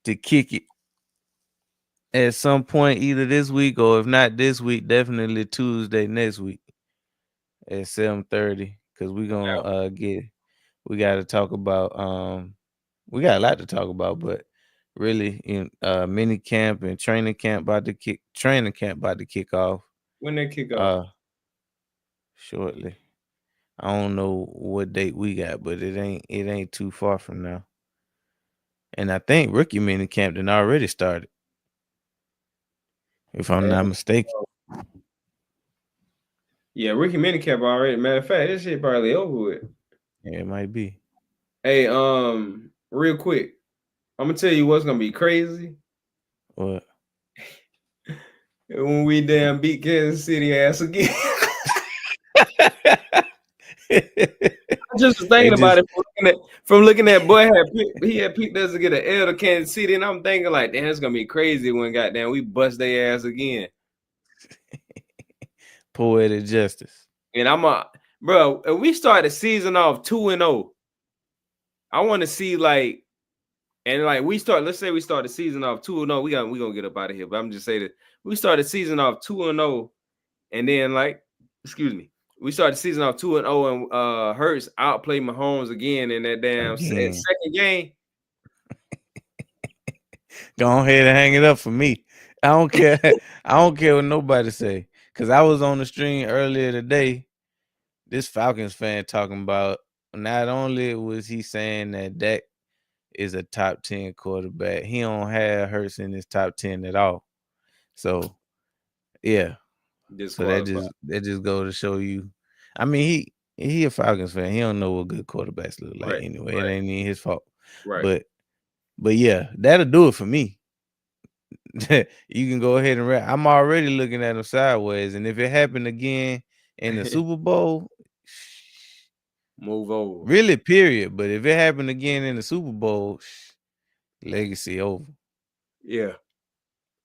to kick it at some point either this week or if not this week, definitely Tuesday next week at 7:30 because we gonna we got to talk about we got a lot to talk about, but really in mini camp and training camp about to kick off. When they kick off? Shortly. I don't know what date we got, but it ain't too far from now. And I think rookie mini camp done already started, if I'm not mistaken. Yeah, rookie mini camp already. Matter of fact, this shit probably over with. Yeah, it might be. Hey, real quick, I'm gonna tell you what's gonna be crazy. What? When we damn beat Kansas City ass again. I just was thinking about it from looking at boy he had picked us to get an L to Kansas City, and I'm thinking like, damn, it's gonna be crazy when goddamn we bust their ass again. Poetic justice. And bro, if we start the season off 2-0, I want to see like, and like let's say we start the season off 2-0, we gonna get up out of here. But I'm just saying that we start the season off 2-0, and then like, excuse me. We started the season off 2-0, and Hurts outplayed Mahomes again in that damn second game. Go ahead and hang it up for me. I don't care. I don't care what nobody say. Cause I was on the stream earlier today. This Falcons fan talking about not only was he saying that Dak is a top 10 quarterback, he don't have Hurts in his top 10 at all. So yeah. So that just goes to show you. I mean, he a Falcons fan. He don't know what good quarterbacks look like anyway. It ain't even his fault. Right. But yeah, that'll do it for me. You can go ahead and I'm already looking at him sideways. And if it happened again in the Super Bowl, move over. Really, period. But if it happened again in the Super Bowl, legacy over. Yeah.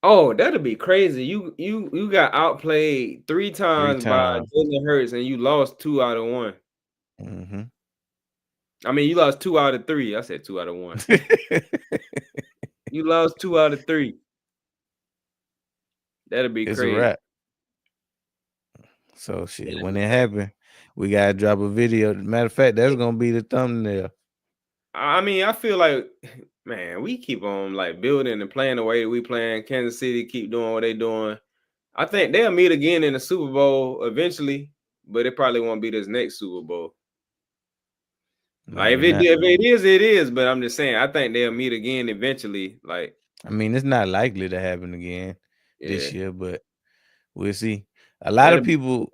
Oh, that'll be crazy. You got outplayed 3 times by Jalen Hurts, and you lost 2 out of 1. Mm-hmm. I mean, you lost 2 out of 3. I said 2 out of 1. You lost 2 out of 3. That'll be it's crazy. A wrap. So shit, when it happened, we gotta drop a video. Matter of fact, that's gonna be the thumbnail. I mean, I feel like, man, we keep on like building and playing the way we playing. Kansas City keep doing what they doing. I think they'll meet again in the Super Bowl eventually, but it probably won't be this next Super Bowl. Like if it is, it is. But I'm just saying, I think they'll meet again eventually. Like, I mean, it's not likely to happen again this year, but we'll see. A lot of people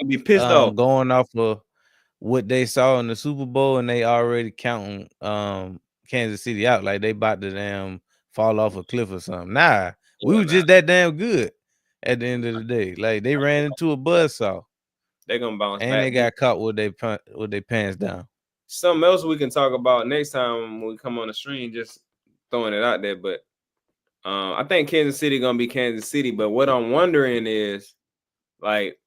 be pissed off going off of what they saw in the Super Bowl, and they already counting Kansas City out like they about to damn fall off a cliff or something. Nah, we were just that damn good at the end of the day. Like they ran into a buzzsaw. They're gonna bounce back. And they got caught with their pants down. Something else we can talk about next time when we come on the stream, just throwing it out there. But I think Kansas City gonna be Kansas City. But what I'm wondering is, like,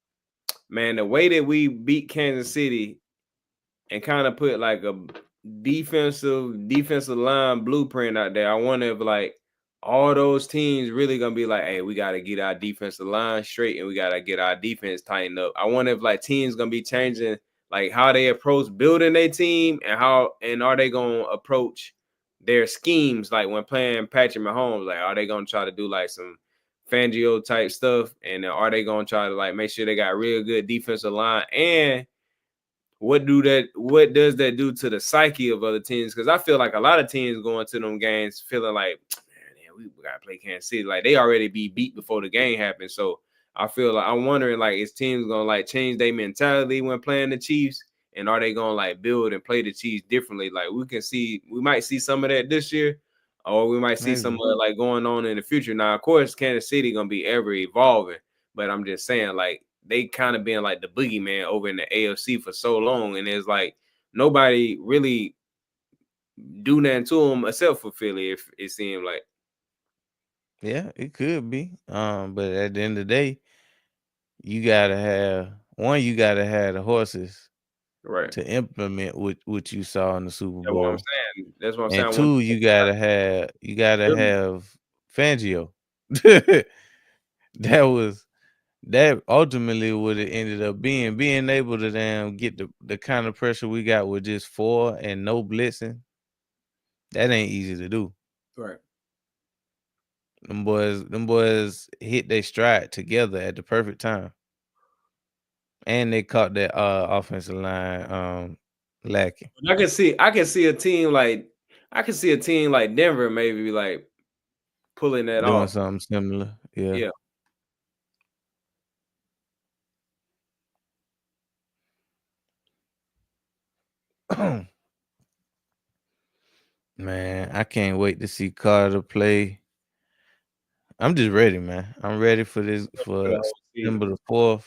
man, the way that we beat Kansas City and kind of put like a defensive line blueprint out there. I wonder if like all those teams really gonna be like, hey, we gotta get our defensive line straight and we gotta get our defense tightened up. I wonder if like teams gonna be changing like how they approach building their team and are they gonna approach their schemes like when playing Patrick Mahomes? Like, are they gonna try to do like some Fangio type stuff, and are they gonna try to like make sure they got real good defensive line? And what does that do to the psyche of other teams? Because I feel like a lot of teams going to them games feeling like, man, we gotta play Kansas City. Like they already be beat before the game happens. So I feel like I'm wondering like is teams gonna like change their mentality when playing the Chiefs? And are they gonna like build and play the Chiefs differently? Like we might see some of that this year, or we might see some of Maybe. it like going on in the future. Now, of course, Kansas City gonna be ever evolving, but I'm just saying like they kind of been like the boogeyman over in the AFC for so long, and it's like nobody really do nothing to them except for Philly. If it seemed like Yeah, it could be. But at the end of the day, you gotta have the horses right. to implement what you saw in the Super That's what I'm Bowl. saying. That's what I'm And saying. One two, thing you gotta really, have Fangio. That was that ultimately what it ended up being able to damn get the kind of pressure we got with just 4 and no blitzing. That ain't easy to do. right. Them boys hit their stride together at the perfect time. And they caught that offensive line lacking. I can see a team like Denver maybe like pulling that Doing off. something similar. Yeah. Yeah. Man, I can't wait to see Carter play. I'm just ready, man. I'm ready for this For the for whole season. September the 4th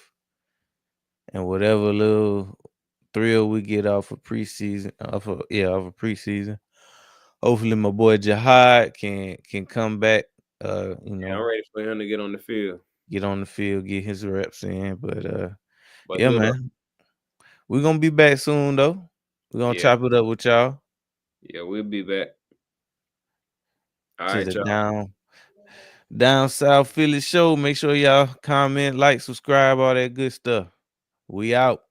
and whatever little thrill we get off of preseason. Off of preseason. Hopefully my boy Jihad can come back. Yeah, I'm ready for him to get on the field. Get on the field, get his reps in. But But yeah, look, man. We're gonna be back soon though. We're gonna yeah, chop it up with y'all yeah, we'll be back. All to right, the y'all. down south Philly show. Make sure y'all comment, like, subscribe, all that good stuff. We out.